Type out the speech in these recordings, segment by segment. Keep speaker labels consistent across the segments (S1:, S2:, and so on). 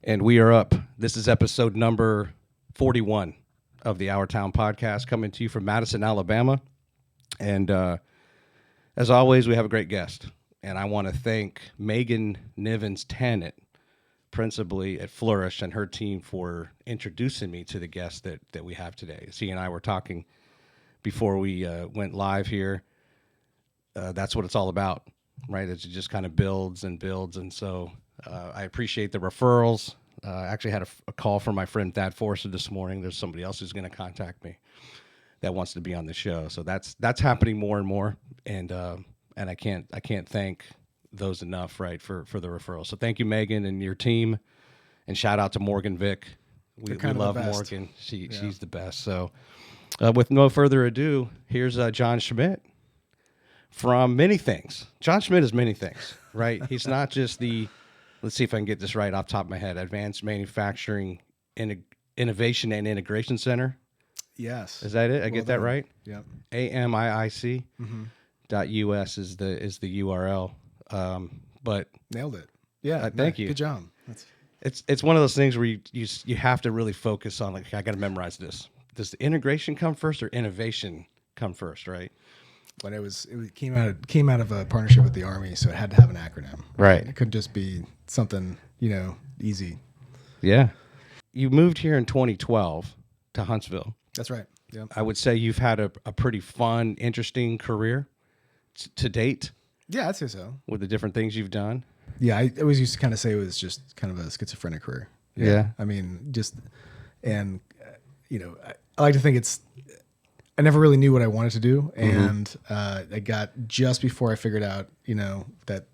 S1: And we are up. This is episode number 41 of the Our Town podcast, coming to you from Madison, Alabama. And as always, we have a great guest. And I want to thank Megan Nivens-Tannett, principally at Flourish, and her team for introducing me to the guest that we have today. She and I were talking before we went live here. That's what it's all about, right? It just kind of builds and builds. And so I appreciate the referrals. I actually had a call from my friend Thad Forster this morning. There's somebody else who's going to contact me that wants to be on the show. So that's happening more and more. And I can't thank those enough, right, for the referral. So thank you, Megan, and your team. And shout out to Morgan Vick. We love Morgan. She's the best. So with no further ado, here's John Schmitt from many things. John Schmitt is many things, right? He's not just the, let's see if I can get this right off the top of my head, Advanced Manufacturing Innovation and Integration Center.
S2: Yes.
S1: Is that it? I get that right?
S2: Yep.
S1: AMIIC. .us is the URL. But
S2: nailed it. Yeah.
S1: Thank you.
S2: Good job.
S1: It's one of those things where you have to really focus on, like, I got to memorize this. Does the integration come first or innovation come first, right?
S2: But it came out of a partnership with the Army, so it had to have an acronym.
S1: Right.
S2: It couldn't just be something, easy.
S1: Yeah. You moved here in 2012 to Huntsville.
S2: That's right. Yeah.
S1: I would say you've had a pretty fun, interesting career to date.
S2: Yeah, I'd say so.
S1: With the different things you've done.
S2: Yeah, I always used to kind of say it was just kind of a schizophrenic career.
S1: Yeah.
S2: I mean, I like to think I never really knew what I wanted to do. And I got just before I figured out, that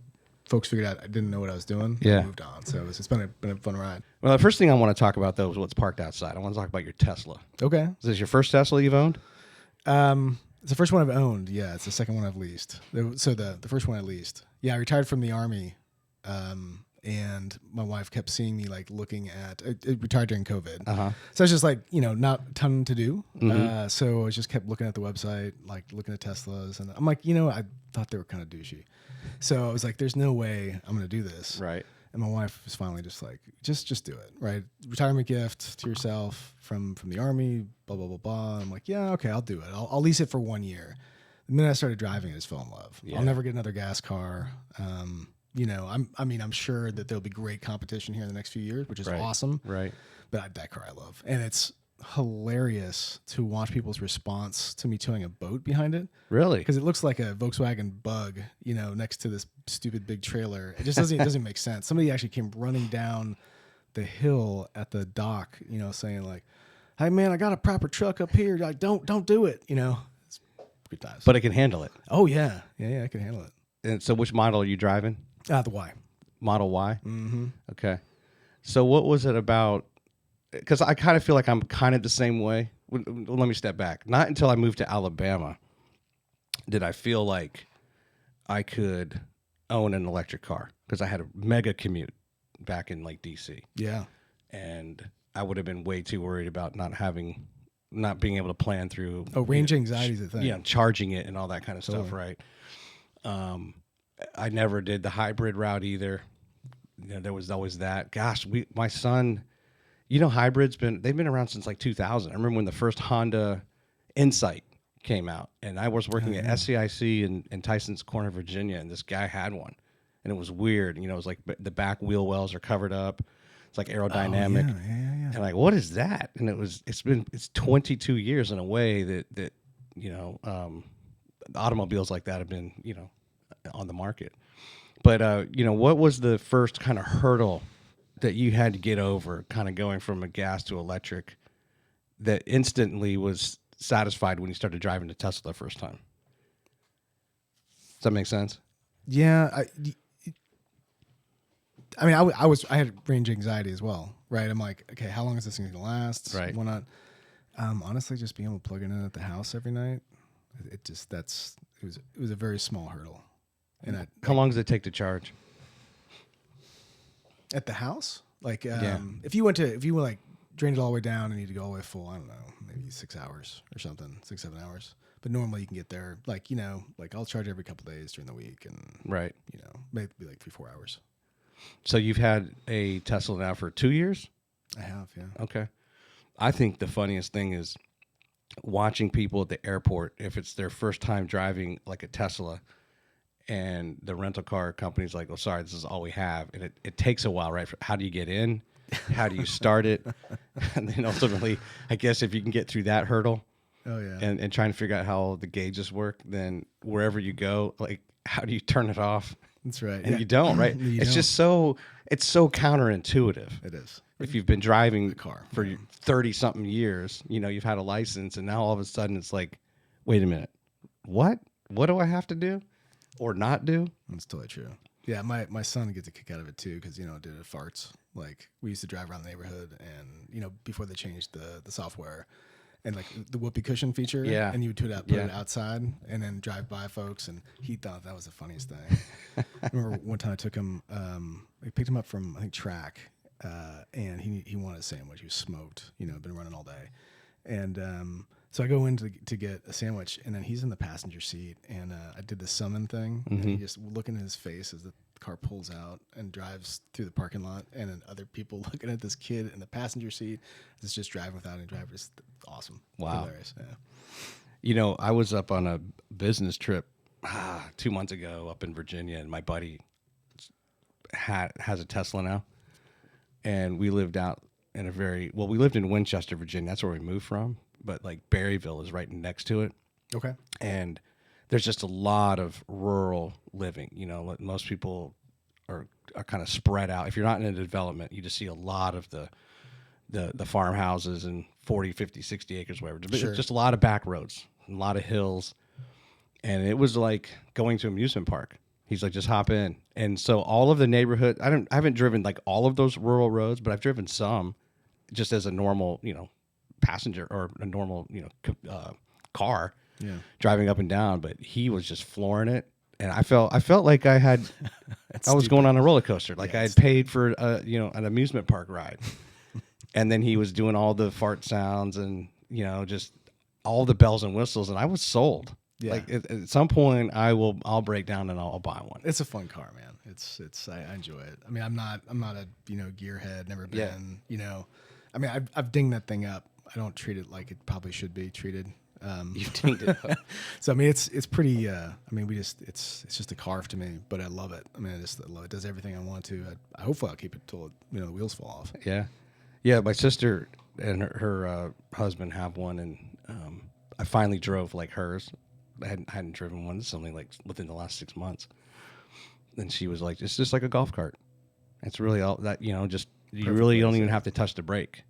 S2: folks figured out I didn't know what I was doing.
S1: Yeah.
S2: I moved on. So it's been a fun ride.
S1: Well, the first thing I want to talk about, though, is what's parked outside. I want to talk about your Tesla.
S2: Okay.
S1: Is this your first Tesla you've owned?
S2: It's the first one I've owned. Yeah, it's the second one I've leased. So the first one I leased. Yeah, I retired from the Army, and my wife kept seeing me looking at. I retired during COVID, so it's just not a ton to do. So I just kept looking at the website, looking at Teslas, and I'm I thought they were kind of douchey. So I was like, "There's no way I'm going to do this."
S1: Right.
S2: And my wife was finally just like, just do it, right? Retirement gift to yourself from the Army, blah, blah, blah, blah. I'm like, yeah, okay, I'll do it. I'll lease it for 1 year. The minute I started driving, I just fell in love. Yeah. I'll never get another gas car. I'm sure that there'll be great competition here in the next few years, which is awesome.
S1: Right.
S2: But that car I love. And it's hilarious to watch people's response to me towing a boat behind it.
S1: Really?
S2: Because it looks like a Volkswagen Bug, next to this stupid big trailer. It just doesn't make sense. Somebody actually came running down the hill at the dock, saying like, "Hey man, I got a proper truck up here. Like, don't do it." It's good times.
S1: But it can handle it.
S2: Oh yeah, I can handle it.
S1: And so, which model are you driving?
S2: The Y.
S1: Model Y. Mm-hmm. Okay. So, what was it about? Because I kind of feel like I'm kind of the same way. Well, let me step back. Not until I moved to Alabama did I feel like I could own an electric car, because I had a mega commute back in DC.
S2: Yeah.
S1: And I would have been way too worried about not being able to plan through.
S2: Oh, range anxiety is a thing.
S1: Yeah, charging it and all that kind of stuff, right? I never did the hybrid route either. There was always that. Gosh, my son. Hybrids they've been around since 2000. I remember when the first Honda Insight came out, and I was working at SCIC in Tyson's Corner, Virginia, and this guy had one, and it was weird. It was like the back wheel wells are covered up. It's like aerodynamic.
S2: Oh, yeah.
S1: And what is that? And it's 22 years in a way that automobiles like that have been, on the market. But, what was the first kind of hurdle that you had to get over, kind of going from a gas to electric, that instantly was satisfied when you started driving the Tesla the first time? Does that make sense?
S2: Yeah. I had range anxiety as well, right? I'm like, okay, how long is this thing going to last?
S1: Right.
S2: Why not? Honestly, just being able to plug it in at the house every night, it was a very small hurdle. And
S1: how long does it take to charge?
S2: At the house? If you drained it all the way down and need to go all the way full, I don't know, maybe 6 hours or something, 6-7 hours. But normally you can get there, I'll charge every couple days during the week, and
S1: right,
S2: maybe 3-4 hours.
S1: So you've had a Tesla now for 2 years?
S2: I have, yeah.
S1: Okay. I think the funniest thing is watching people at the airport, if it's their first time driving like a Tesla, and the rental car company's like, "Oh, sorry, this is all we have," and it takes a while, right? How do you get in? How do you start it? And then ultimately, I guess if you can get through that hurdle,
S2: Oh yeah.
S1: and trying to figure out how the gauges work, then wherever you go, like, how do you turn it off?
S2: That's right.
S1: And you don't, right?
S2: You
S1: It's
S2: don't.
S1: just it's so counterintuitive.
S2: It is.
S1: If you've been driving
S2: The car,
S1: for 30 something years, you've had a license, and now all of a sudden it's like, wait a minute, what do I have to do or not do?
S2: That's totally true. Yeah, my son gets a kick out of it too because did it farts. Like we used to drive around the neighborhood, and before they changed the software, and like the whoopee cushion feature,
S1: Yeah.
S2: and you would put it outside and then drive by folks, and he thought that was the funniest thing. I remember one time I took him, I picked him up from I think track, and he wanted a sandwich. He was smoked, been running all day, and so I go in to get a sandwich, and then he's in the passenger seat, and I did the summon thing, and he just looking at his face as the car pulls out and drives through the parking lot, and then other people looking at this kid in the passenger seat that's just driving without any driver. It's awesome.
S1: Wow.
S2: Hilarious. Yeah.
S1: I was up on a business trip 2 months ago up in Virginia, and my buddy has a Tesla now, and we lived out in we lived in Winchester, Virginia. That's where we moved from. But like Berryville is right next to it.
S2: Okay.
S1: And there's just a lot of rural living. Most people are kind of spread out. If you're not in a development, you just see a lot of the farmhouses and 40, 50, 60 acres, whatever.
S2: Sure.
S1: Just a lot of back roads, a lot of hills. And it was like going to an amusement park. He's like, just hop in. And so all of the neighborhood, I haven't driven like all of those rural roads, but I've driven some just as a normal, passenger or a normal, car driving up and down. But he was just flooring it. And I felt like I was going on a roller coaster. Like I had paid for, an amusement park ride. And then he was doing all the fart sounds and, just all the bells and whistles. And I was sold. Yeah. Like at some point I'll break down and I'll buy one.
S2: It's a fun car, man. I enjoy it. I mean, I'm not a, gearhead, never been, I mean, I've dinged that thing up. I don't treat it like it probably should be treated.
S1: You've dinged it up.
S2: So, I mean, it's pretty, it's just a car to me, but I love it. I mean, I love it. It does everything I want to. Hopefully I'll keep it till, the wheels fall off.
S1: Yeah. Yeah. My sister and her husband have one, and I finally drove like hers. I hadn't driven one. This is only like within the last 6 months. And she was like, it's just like a golf cart. It's really all that, just, you really don't even have to touch the brake.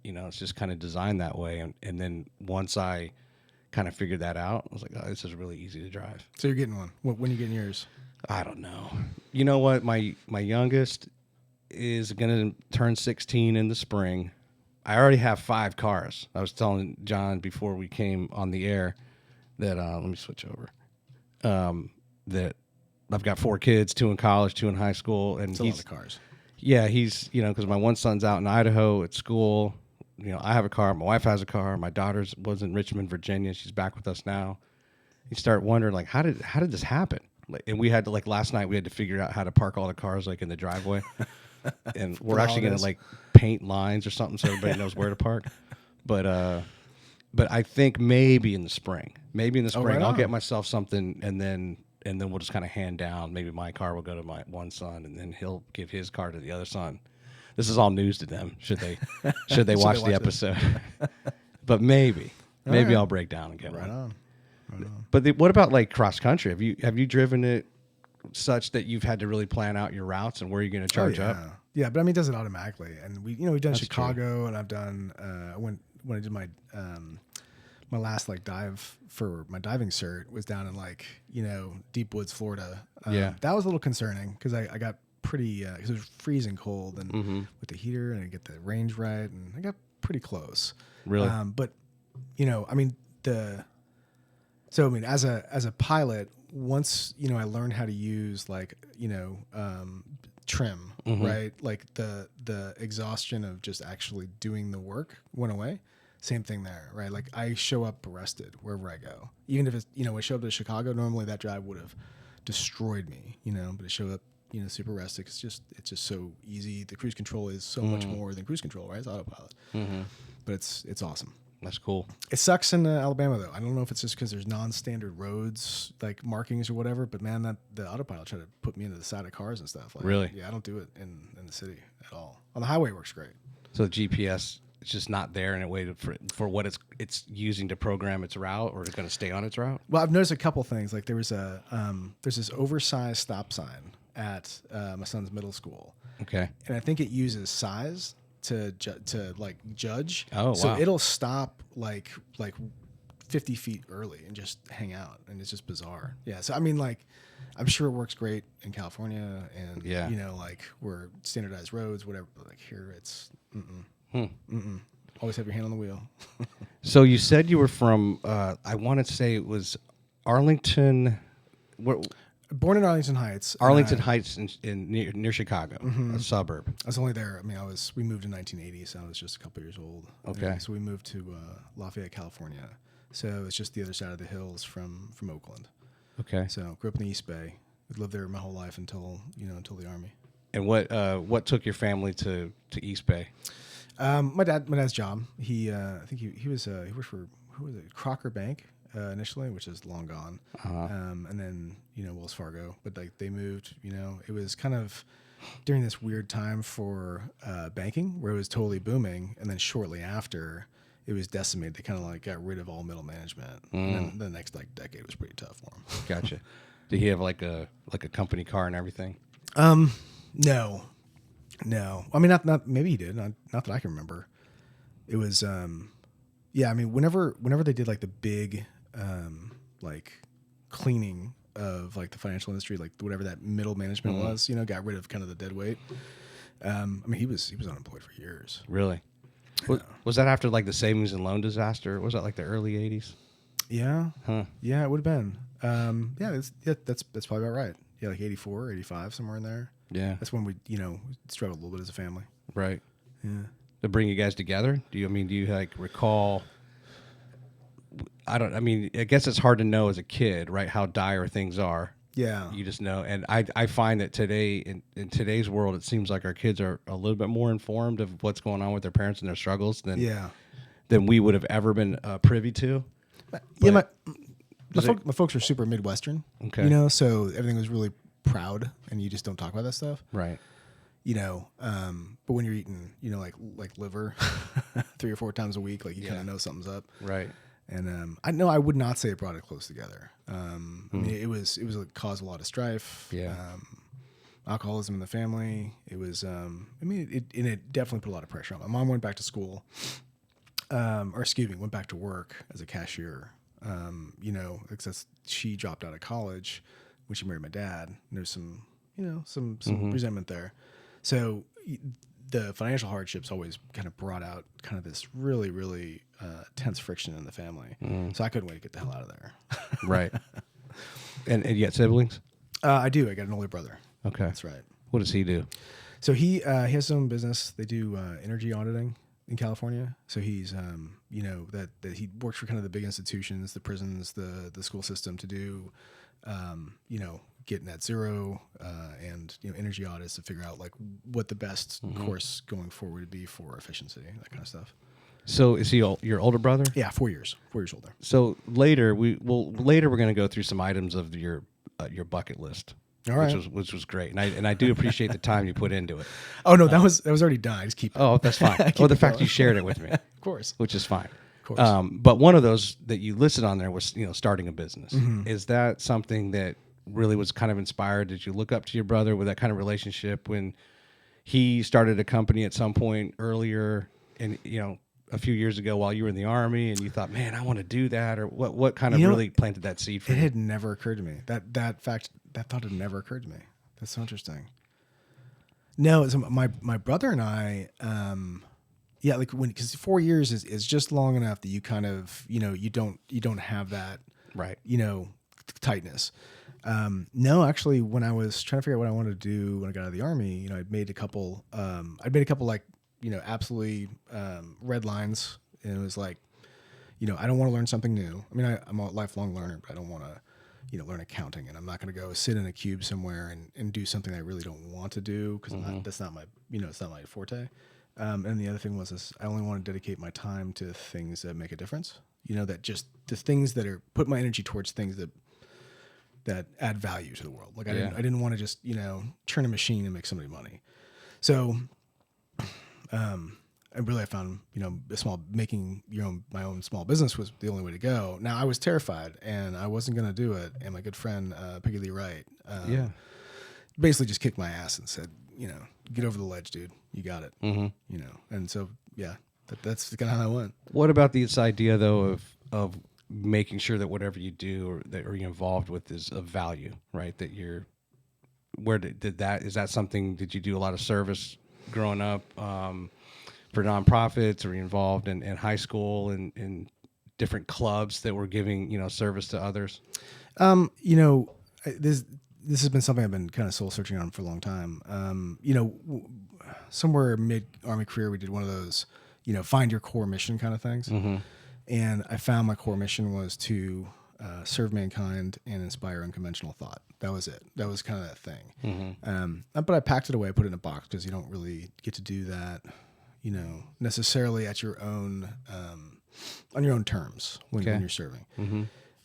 S1: It's just kind of designed that way. And then once I kind of figured that out, I was like, oh, this is really easy to drive.
S2: So you're getting one. When are you getting yours?
S1: I don't know. You know what? My youngest is going to turn 16 in the spring. I already have 5 cars. I was telling John before we came on the air that, let me switch over, that I've got 4 kids, 2 in college, 2 in high school. And
S2: it's a lot of cars.
S1: Yeah, he's, because my one son's out in Idaho at school. I have a car. My wife has a car. My daughter was in Richmond, Virginia. She's back with us now. You start wondering, like, how did this happen? Like, and we had to, like, last night we had to figure out how to park all the cars, like, in the driveway. And we're actually going to, like, paint lines or something so everybody knows where to park. But I think maybe in the spring. I'll get myself something, and then we'll just kind of hand down. Maybe my car will go to my one son, and then he'll give his car to the other son. This is all news to them. Should they watch the episode? But maybe I'll break down and get one.
S2: Right on.
S1: But what about like cross country? Have you driven it such that you've had to really plan out your routes and where you're going to charge up?
S2: Yeah, but I mean, it does it automatically. And we've done
S1: That's
S2: Chicago,
S1: true.
S2: and I've done when I did my my last like dive for my diving cert was down in like deep woods, Florida. That was a little concerning because I got pretty because it was freezing cold and with the heater and I get the range right and I got pretty close.
S1: Really,
S2: but I mean as a pilot, once I learned how to use like trim, right? Like the exhaustion of just actually doing the work went away. Same thing there, right? Like I show up rested wherever I go. Even if it's, I show up to Chicago, normally that drive would have destroyed me, but I show up super rustic. It's just so easy. The cruise control is so much more than cruise control, right? It's autopilot, but it's awesome.
S1: That's cool.
S2: It sucks in Alabama though. I don't know if it's just because there's non-standard roads like markings or whatever. But man, that the autopilot tried to put me into the side of cars and stuff. Like,
S1: really?
S2: Yeah, I don't do it in the city at all. On the highway, it works great.
S1: So the GPS is just not there in a way for what it's using to program its route, or it's going to stay on its route.
S2: Well, I've noticed a couple things. Like there's this oversized stop sign at my son's middle school.
S1: Okay.
S2: And I think it uses size to like judge.
S1: Oh,
S2: so
S1: wow.
S2: it'll stop like 50 feet early and just hang out, and it's just bizarre. Yeah. So I mean, like, I'm sure it works great in California, and like we're standardized roads, whatever. But like here, it's always have your hand on the wheel.
S1: So you said you were from I want to say it was Arlington.
S2: Born in Arlington Heights.
S1: Arlington Heights in near Chicago, a suburb.
S2: I was only there. I mean, we moved in 1980, so I was just a couple years old.
S1: Okay.
S2: And so we moved to Lafayette, California. So it's just the other side of the hills from Oakland.
S1: Okay.
S2: So grew up in the East Bay. Lived there my whole life until the Army.
S1: And what took your family to East Bay?
S2: My dad's job. He I think he worked for Crocker Bank initially, which is long gone. And then Wells Fargo. But like they moved. It was kind of during this weird time for banking where it was totally booming, and then shortly after it was decimated. They kind of like got rid of all middle management. And then the next like decade was pretty tough for him.
S1: Gotcha. Did he have like a company car and everything?
S2: No. I mean, not maybe he did. Not that I can remember. It was, yeah. I mean, whenever they did like the big, like cleaning of like the financial industry, like whatever that middle management was, got rid of kind of the dead weight. I mean, he was unemployed for years.
S1: Really? Was that after like the savings and loan disaster? Was that like the early 80s?
S2: Yeah.
S1: Huh.
S2: Yeah, it would have been. Yeah, that's probably about right. Yeah, like 84, 85, somewhere in there.
S1: Yeah.
S2: That's when we, struggled a little bit as a family.
S1: Right.
S2: Yeah.
S1: To bring you guys together? Do you like recall? I guess it's hard to know as a kid, right? How dire things are.
S2: Yeah.
S1: You just know. And I find that today, in today's world, it seems like our kids are a little bit more informed of what's going on with their parents and their struggles than we would have ever been privy to.
S2: Yeah, my folks are super Midwestern.
S1: Okay.
S2: So everything was really proud, and you just don't talk about that stuff.
S1: Right.
S2: But when you're eating, like liver 3 or 4 times a week, like you kind of know something's up.
S1: Right.
S2: And I would not say it brought it close together. I mean, it was caused a lot of strife.
S1: Yeah.
S2: Alcoholism in the family. It was, it definitely put a lot of pressure on. My mom went back to school, went back to work as a cashier. Because she dropped out of college when she married my dad. And there's some resentment there. So the financial hardships always kind of brought out kind of this really, really tense friction in the family. So I couldn't wait to get the hell out of there.
S1: Right. And you got siblings?
S2: I do. I got an older brother.
S1: Okay.
S2: That's right.
S1: What does he do?
S2: So he has his own business. They do energy auditing in California. So he's, that he works for kind of the big institutions, the prisons, the school system to do, get net zero and energy audits to figure out like what the best course going forward would be for efficiency, that kind of stuff.
S1: So is he your older brother?
S2: Yeah, 4 years older.
S1: So later we're going to go through some items of your bucket list.
S2: All right.
S1: Which was great, and I do appreciate the time you put into it.
S2: Oh no, that was already done. I just keep.
S1: Oh, that's fine. The fact you shared it with me,
S2: of course,
S1: which is fine.
S2: Of course.
S1: But one of those that you listed on there was starting a business. Is that something that really was kind of inspired? Did you look up to your brother with that kind of relationship when he started a company at some point earlier, and a few years ago while you were in the Army, and you thought, man, I want to do that, or what kind of really planted that seed for you?
S2: It had never occurred to me. That thought had never occurred to me. That's so interesting. No, so my brother and I, because 4 years is just long enough that you kind of, you don't have that,
S1: right,
S2: tightness. No, actually, when I was trying to figure out what I wanted to do when I got out of the Army, I'd made a couple like, absolutely red lines, and it was like, I don't want to learn something new. I mean, I'm a lifelong learner, but I don't want to, learn accounting, and I'm not going to go sit in a cube somewhere and do something I really don't want to do because that's not my, it's not my forte. And the other thing was I only want to dedicate my time to things that make a difference. That just the things that put my energy towards things that add value to the world. Like I didn't want to just, turn a machine and make somebody money. So, I found, making my own small business was the only way to go. Now I was terrified and I wasn't going to do it. And my good friend, Peggy Lee Wright, basically just kicked my ass and said, get over the ledge, dude. You got it. And so, that's kind of how I went.
S1: What about this idea though of making sure that whatever you do or that you're involved with is of value, right? That is that something, did you do a lot of service growing up for nonprofits, or were you involved in high school and in different clubs that were giving, service to others?
S2: This has been something I've been kind of soul searching on for a long time. Somewhere mid Army career, we did one of those, find your core mission kind of things. And I found my core mission was to serve mankind and inspire unconventional thought. That was it. That was kind of that thing. But I packed it away, I put it in a box because you don't really get to do that, necessarily at your own, on your own terms when you're serving.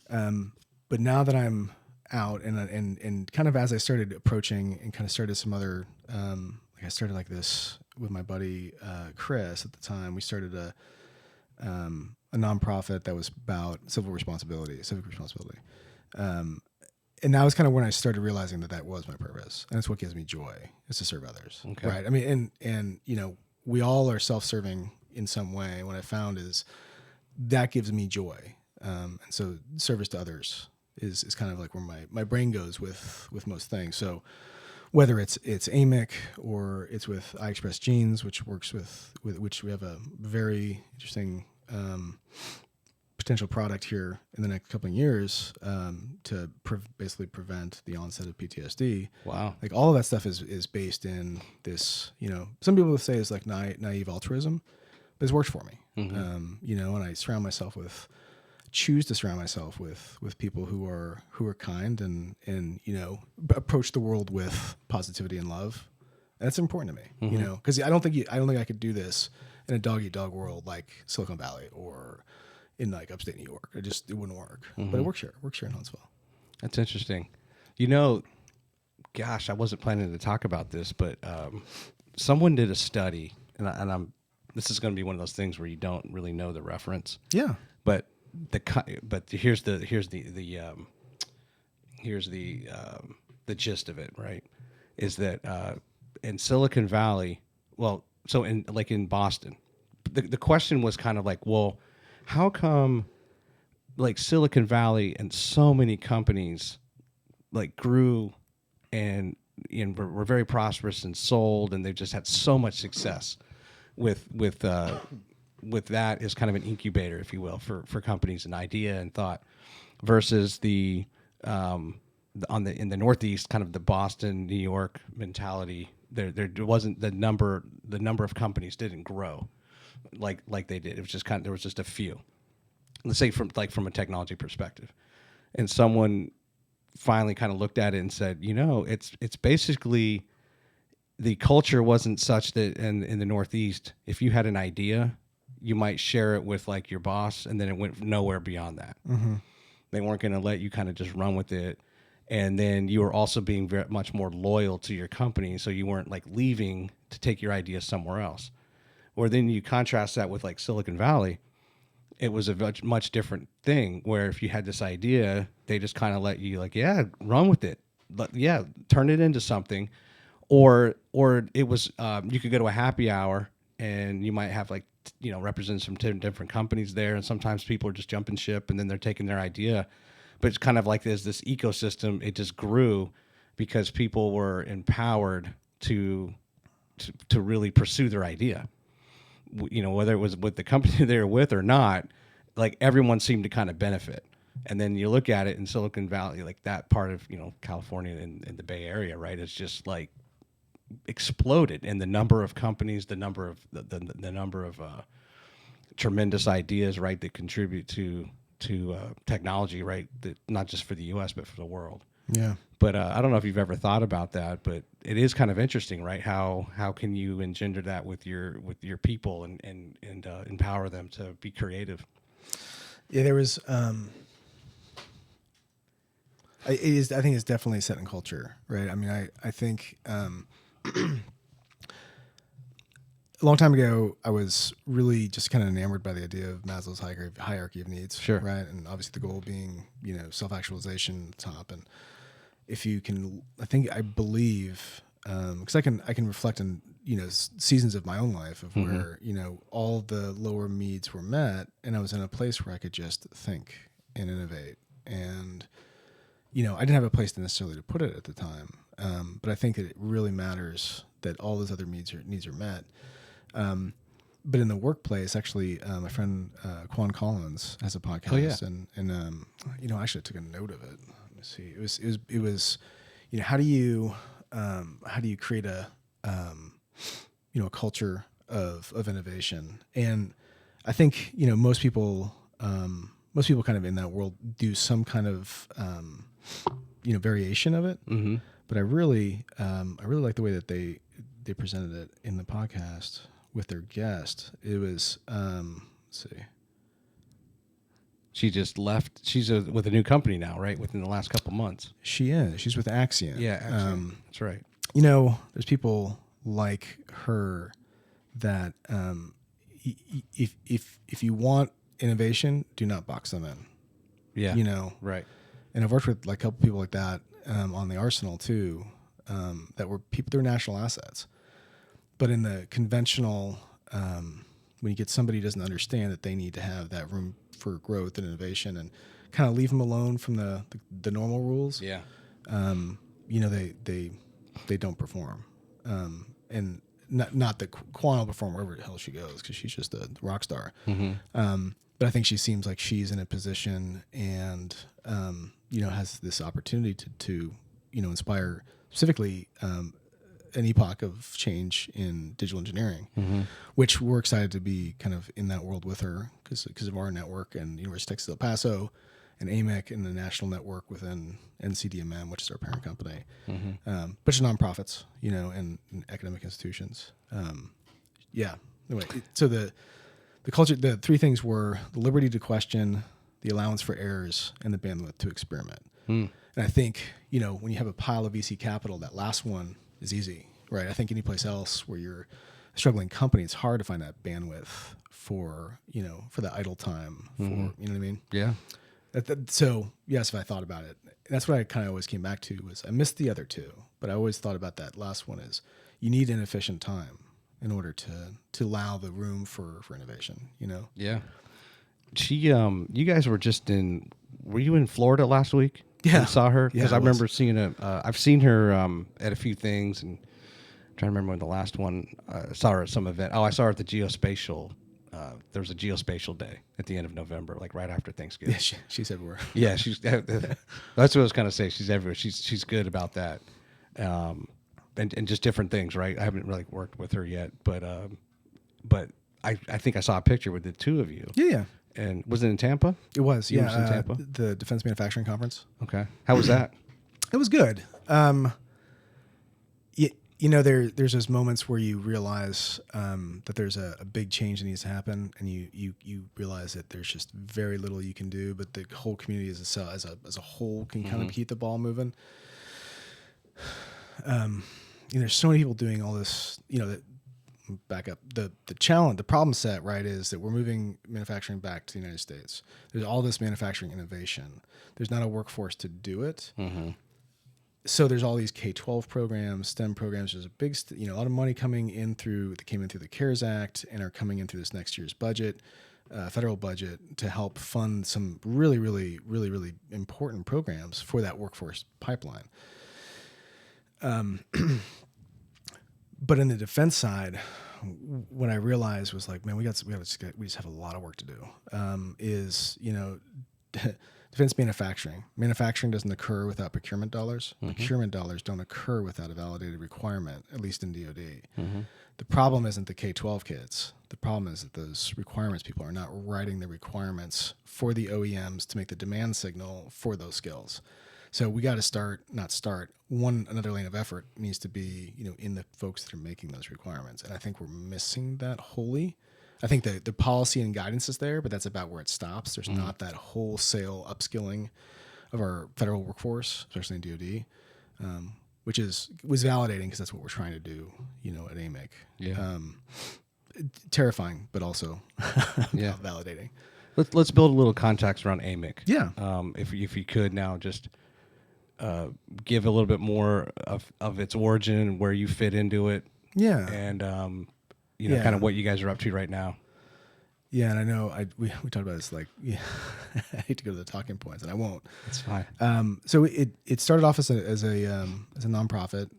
S2: But now that I'm out and kind of as I started approaching and kind of started some other, I started like this with my buddy Chris at the time. We started a nonprofit that was about civic responsibility. And that was kind of when I started realizing that was my purpose, and that's what gives me joy, is to serve others. Okay. Right. I mean, and we all are self-serving in some way. What I found is that gives me joy. And so service to others is kind of like where my brain goes with most things. So whether it's AMIIC or it's with I Express Genes, which works with which we have a very interesting potential product here in the next couple of years to basically prevent the onset of PTSD.
S1: Wow.
S2: Like all of that stuff is based in this, some people say it's like naive altruism, but it's worked for me. And I choose to surround myself with people who are kind and approach the world with positivity and love. And that's important to me, because I don't think I could do this in a dog eat dog world like Silicon Valley or in like upstate New York. It wouldn't work. But it works here. It works here in Huntsville.
S1: That's interesting. Gosh, I wasn't planning to talk about this, but someone did a study, and this is going to be one of those things where you don't really know the reference.
S2: Yeah.
S1: But here's the gist of it, right? Is that in Silicon Valley, so in Boston, the question was kind of like, well, how come like Silicon Valley and so many companies like grew and were very prosperous and sold, and they've just had so much success with that as kind of an incubator, if you will, for companies and idea and thought, versus in the Northeast, kind of the Boston, New York mentality. There wasn't the number of companies didn't grow like they did. It was just there was just a few. Let's say from a technology perspective, and someone finally kind of looked at it and said, it's basically the culture wasn't such that in the Northeast, if you had an idea, you might share it with like your boss, and then it went nowhere beyond that. They weren't going to let you kind of just run with it. And then you were also being very much more loyal to your company, so you weren't like leaving to take your idea somewhere else. Or then you contrast that with like Silicon Valley, it was a much different thing where if you had this idea, they just kind of let you like, yeah, run with it. Turn it into something. Or it was, you could go to a happy hour and you might have like, representatives from 10 different companies there. And sometimes people are just jumping ship and then they're taking their idea. But it's kind of like this ecosystem. It just grew because people were empowered to really pursue their idea. Whether it was with the company they were with or not, like everyone seemed to kind of benefit. And then you look at it in Silicon Valley, like that part of California and the Bay Area, right? It's just like exploded in the number of companies, the number of the number of tremendous ideas, right, that contribute to to technology, right? That not just for the U.S. but for the world.
S2: Yeah.
S1: But I don't know if you've ever thought about that, but it is kind of interesting, right? How can you engender that with your people and empower them to be creative?
S2: Yeah, there was. I think it's definitely set in culture, right? I mean, I think a long time ago, I was really just kind of enamored by the idea of Maslow's hierarchy of needs,
S1: Sure.
S2: right? And obviously the goal being, self-actualization at the top. And if you can, I believe, because I can reflect on, seasons of my own life of where, all the lower needs were met, and I was in a place where I could just think and innovate. And I didn't have a place necessarily to put it at the time, but I think that it really matters that all those other needs are met. But in the workplace, actually, my friend Quan Collins has a podcast,
S1: Oh, yeah.
S2: and actually I took a note of it. Let me see. It was, how do you create a culture of innovation? And I think most people kind of in that world do some kind of variation of it.
S1: Mm-hmm.
S2: But I really like the way that they presented it in the podcast with their guest. It was let's see.
S1: She just left. She's with a new company now, right? Within the last couple months.
S2: She's with Axiom.
S1: Yeah, Axiom. That's right.
S2: There's people like her that if you want innovation, do not box them in.
S1: Yeah. Right.
S2: And I've worked with like a couple people like that on the Arsenal too, that were people. They're national assets, but in the conventional, when you get somebody who doesn't understand that they need to have that room for growth and innovation, and kind of leave them alone from the normal rules.
S1: Yeah.
S2: They don't perform, and not that Quan will perform wherever the hell she goes because she's just a rock star.
S1: Mm-hmm.
S2: But I think she seems like she's in a position and has this opportunity to inspire specifically an epoch of change in digital engineering, which we're excited to be kind of in that world with her because of our network and University of Texas El Paso and AMIIC and the national network within NCDMM, which is our parent company, bunch of nonprofits, and academic institutions. Anyway, so the culture, the three things were the liberty to question, the allowance for errors, and the bandwidth to experiment. And I think, when you have a pile of VC capital, that last one is easy, right? I think any place else where you're a struggling company, it's hard to find that bandwidth for the idle time, you know what I mean?
S1: Yeah.
S2: So yes, if I thought about it, that's what I kind of always came back to was I missed the other two, but I always thought about that last one is you need inefficient time in order to allow the room for innovation,
S1: Yeah. You guys were were you in Florida last week?
S2: Yeah.
S1: You saw her? Because
S2: Yeah,
S1: I remember seeing I've seen her at a few things, and I'm trying to remember when the last one, I saw her at some event. Oh, I saw her at the geospatial, there was a geospatial day at the end of November, like right after Thanksgiving.
S2: Yeah, she's everywhere.
S1: Yeah, that's what I was kind of saying. She's everywhere. She's good about that. And just different things, right? I haven't really worked with her yet, but I think I saw a picture with the two of you.
S2: Yeah.
S1: And was it in Tampa?
S2: It was,
S1: You
S2: yeah.
S1: were in Tampa?
S2: The Defense Manufacturing Conference.
S1: Okay. How was that?
S2: It was good. There's those moments where you realize that there's a big change that needs to happen, and you realize that there's just very little you can do, but the whole community as a whole can kind of keep the ball moving. There's so many people doing all this, that back up the challenge, the problem set, right, is that we're moving manufacturing back to the United States. There's all this manufacturing innovation. There's not a workforce to do it. So there's all these K-12 programs, STEM programs. There's a big, a lot of money that came in through the CARES Act and are coming in through this next year's budget, federal budget, to help fund some really, really, really, really important programs for that workforce pipeline. But in the defense side, what I realized was like, man, we just have a lot of work to do. Defense manufacturing. Manufacturing doesn't occur without procurement dollars. Procurement dollars don't occur without a validated requirement, at least in DoD. The problem isn't the K-12 kids. The problem is that those requirements, people are not writing the requirements for the OEMs to make the demand signal for those skills. So we got to another lane of effort needs to be, in the folks that are making those requirements. And I think we're missing that wholly. I think the policy and guidance is there, but that's about where it stops. There's not that wholesale upskilling of our federal workforce, especially in DoD, which was validating because that's what we're trying to do, at AMIIC.
S1: Yeah.
S2: Terrifying, but also validating.
S1: Let's build a little context around AMIIC.
S2: Yeah.
S1: If you could now just give a little bit more of its origin and where you fit into it.
S2: Yeah.
S1: And kind of what you guys are up to right now.
S2: Yeah, and I know we talked about this. I hate to go to the talking points, and I won't.
S1: It's fine.
S2: So it started off as a nonprofit,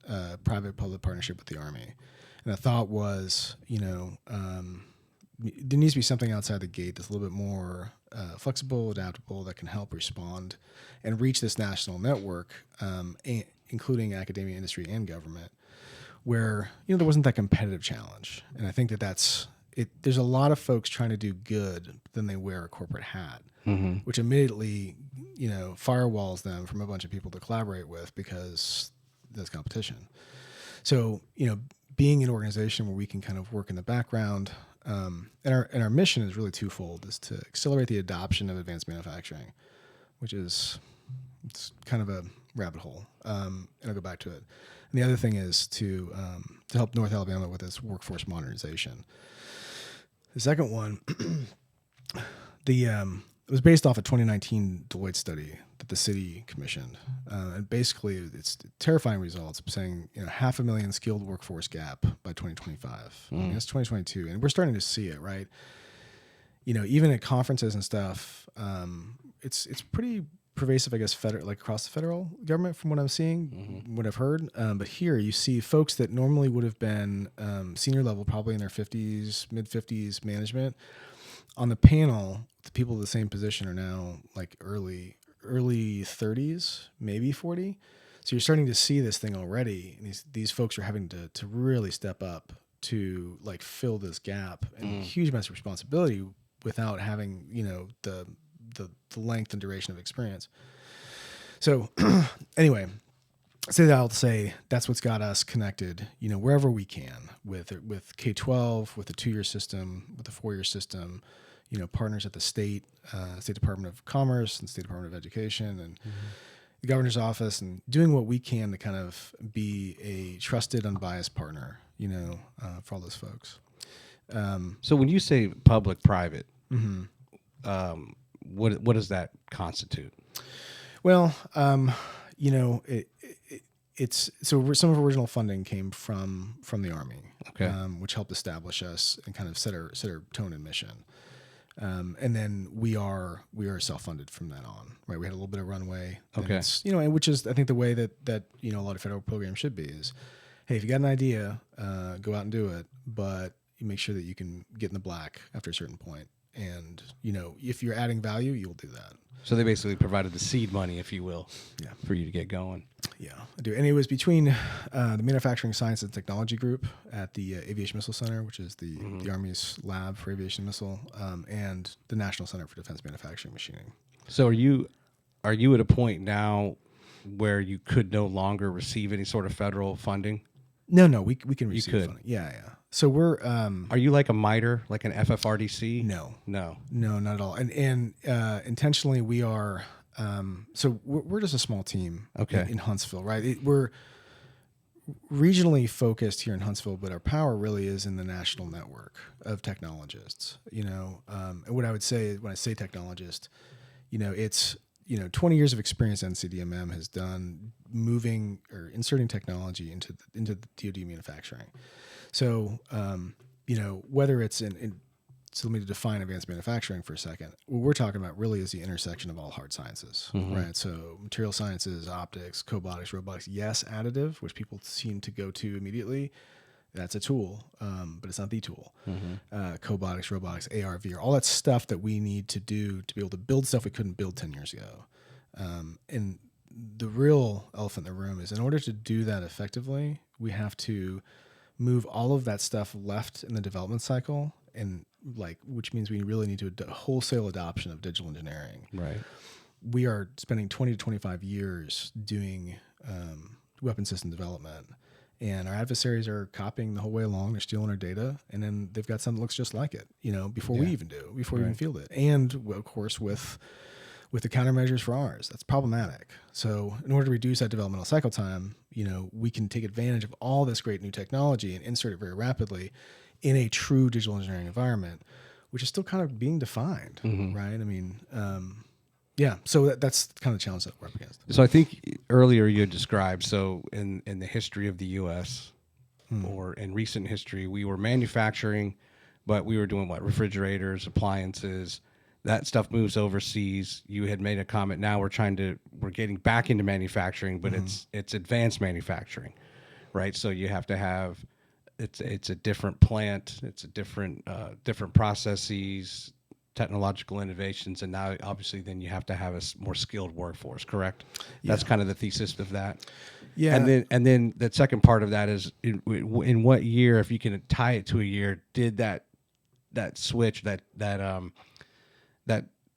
S2: private-public partnership with the Army, and the thought was, there needs to be something outside the gate that's a little bit more flexible, adaptable, that can help respond and reach this national network, including academia, industry, and government, where there wasn't that competitive challenge. And I think that's it. There's a lot of folks trying to do good, but then they wear a corporate hat, which immediately firewalls them from a bunch of people to collaborate with because there's competition. So being an organization where we can kind of work in the background. And our mission is really twofold: is to accelerate the adoption of advanced manufacturing, which it's kind of a rabbit hole, and I'll go back to it. And the other thing is to help North Alabama with its workforce modernization. The second one, it was based off a 2019 Deloitte study that the city commissioned, and basically it's terrifying results saying 500,000 skilled workforce gap by 2025. I mean, it's 2022, and we're starting to see it, right? Even at conferences and stuff, it's pretty pervasive, I guess, across the federal government from what I'm seeing, what I've heard. But here you see folks that normally would have been senior level, probably in their 50s, mid 50s management. On the panel, the people in the same position are now like early 30s, maybe 40. So you're starting to see this thing already. And these folks are having to really step up to fill this gap, and huge amounts of responsibility without having, the length and duration of experience. So anyway, say that I'll say that's what's got us connected, wherever we can with K-12, with the 2-year system, with the 4-year system, partners at the State Department of Commerce and State Department of Education and the governor's office, and doing what we can to kind of be a trusted, unbiased partner, for all those folks.
S1: So when you say public-private, what does that constitute?
S2: Well, it's so some of our original funding came from the Army,
S1: okay,
S2: which helped establish us and kind of set our tone and mission. And then we are self-funded from that on, right? We had a little bit of runway,
S1: okay,
S2: and which is I think the way that a lot of federal programs should be is, hey, if you got an idea, go out and do it, but you make sure that you can get in the black after a certain point. And, if you're adding value, you'll do that.
S1: So they basically provided the seed money, if you will, for you to get going.
S2: Yeah, I do. And it was between the Manufacturing Science and Technology Group at the Aviation Missile Center, which is the Army's lab for aviation missile, and the National Center for Defense Manufacturing Machining. So
S1: are you at a point now where you could no longer receive any sort of federal funding?
S2: No, we can receive funding. Yeah. So we're.
S1: Are you like a MITRE, like an FFRDC?
S2: No, not at all. And intentionally, we are. So we're just a small team.
S1: Okay.
S2: In Huntsville, right? We're regionally focused here in Huntsville, but our power really is in the national network of technologists. And what I would say when I say technologist, it's 20 years of experience NCDMM has done moving or inserting technology into the DoD manufacturing. So, whether it's so let me define advanced manufacturing for a second. What we're talking about really is the intersection of all hard sciences, right? So material sciences, optics, cobotics, robotics, yes, additive, which people seem to go to immediately. That's a tool, but it's not the tool. Cobotics, robotics, AR, VR, all that stuff that we need to do to be able to build stuff we couldn't build 10 years ago. And the real elephant in the room is in order to do that effectively, we have to move all of that stuff left in the development cycle and like, which means we really need to wholesale adoption of digital engineering.
S1: Right.
S2: We are spending 20 to 25 years doing weapon system development, and our adversaries are copying the whole way along. They're stealing our data, and then they've got something that looks just like it, before we even do, before we even field it. And of course, with the countermeasures for ours, that's problematic. So in order to reduce that developmental cycle time, we can take advantage of all this great new technology and insert it very rapidly in a true digital engineering environment, which is still kind of being defined, right? I mean, yeah, so that's kind of the challenge that we're up against.
S1: So I think earlier you had described, so in the history of the U.S. or in recent history, we were manufacturing, but we were doing refrigerators, appliances. That stuff moves overseas. You had made a comment. Now we're getting back into manufacturing, but it's advanced manufacturing, right? So you have to have it's a different plant, it's a different processes, technological innovations, and now obviously then you have to have a more skilled workforce, correct? That's kind of the thesis of that.
S2: Yeah.
S1: And then the second part of that is in what year, if you can tie it to a year, did that switch, that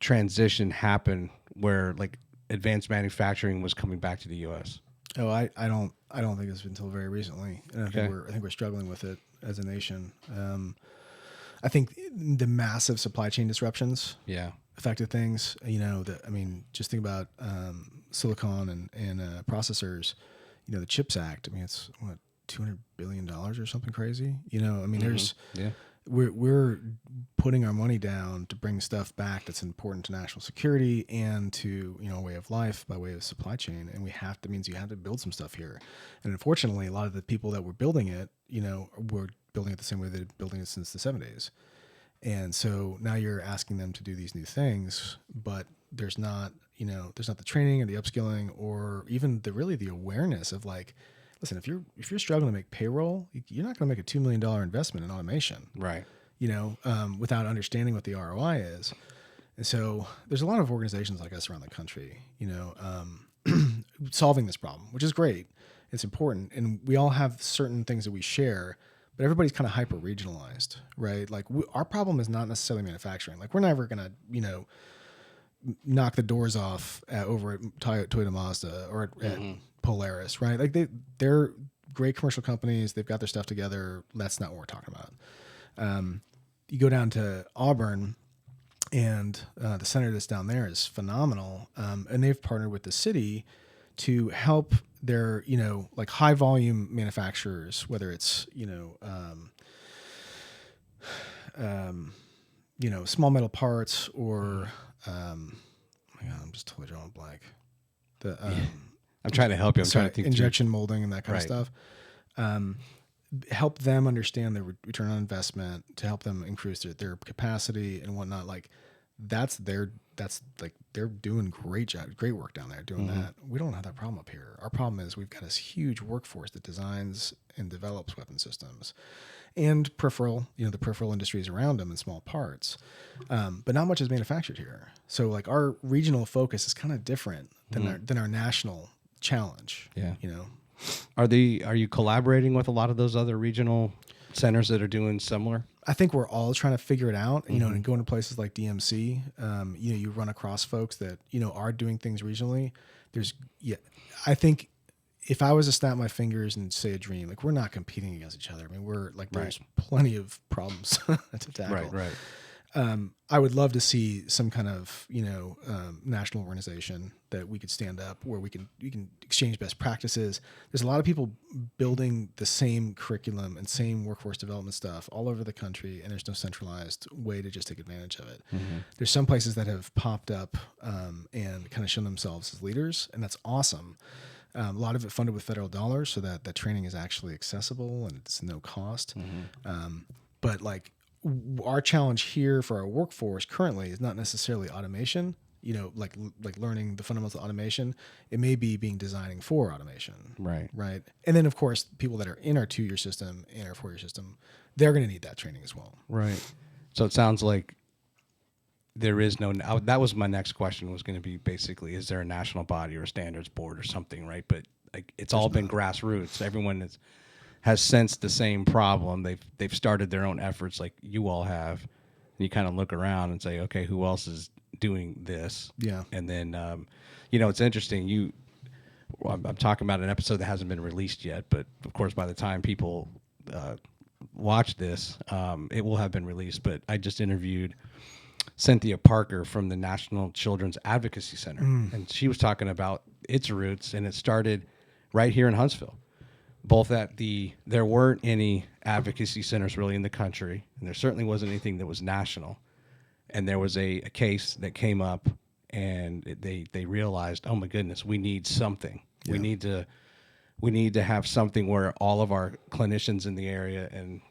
S1: transition happen where like advanced manufacturing was coming back to the US?
S2: Oh, I don't think it's been until very recently. And I think we're struggling with it as a nation. I think the massive supply chain disruptions affected things. Just think about silicon and processors. The CHIPS Act. I mean, it's what, $200 billion or something crazy. There's we're putting our money down to bring stuff back that's important to national security and to a way of life by way of supply chain, and means you have to build some stuff here. And unfortunately, a lot of the people that were building it, were building it the same way they've been building it since the 70s. And so now you're asking them to do these new things, but there's not the training and the upskilling or even the awareness of like, listen, if you're struggling to make payroll, you're not going to make a $2 million investment in automation,
S1: right?
S2: Without understanding what the ROI is. And so there's a lot of organizations like us around the country, solving this problem, which is great. It's important, and we all have certain things that we share, but everybody's kind of hyper regionalized, right? Like our problem is not necessarily manufacturing. Like we're never going to, knock the doors off over at Toyota Mazda or at Polaris, right? Like they're great commercial companies. They've got their stuff together. That's not what we're talking about. You go down to Auburn, and the center that's down there is phenomenal. And they've partnered with the city to help their, like high volume manufacturers, whether it's, small metal parts or, my God, I'm just totally drawing a blank.
S1: I'm trying to help you. I'm trying to think
S2: injection molding and that kind of stuff. Help them understand the return on investment, to help them increase their capacity and whatnot. Like they're doing great work down there doing that. We don't have that problem up here. Our problem is we've got this huge workforce that designs and develops weapon systems and peripheral, the peripheral industries around them in small parts. But not much is manufactured here. So like our regional focus is kind of different than our national challenge.
S1: Yeah. Are you collaborating with a lot of those other regional centers that are doing similar?
S2: I think we're all trying to figure it out, and going to places like DMC, you run across folks that, are doing things regionally. I think if I was to snap my fingers and say a dream, like we're not competing against each other. I mean, we're like, there's plenty of problems to tackle.
S1: Right.
S2: I would love to see some kind of, national organization that we could stand up where we can exchange best practices. There's a lot of people building the same curriculum and same workforce development stuff all over the country, and there's no centralized way to just take advantage of it. There's some places that have popped up and kind of shown themselves as leaders, and that's awesome. A lot of it funded with federal dollars, so that training is actually accessible and it's no cost. But like, our challenge here for our workforce currently is not necessarily automation, like learning the fundamentals of automation. It may be designing for automation. Right. And then of course, people that are in our 2-year system and our 4-year system, they're going to need that training as well.
S1: Right. So it sounds like there is no, that was my next question, was going to be basically, is there a national body or a standards board or something, right? But like, it's all been grassroots. Everyone has sensed the same problem. They've started their own efforts like you all have. And you kind of look around and say, okay, who else is doing this?
S2: Yeah.
S1: And then, it's interesting. I'm talking about an episode that hasn't been released yet, but of course, by the time people watch this, it will have been released. But I just interviewed Cynthia Parker from the National Children's Advocacy Center, and she was talking about its roots, and it started right here in Huntsville. Both there weren't any advocacy centers really in the country, and there certainly wasn't anything that was national. And there was a case that came up, and they realized, oh my goodness, we need something. Yeah. We need to have something where all of our clinicians in the area and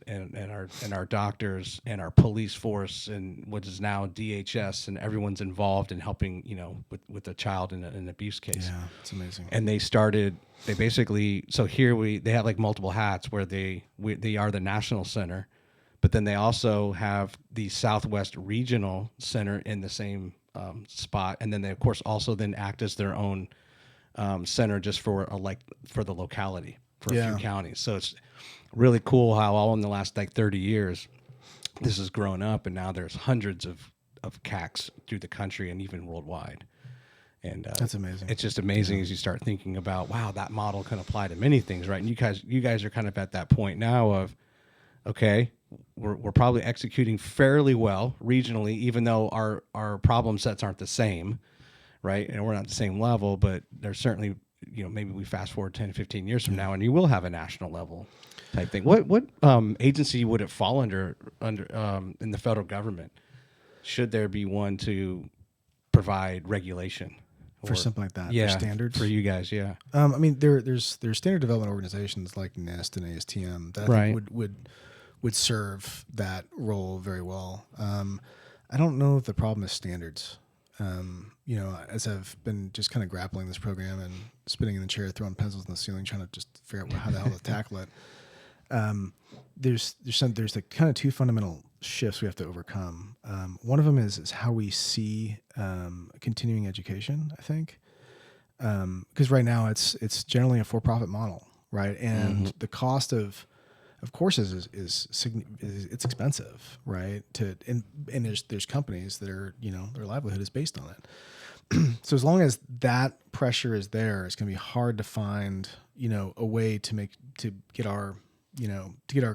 S1: our doctors and our police force and what is now DHS and everyone's involved in helping, with a child in an abuse case.
S2: Yeah, it's amazing.
S1: And they have like multiple hats where they are the national center, but then they also have the Southwest Regional Center in the same spot, and then they of course also then act as their own center just for the locality for a few counties. So it's really cool how all in the last 30 years this has grown up, and now there's hundreds of CACs through the country and even worldwide. And
S2: that's amazing.
S1: It's just amazing as you start thinking about, wow, that model can apply to many things, right? And you guys are kind of at that point now of, okay, we're probably executing fairly well regionally, even though our problem sets aren't the same, right? And we're not the same level, but there's certainly, maybe we fast forward 10, 15 years from now, and you will have a national level type thing. What agency would it fall under in the federal government? Should there be one to provide regulation?
S2: For something like that,
S1: yeah,
S2: for standards
S1: for you guys, yeah.
S2: There's standard development organizations like NIST and ASTM that I think would serve that role very well. I don't know if the problem is standards. As I've been just kind of grappling this program and spinning in the chair, throwing pencils in the ceiling, trying to just figure out how the hell to tackle it. There's like kind of two fundamental shifts we have to overcome. One of them is how we see continuing education, I think, because right now it's generally a for-profit model, right? And the cost of courses is it's expensive, right? And there's companies that are their livelihood is based on it. So as long as that pressure is there, it's going to be hard to find a way to get our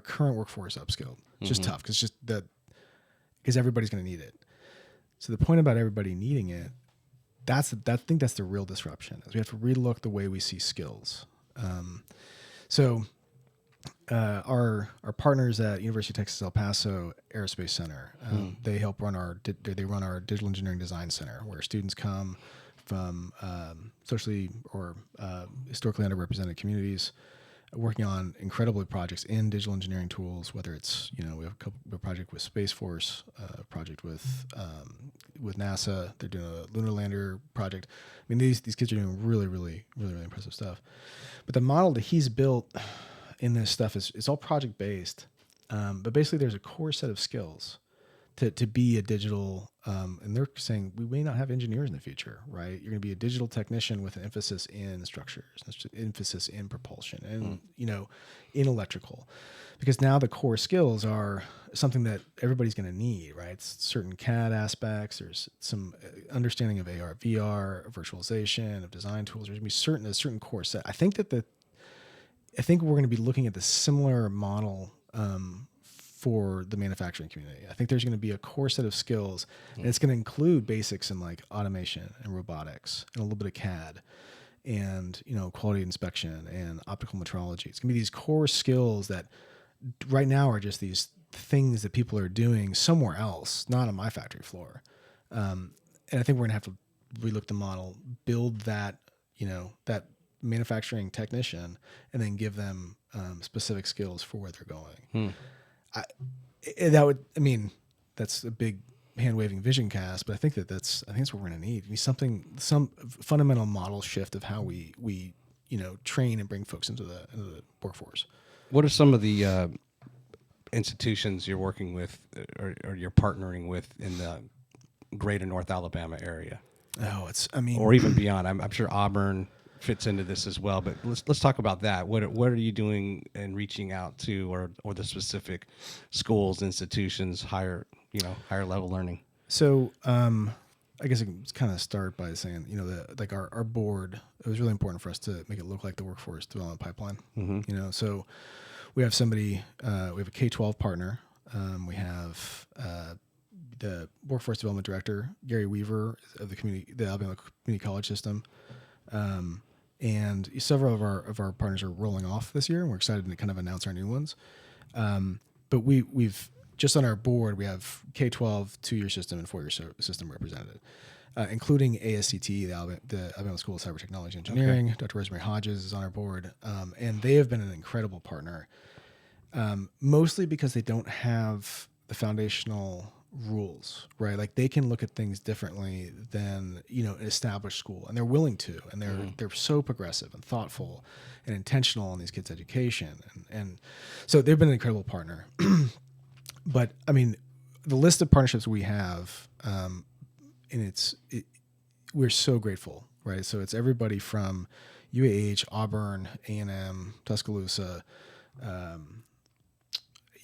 S2: current workforce upskilled. It's just tough because everybody's going to need it. So the point about everybody needing it, I think that's the real disruption. Is we have to relook the way we see skills. Our partners at University of Texas El Paso Aerospace Center, they run our Digital Engineering Design Center, where students come from socially or historically underrepresented communities, working on incredible projects in digital engineering tools. Whether it's we have a project with Space Force, a project with NASA. They're doing a lunar lander project. I mean, these kids are doing really, really, really, really impressive stuff. But the model that he's built in this stuff is all project based, but basically there's a core set of skills to be a digital, and they're saying we may not have engineers in the future, right? You're going to be a digital technician with an emphasis in structures, emphasis in propulsion, and in electrical, because now the core skills are something that everybody's going to need, right? It's certain CAD aspects. There's some understanding of AR, VR, virtualization, of design tools. There's going to be a certain core set. I think we're going to be looking at the similar model for the manufacturing community. I think there's going to be a core set of skills, and it's going to include basics in like automation and robotics and a little bit of CAD and quality inspection and optical metrology. It's going to be these core skills that right now are just these things that people are doing somewhere else, not on my factory floor. And I think we're going to have to relook the model, build that that manufacturing technician, and then give them specific skills for where they're going. That's a big hand-waving vision cast, but I think that's what we're going to need. Some fundamental model shift of how we train and bring folks into the workforce.
S1: What are some of the institutions you're working with or you're partnering with in the greater North Alabama area?
S2: Oh,
S1: or even beyond. I'm sure Auburn, fits into this as well. But let's talk about that. What are you doing and reaching out to, or the specific schools, institutions, higher level learning?
S2: So, I guess I can kind of start by saying, like our board, it was really important for us to make it look like the workforce development pipeline.
S1: Mm-hmm.
S2: So we have somebody, we have a K-12 partner. We have the workforce development director, Gary Weaver of the Alabama Community College System. And several of our partners are rolling off this year, and we're excited to kind of announce our new ones. But we've just on our board, we have K-12, 2-year system, and 4-year system represented, including ASCT, the Alabama School of Cyber Technology and Engineering. Okay. Dr. Rosemary Hodges is on our board, and they have been an incredible partner, mostly because they don't have the foundational rules, right? Like they can look at things differently than an established school, and they're willing to, and they're so progressive and thoughtful and intentional in these kids' education, and so they've been an incredible partner. But I mean, the list of partnerships we have, we're so grateful, right? So it's everybody from UAH, Auburn, A&M, Tuscaloosa,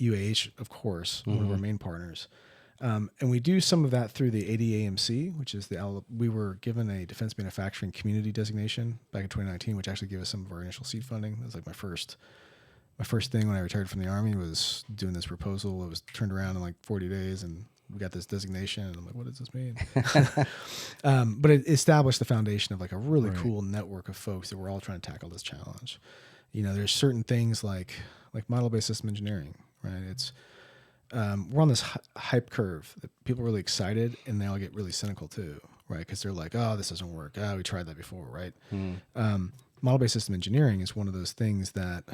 S2: UAH, of course, one of our main partners. And we do some of that through the AMIIC, which is we were given a defense manufacturing community designation back in 2019, which actually gave us some of our initial seed funding. That was like my first thing when I retired from the Army was doing this proposal. It was turned around in like 40 days, and we got this designation. And I'm like, what does this mean? But it established the foundation of like a really cool network of folks that we're all trying to tackle this challenge. There's certain things like model-based system engineering, right? It's we're on this hype curve that people are really excited, and they all get really cynical too, right? Because they're like, oh, this doesn't work. Oh, we tried that before, right? Model-based system engineering is one of those things that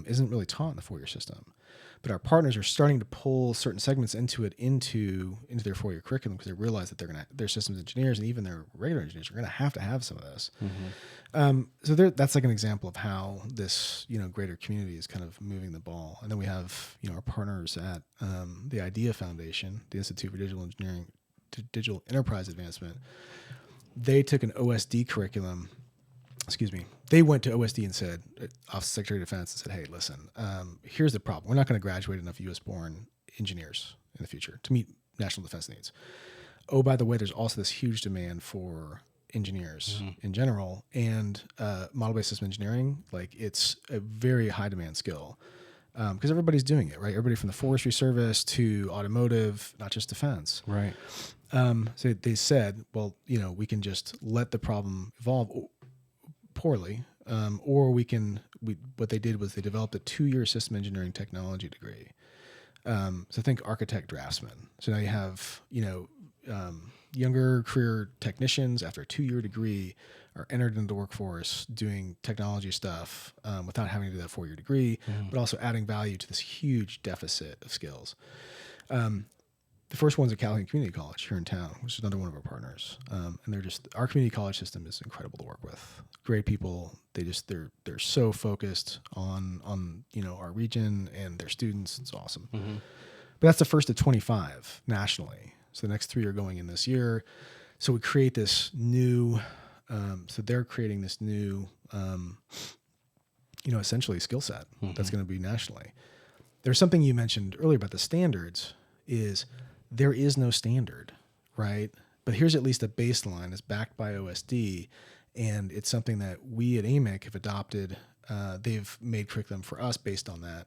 S2: isn't really taught in the 4-year system, but our partners are starting to pull certain segments into their 4-year curriculum because they realize that their systems engineers and even their regular engineers are going to have some of this. So that's like an example of how this greater community is kind of moving the ball. And then we have our partners at the IDEA Foundation, the Institute for Digital Engineering, Digital Enterprise Advancement. They took an OSD curriculum. They went to OSD and said, Office of Secretary of Defense, and said, hey, listen, here's the problem. We're not going to graduate enough U.S.-born engineers in the future to meet national defense needs. Oh, by the way, there's also this huge demand for engineers in general, and model-based system engineering, like it's a very high demand skill because everybody's doing it, right? Everybody from the forestry service to automotive, not just defense.
S1: Right.
S2: So they said, well, we can just let the problem evolve poorly, or what they did was they developed a 2-year system engineering technology degree. So think architect draftsman. So now you have, younger career technicians after a 2-year degree are entered into the workforce doing technology stuff without having to do that 4-year degree, but also adding value to this huge deficit of skills. The first one's at Calhoun Community College here in town, which is another one of our partners. And our community college system is incredible to work with. Great people. They're so focused on our region and their students. It's awesome. But that's the first of 25 nationally. So the next 3 are going in this year. So we create this new. So they're creating this new, essentially skill set that's going to be nationally. There's something you mentioned earlier about the standards. There is no standard, right? But here's at least a baseline that's backed by OSD, and it's something that we at AMIIC have adopted. They've made curriculum for us based on that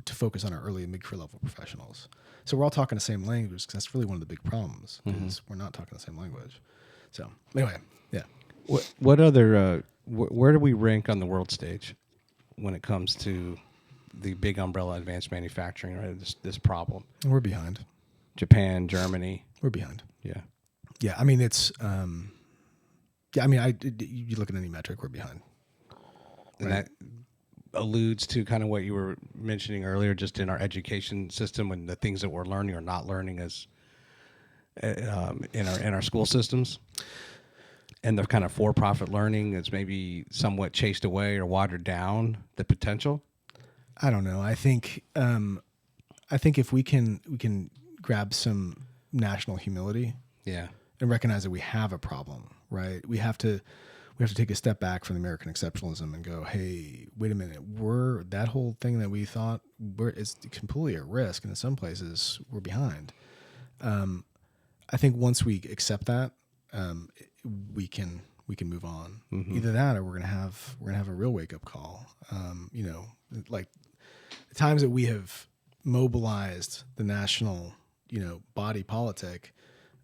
S2: to focus on our early and mid-career level professionals. So we're all talking the same language because that's really one of the big problems is we're not talking the same language. So anyway, yeah.
S1: What other, where do we rank on the world stage when it comes to the big umbrella advanced manufacturing, right? This problem?
S2: We're behind.
S1: Japan, Germany.
S2: We're behind.
S1: Yeah.
S2: Yeah. I mean, it's, you look at any metric, we're behind.
S1: And that alludes to kind of what you were mentioning earlier, just in our education system, when the things that we're learning or not learning as in our school systems, and the kind of for-profit learning is maybe somewhat chased away or watered down the potential.
S2: I don't know. I think if we can grab some national humility,
S1: yeah,
S2: and recognize that we have a problem, right? We have to we have to take a step back from the American exceptionalism and go, hey, wait a minute, that whole thing that we thought is completely at risk, and in some places we're behind. I think once we accept that, we can move on. Mm-hmm. Either that, or we're gonna have a real wake up call. Like the times that we have mobilized the national, body politic,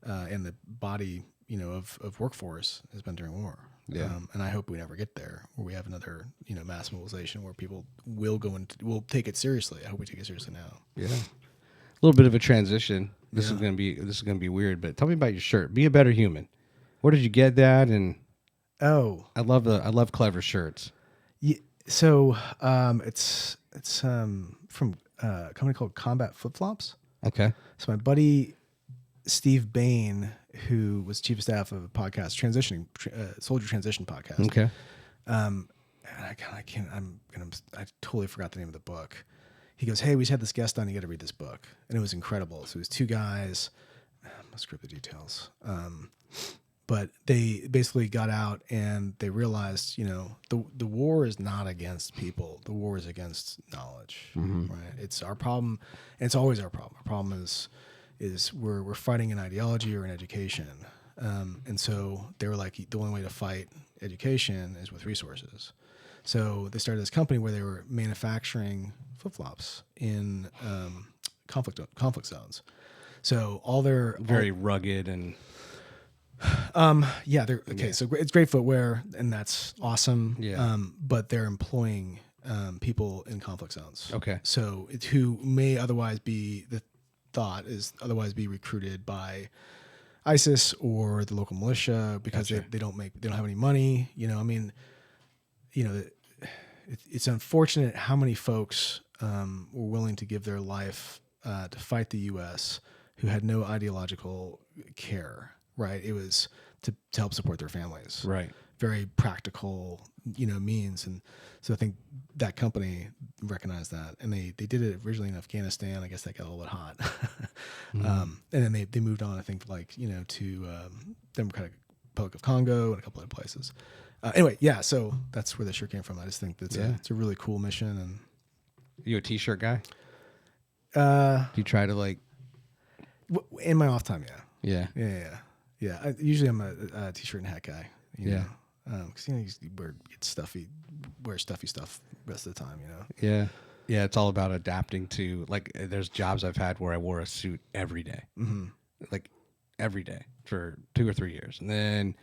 S2: and the body, of workforce has been during war.
S1: Yeah.
S2: And I hope we never get there where we have another, mass mobilization where people will take it seriously. I hope we take it seriously now.
S1: Yeah. A little bit of a transition. This is gonna be weird, but tell me about your shirt. Be a better human. Where did you get that? And I love clever shirts.
S2: Yeah, so it's from a company called Combat Flip Flops.
S1: Okay. So
S2: my buddy Steve Bain, who was chief of staff of a podcast, Soldier Transition podcast.
S1: Okay.
S2: I totally forgot the name of the book. He goes, hey, we just had this guest on. You got to read this book, and it was incredible. So it was two guys. I must script the details. But they basically got out and they realized, the war is not against people. The war is against knowledge, mm-hmm. right? It's our problem, and it's always our problem. Our problem is we're fighting an ideology or an education. And so they were like, the only way to fight education is with resources. So they started this company where they were manufacturing flip-flops in conflict zones. So
S1: very rugged and
S2: they're okay. Yeah. So it's great footwear, and that's awesome.
S1: Yeah.
S2: But they're employing people in conflict zones.
S1: Okay.
S2: So who may otherwise be be recruited by ISIS or the local militia because
S1: Gotcha.
S2: they don't have any money. It's unfortunate how many folks were willing to give their life to fight the U.S. who had no ideological care. Right. It was to help support their families.
S1: Right.
S2: Very practical, means. And so I think that company recognized that, and they did it originally in Afghanistan. I guess that got a little bit hot. Mm-hmm. And then they moved on, I think, to Democratic Republic of Congo and a couple other places. Anyway, yeah, so that's where the shirt came from. I just think that's it's a really cool mission. And
S1: you a t-shirt guy? Do you try to
S2: in my off time?
S1: Yeah.
S2: Yeah. Usually I'm a t-shirt and hat guy. You know? Because you wear stuffy stuff the rest of the time.
S1: Yeah, it's all about adapting to, there's jobs I've had where I wore a suit every day, mm-hmm. Every day for 2 or 3 years, and then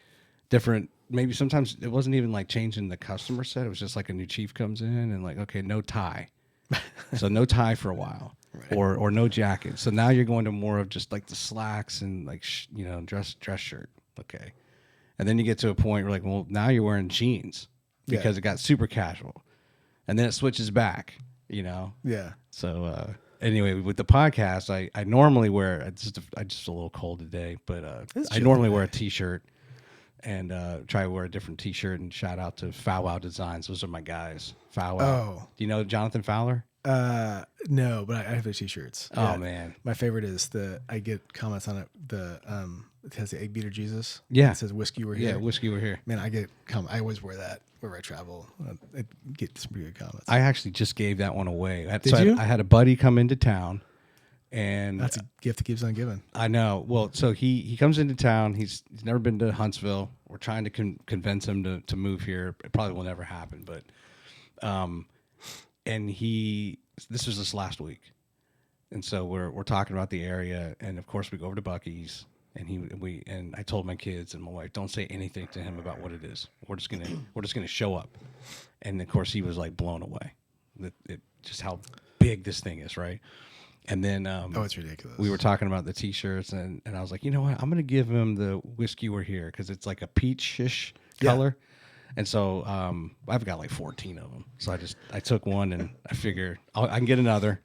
S1: different. Maybe sometimes it wasn't even changing the customer set. It was just a new chief comes in and okay, no tie, so no tie for a while, right. or no jacket. So now you're going to more of just the slacks and dress shirt. Okay. And then you get to a point where well, now you're wearing jeans because it got super casual, and then it switches back,
S2: Yeah.
S1: So anyway, with the podcast, I normally wear I just a little cold today, but I normally wear a t-shirt and try to wear a different t-shirt. And shout out to Foul Wow Designs; those are my guys. Foul Wow. Oh. Do you know Jonathan Fowler?
S2: No, but I have their t-shirts.
S1: Oh man,
S2: my favorite is I get comments on it. It has the egg beater Jesus.
S1: Yeah,
S2: it says whiskey we're here.
S1: Yeah, whiskey we're here.
S2: Man, I always wear that wherever I travel. I get some pretty good comments.
S1: I actually just gave that one away.
S2: Did you?
S1: I had a buddy come into town, and
S2: that's a gift that keeps on giving.
S1: I know. Well, so he comes into town. He's never been to Huntsville. We're trying to convince him to move here. It probably will never happen, but and this was this last week, and so we're talking about the area, and of course we go over to Buc-ee's, and I told my kids and my wife, don't say anything to him about what it is. We're just gonna show up, and of course he was blown away, just how big this thing is, right? And then
S2: it's ridiculous.
S1: We were talking about the t-shirts, and I was like, you know what, I'm gonna give him the whiskey we're here because it's a peachish color. And so I've got 14 of them. So I took one, and I figure I can get another,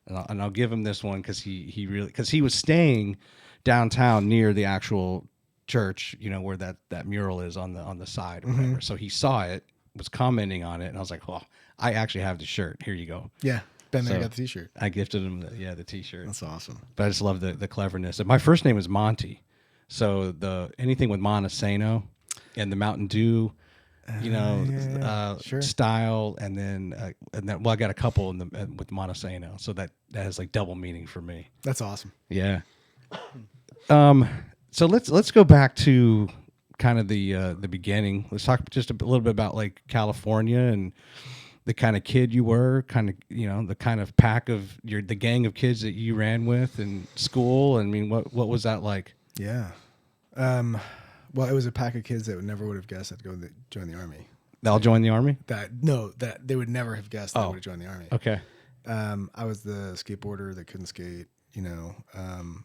S1: and I'll give him this one because he was staying downtown near the actual church, where that mural is on the side or whatever. Mm-hmm. So he saw it, was commenting on it, and I was like, well, I actually have the shirt. Here you go.
S2: Yeah. Ben there got the t-shirt.
S1: I gifted him the t-shirt.
S2: That's awesome.
S1: But I just love the cleverness. And my first name is Monty, so anything with Montesano and the Mountain Dew.
S2: Sure.
S1: style, and then well, I got a couple with Montesano, so that has like double meaning for me.
S2: That's awesome.
S1: Yeah. So let's go back to kind of the beginning. Let's talk just a little bit about like California and the kind of kid you were, kind of, the kind of the gang of kids that you ran with in school. I mean, what was that like?
S2: Yeah. Well, it was a pack of kids that never would have guessed I'd join the Army.
S1: They all joined the Army?
S2: That they would never have guessed I would have joined the Army.
S1: Okay.
S2: I was the skateboarder that couldn't skate, and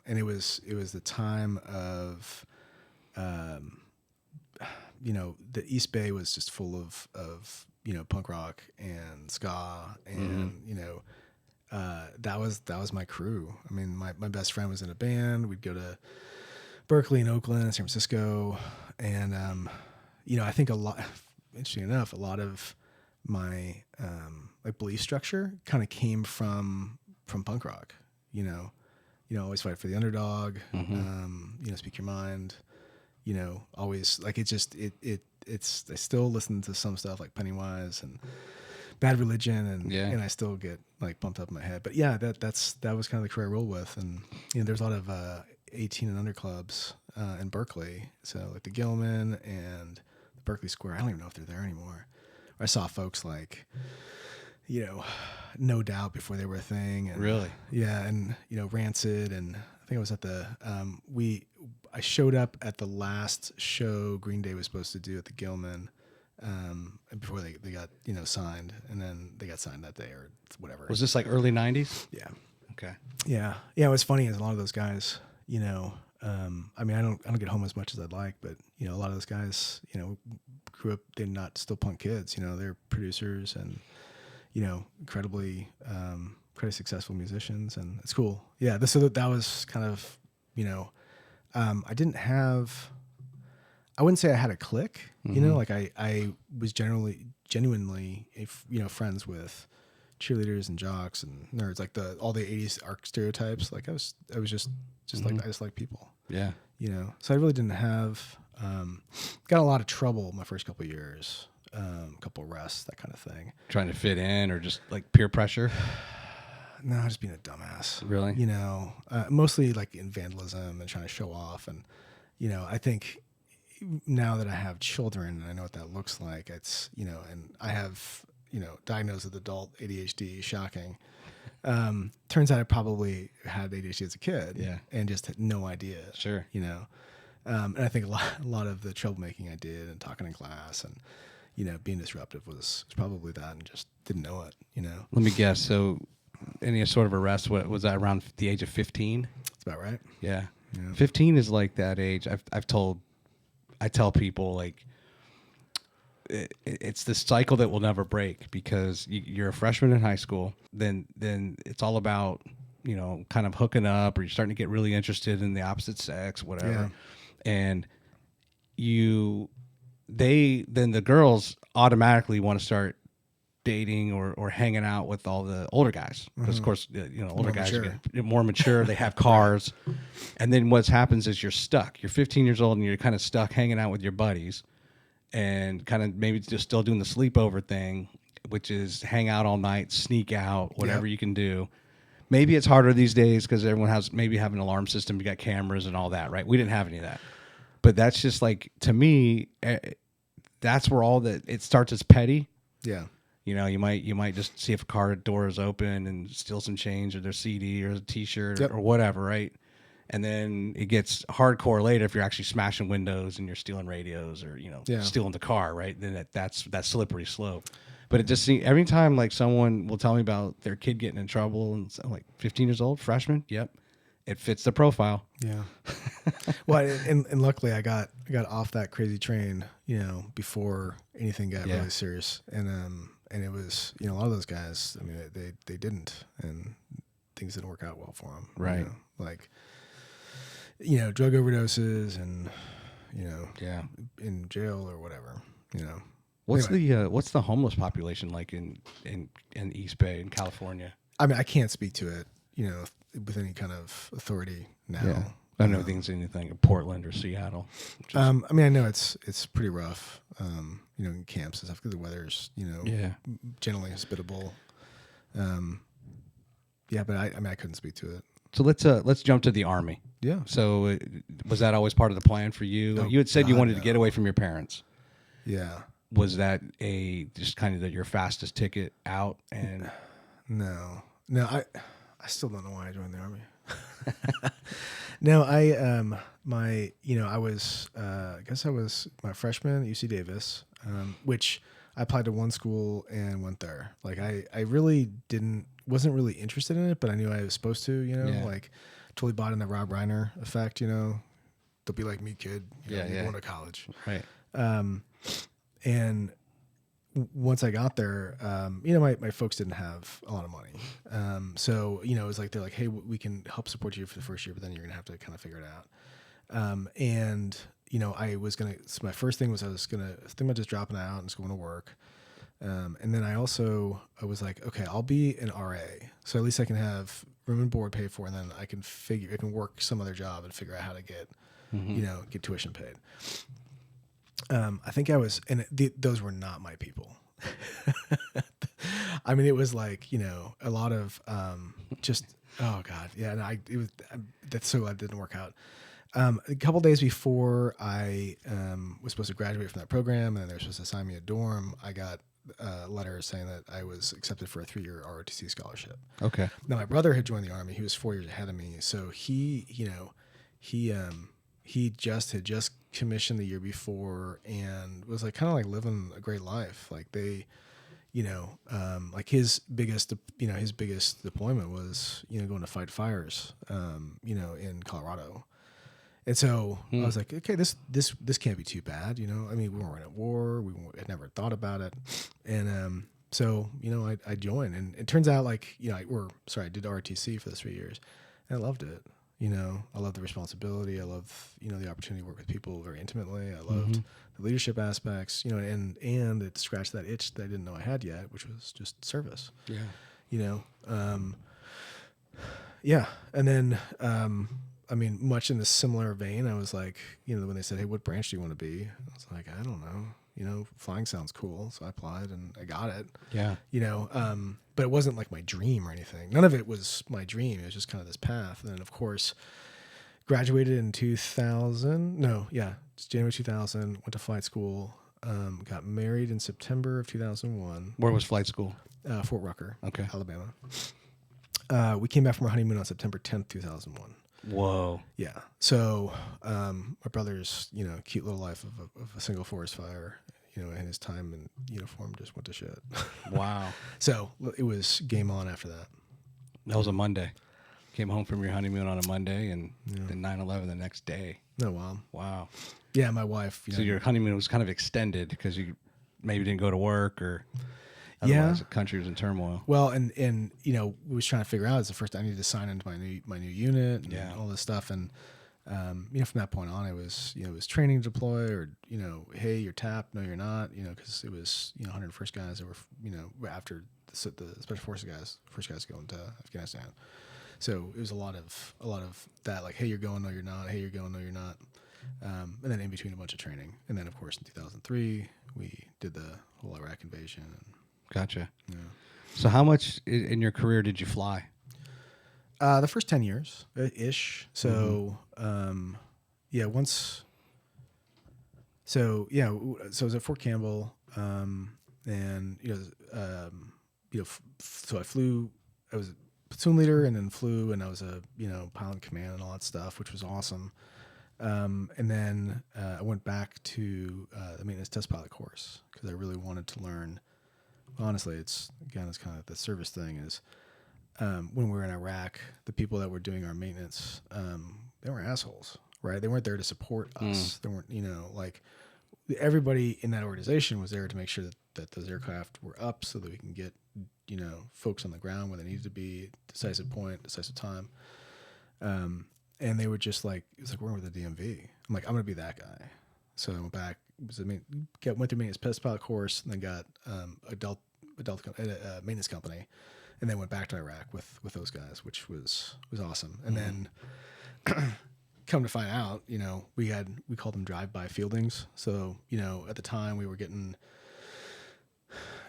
S2: it was the time of, the East Bay was just full of punk rock and ska, and that was my crew. I mean, my best friend was in a band. We'd go to Berkeley and Oakland and San Francisco, and I think interesting enough, a lot of my like belief structure kind of came from punk rock. Always fight for the underdog. Speak your mind. Always like it's I still listen to some stuff like Pennywise and Bad Religion, and I still get like bumped up in my head. But yeah, that was kind of the crew I rolled with, and there's a lot of 18 and under clubs in Berkeley, so like the Gilman and the Berkeley Square. I don't even know if they're there anymore. I saw folks like, No Doubt before they were a thing. And,
S1: really?
S2: Yeah, and Rancid, and I think I was at the I showed up at the last show Green Day was supposed to do at the Gilman before they got signed, and then they got signed that day or whatever.
S1: Was this like early 90s?
S2: Yeah.
S1: Okay.
S2: Yeah. What's funny is a lot of those guys, I mean, I don't get home as much as I'd like, but a lot of those guys, grew up, they're not still punk kids, they're producers and, incredibly successful musicians, and it's cool. Yeah. So that was kind of, I wouldn't say I had a clique, like I was genuinely, friends with cheerleaders and jocks and nerds, like all the 80s arc stereotypes. Like I was just like, I just like people.
S1: Yeah.
S2: So I really didn't have, got a lot of trouble my first couple of years, couple arrests, that kind of thing.
S1: Trying to fit in, or just like peer pressure?
S2: No, just being a dumbass.
S1: Really?
S2: Mostly like in vandalism and trying to show off. And, I think now that I have children and I know what that looks like, it's, and I have, diagnosed with adult ADHD, shocking. Turns out I probably had ADHD as a kid, and just had no idea.
S1: Sure.
S2: And I think a lot of the troublemaking I did and talking in class and, being disruptive was probably that, and just didn't know it,
S1: Let me guess. So any sort of arrest, what was that, around the age of 15?
S2: That's about right.
S1: Yeah. 15 is like that age. I tell people like, it's this cycle that will never break, because you're a freshman in high school. Then it's all about, kind of hooking up, or you're starting to get really interested in the opposite sex, whatever. Yeah. And then the girls automatically want to start dating or hanging out with all the older guys. Because of course, older guys are more mature. They have cars. And then what happens is you're stuck. You're 15 years old and you're kind of stuck hanging out with your buddies, and kind of maybe just still doing the sleepover thing, which is hang out all night, sneak out, whatever you can do. Maybe it's harder these days because everyone have an alarm system. You got cameras and all that, right? We didn't have any of that. But that's just like, to me, that's where it starts as petty.
S2: Yeah.
S1: You might just see if a car door is open and steal some change or their CD or a T-shirt or whatever, right? And then it gets hardcore later if you're actually smashing windows and you're stealing radios or stealing the car, right? Then that's that slippery slope. But it just seems every time like someone will tell me about their kid getting in trouble, and I'm like 15 years old, freshman, yep, it fits the profile. Yeah.
S2: Well, and luckily I got off that crazy train, before anything got really serious, and it was a lot of those guys. I mean, they didn't, and things didn't work out well for them,
S1: right?
S2: Like drug overdoses and in jail or whatever.
S1: What's the homeless population like in East Bay in California?
S2: I mean, I can't speak to it, with any kind of authority now.
S1: I don't know if anything in Portland or Seattle.
S2: I mean, I know it's pretty rough, in camps and stuff because the weather's, generally hospitable. But I couldn't speak to it.
S1: So let's jump to the Army.
S2: Yeah.
S1: So was that always part of the plan for you?
S2: Oh,
S1: You had said you
S2: God,
S1: wanted to
S2: no.
S1: get away from your parents.
S2: Yeah.
S1: Was that just kind of your fastest ticket out? And
S2: No, I still don't know why I joined the Army. No, I was, I guess I was my freshman at UC Davis, which I applied to one school and went there. Like I really wasn't really interested in it, but I knew I was supposed to, like totally bought in the Rob Reiner effect, don't be like me, kid. You're going to college.
S1: Right.
S2: And once I got there, my folks didn't have a lot of money. So, it was like, they're like, hey, we can help support you for the first year, but then you're going to have to kind of figure it out. So my first thing was I was going to think about just dropping out and just going to work. And then I was like, okay, I'll be an RA. So at least I can have room and board paid for, and then I can work some other job and figure out how to get, get tuition paid. I think I was, and those were not my people. I mean, it was like, a lot of, just, oh God. Yeah. And that's so glad it didn't work out. A couple days before I, was supposed to graduate from that program and they were supposed to assign me a dorm, I got a letter saying that I was accepted for a 3-year ROTC scholarship.
S1: Okay.
S2: Now my brother had joined the Army. He was 4 years ahead of me. So he had just commissioned the year before and was like kind of like living a great life. Like they, like his biggest deployment was, going to fight fires, in Colorado. And so I was like, okay, this can't be too bad. I mean, we weren't at war. We had never thought about it. And, so, I joined, and it turns out like, I did ROTC for the 3 years and I loved it. I love the responsibility. I love, the opportunity to work with people very intimately. I loved the leadership aspects, and it scratched that itch that I didn't know I had yet, which was just service. Yeah. Yeah. And then, I mean, much in the similar vein, I was like, when they said, hey, what branch do you want to be? I was like, I don't know. Flying sounds cool. So I applied and I got it.
S1: Yeah.
S2: But it wasn't like my dream or anything. None of it was my dream. It was just kind of this path. And then, of course, graduated in 2000. No, yeah, it's January 2000. Went to flight school. Got married in September of 2001.
S1: Where was flight school?
S2: Fort Rucker,
S1: okay,
S2: Alabama. We came back from our honeymoon on September 10th, 2001.
S1: Whoa.
S2: Yeah. So my brother's, cute little life of a single forest fire, and his time in uniform just went to shit.
S1: Wow.
S2: So it was game on after that.
S1: That was a Monday. Came home from your honeymoon on a Monday and then 9/11 the next day.
S2: Oh, wow.
S1: Wow.
S2: Yeah, my wife.
S1: So your honeymoon was kind of extended because you maybe didn't go to work or otherwise the country was in turmoil.
S2: Well, and we was trying to figure out, it's the first time I needed to sign into my new unit and all this stuff. And, from that point on, it was training to deploy or, hey, you're tapped. No, you're not, because it was, 101st guys that were, after the special forces guys, first guys going to Afghanistan. So it was a lot of that, like, hey, you're going, no, you're not. Hey, you're going, no, you're not. And then in between a bunch of training. And then, of course, in 2003, we did the whole Iraq invasion.
S1: Gotcha.
S2: Yeah.
S1: So how much in your career did you fly?
S2: The first 10 years ish. So, once. So I was at Fort Campbell, and so I flew. I was a platoon leader, and then flew, and I was a pilot in command and all that stuff, which was awesome. And then I went back to the maintenance test pilot course because I really wanted to learn. Honestly, it's kind of the service thing is. When we were in Iraq, the people that were doing our maintenance, they were assholes, right? They weren't there to support us. They weren't, like everybody in that organization was there to make sure that those aircraft were up so that we can get, folks on the ground where they needed to be, decisive point, decisive time. And they were just like, it was like working with the DMV. I'm like, I'm going to be that guy. So I went back, went through maintenance test pilot course, and then got adult maintenance company. And then went back to Iraq with those guys, which was awesome. And then kind come to find out, we called them drive-by fieldings. So, at the time we were getting,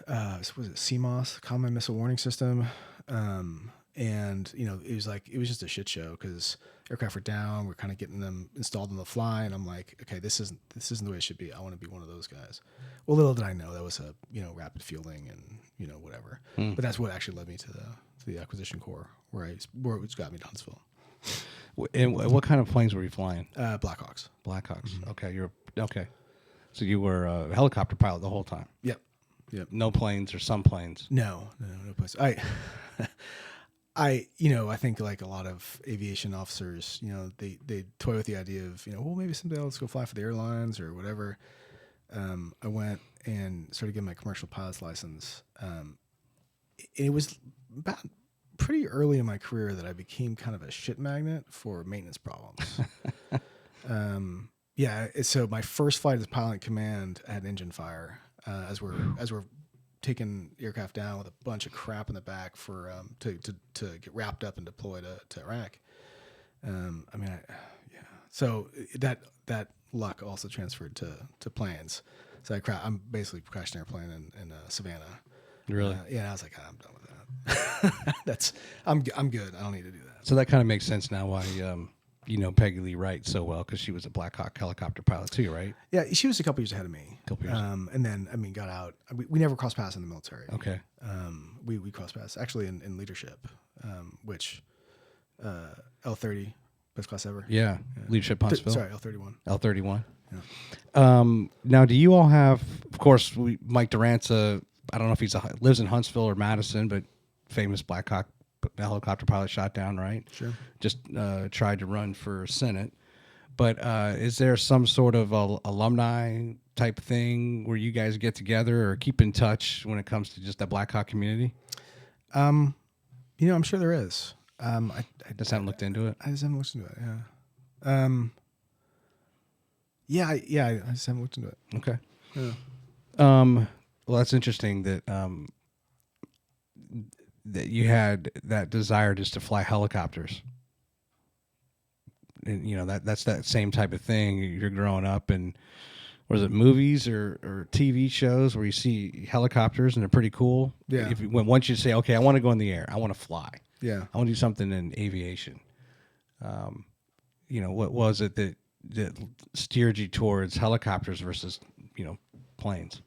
S2: was it CMOS, Common Missile Warning System. And it was just a shit show because aircraft were down. We're kind of getting them installed on the fly. And I'm like, okay, this isn't the way it should be. I want to be one of those guys. Well, little did I know that was a, rapid fielding and, whatever. But that's what actually led me to the acquisition corps where it got me to Huntsville.
S1: And what kind of planes were you flying?
S2: Blackhawks.
S1: Blackhawks. Mm-hmm. Okay. So you were a helicopter pilot the whole time.
S2: Yep.
S1: No planes or some planes.
S2: No planes. I think like a lot of aviation officers, they toy with the idea of, well, maybe someday let's go fly for the airlines or whatever. I went and started getting my commercial pilot's license. It was about pretty early in my career that I became kind of a shit magnet for maintenance problems. So my first flight as pilot in command, I had an engine fire as we're taking aircraft down with a bunch of crap in the back for to get wrapped up and deployed to Iraq. So that luck also transferred to planes. So I'm basically crashed an airplane in Savannah.
S1: Really?
S2: I was like, I'm done with that. I'm good. I don't need to do that.
S1: So that kind of makes sense now why Peggy Lee Wright so well, because she was a Blackhawk helicopter pilot too, right?
S2: Yeah, she was a couple years ahead of me.
S1: Couple years.
S2: And then got out. We never crossed paths in the military.
S1: Okay.
S2: We crossed paths actually in leadership, which L30 best class ever.
S1: Yeah. Leadership Huntsville.
S2: Sorry, L31.
S1: L31.
S2: Yeah.
S1: Now, do you all have? Of course, Mike Durant's I don't know if lives in Huntsville or Madison, but famous Blackhawk helicopter pilot shot down, right?
S2: Sure.
S1: Just tried to run for Senate. But is there some sort of alumni type thing where you guys get together or keep in touch when it comes to just the Blackhawk community?
S2: I'm sure there is. I
S1: just haven't looked into it.
S2: I just haven't looked into it. Yeah. I just haven't looked into it.
S1: Okay.
S2: Yeah.
S1: Well, that's interesting that that you had that desire just to fly helicopters. And that's that same type of thing. You're growing up, and was it movies or TV shows where you see helicopters and they're pretty cool?
S2: Yeah.
S1: Once you say, okay, I want to go in the air, I want to fly.
S2: Yeah.
S1: I want to do something in aviation. What was it that steered you towards helicopters versus planes?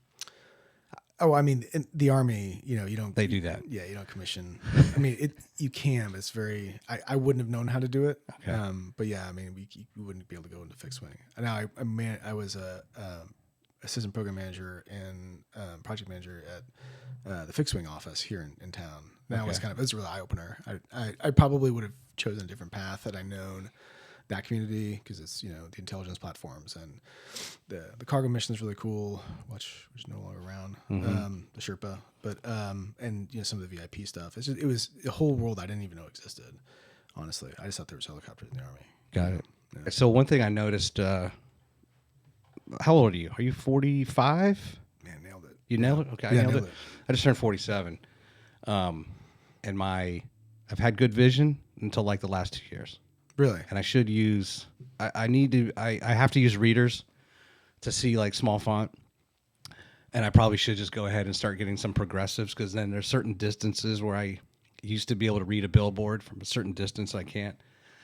S2: Oh, I mean, in the Army, you don't.
S1: They do that.
S2: Yeah, you don't commission. I mean, you can, but it's very. I wouldn't have known how to do it.
S1: Okay.
S2: But yeah, I mean, we wouldn't be able to go into fixed wing. Now, I was a assistant program manager and project manager at the fixed wing office here in town. That was it was a real eye opener. I probably would have chosen a different path had I known that community, because it's the intelligence platforms, and the cargo mission is really cool, which is no longer around.
S1: Mm-hmm.
S2: The Sherpa, but and some of the VIP stuff. It was a whole world I didn't even know existed. Honestly, I just thought there was helicopters in the Army.
S1: Got it.
S2: Yeah.
S1: So one thing I noticed. How old are you? Are you 45?
S2: Man, nailed it.
S1: You nailed it. Okay, I nailed it. I just turned 47, and I've had good vision until like the last 2 years.
S2: Really?
S1: And I should use. I have to use readers to see like small font, and I probably should just go ahead and start getting some progressives, because then there's certain distances where I used to be able to read a billboard from a certain distance I can't.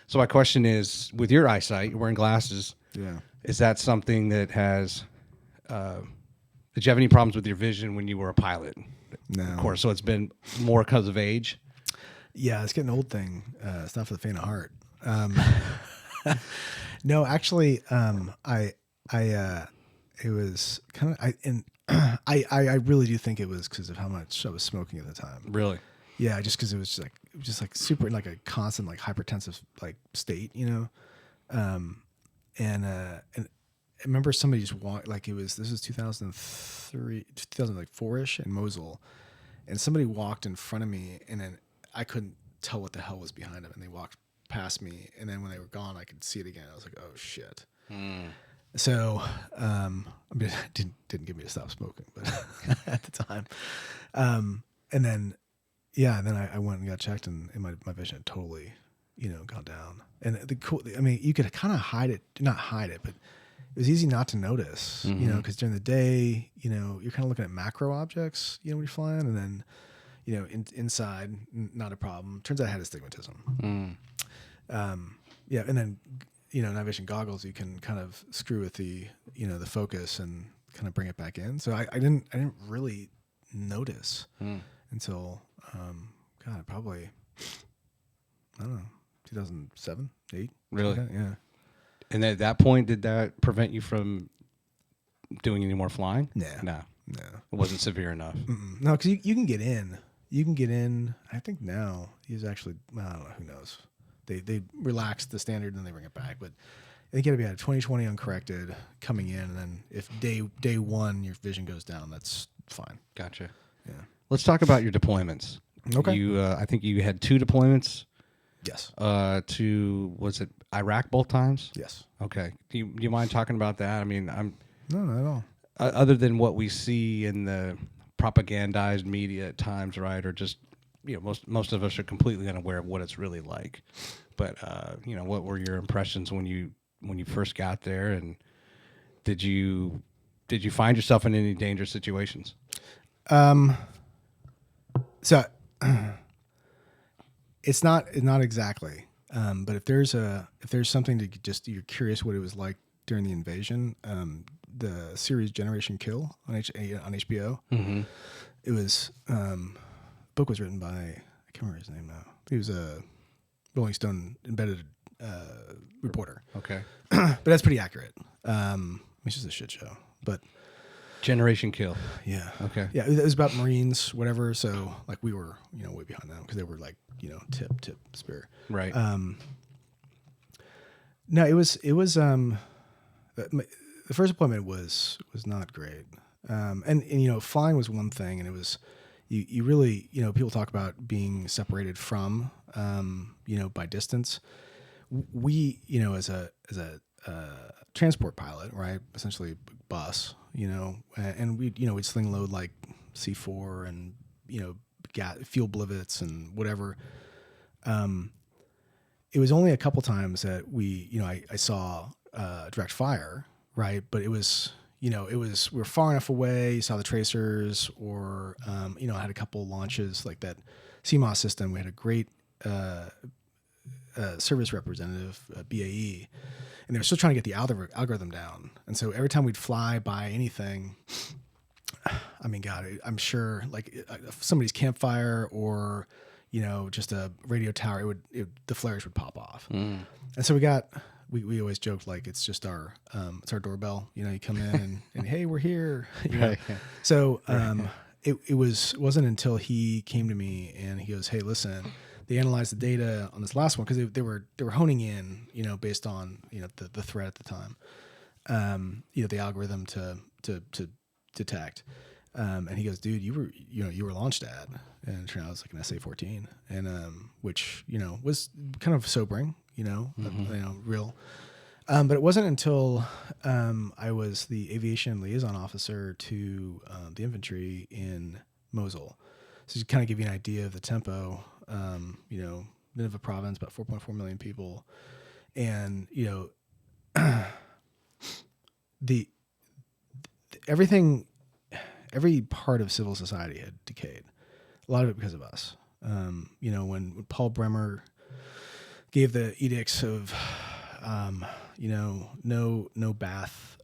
S1: So my question is, with your eyesight, you're wearing glasses.
S2: Yeah.
S1: Is that something that has? Did you have any problems with your vision when you were a pilot?
S2: No.
S1: Of course. So it's been more because of age.
S2: Yeah, it's getting an old thing. It's not for the faint of heart. No, actually, it was kind of, I really do think it was because of how much I was smoking at the time.
S1: Really?
S2: Yeah, just because it was just like super, like a constant, like hypertensive, like state, and I remember somebody just walked, like this was 2003, 2004-ish in Mosul, and somebody walked in front of me, and then I couldn't tell what the hell was behind them, and they walked past me, and then when they were gone, I could see it again. I was like, oh shit. So didn't get me to stop smoking, but at the time, and then I went and got checked, and my vision had totally gone down. And the cool, I mean, you could kind of not hide it, but it was easy not to notice, because during the day, you're kind of looking at macro objects, when you're flying, and then, inside, not a problem. Turns out I had astigmatism. Yeah. And then, night vision goggles, you can kind of screw with the, the focus and kind of bring it back in. So I didn't really notice until, probably, I don't know, 2007, 8.
S1: Really?
S2: Like that, yeah.
S1: And at that point, did that prevent you from doing any more flying? No. It wasn't severe enough.
S2: No, because you can get in. You can get in. I think now he's actually, I don't know, who knows. They relaxed the standard and then they bring it back. But I think you got to be at 20/20 uncorrected coming in. And then if day one your vision goes down, that's fine.
S1: Gotcha.
S2: Yeah.
S1: Let's talk about your deployments.
S2: Okay.
S1: I think you had 2 deployments.
S2: Yes.
S1: Was it Iraq both times?
S2: Yes.
S1: Okay. Do you mind talking about that? I mean,
S2: No, not at all.
S1: Other than what we see in the propagandized media at times, right? Or just, most of us are completely unaware of what it's really like. But, what were your impressions when you first got there, and did you find yourself in any dangerous situations?
S2: So it's not exactly, but if there's something to just, you're curious what it was like during the invasion, the series Generation Kill on HBO. It was, book was written by, I can't remember his name now. He was a Rolling Stone embedded reporter.
S1: Okay.
S2: But that's pretty accurate. It's just a shit show, but
S1: Generation Kill.
S2: yeah.
S1: Okay.
S2: Yeah, it was about Marines, whatever. So like we were, way behind them because they were like, tip spear.
S1: Right.
S2: No, it was the first deployment was not great. And flying was one thing, and it was you really, people talk about being separated from, by distance. We, as a transport pilot, right, essentially bus, and we'd sling load like C4 and fuel blivets and whatever. It was only a couple times that I saw direct fire, right? But it was we were far enough away. You saw the tracers, or I had a couple launches like that CMOS system. We had a great service representative, BAE, and they were still trying to get the algorithm down. And so every time we'd fly by anything, I mean, God, I'm sure like somebody's campfire or just a radio tower, the flares would pop off. And so we always joked like it's just it's our doorbell. You come in and hey, we're here.
S1: Right.
S2: So it wasn't until he came to me and he goes, hey, listen, they analyzed the data on this last one because they were honing in, based on the threat at the time, the algorithm to detect. And he goes, dude, you were launched at, and it turned out it was like an SA-14, and which was kind of sobering, real. But it wasn't until I was the aviation liaison officer to the infantry in Mosul, so to kind of give you an idea of the tempo. Nineveh province, about 4.4 million people, and every part of civil society had decayed. A lot of it because of us. When Paul Bremer gave the edicts of, no Ba'ath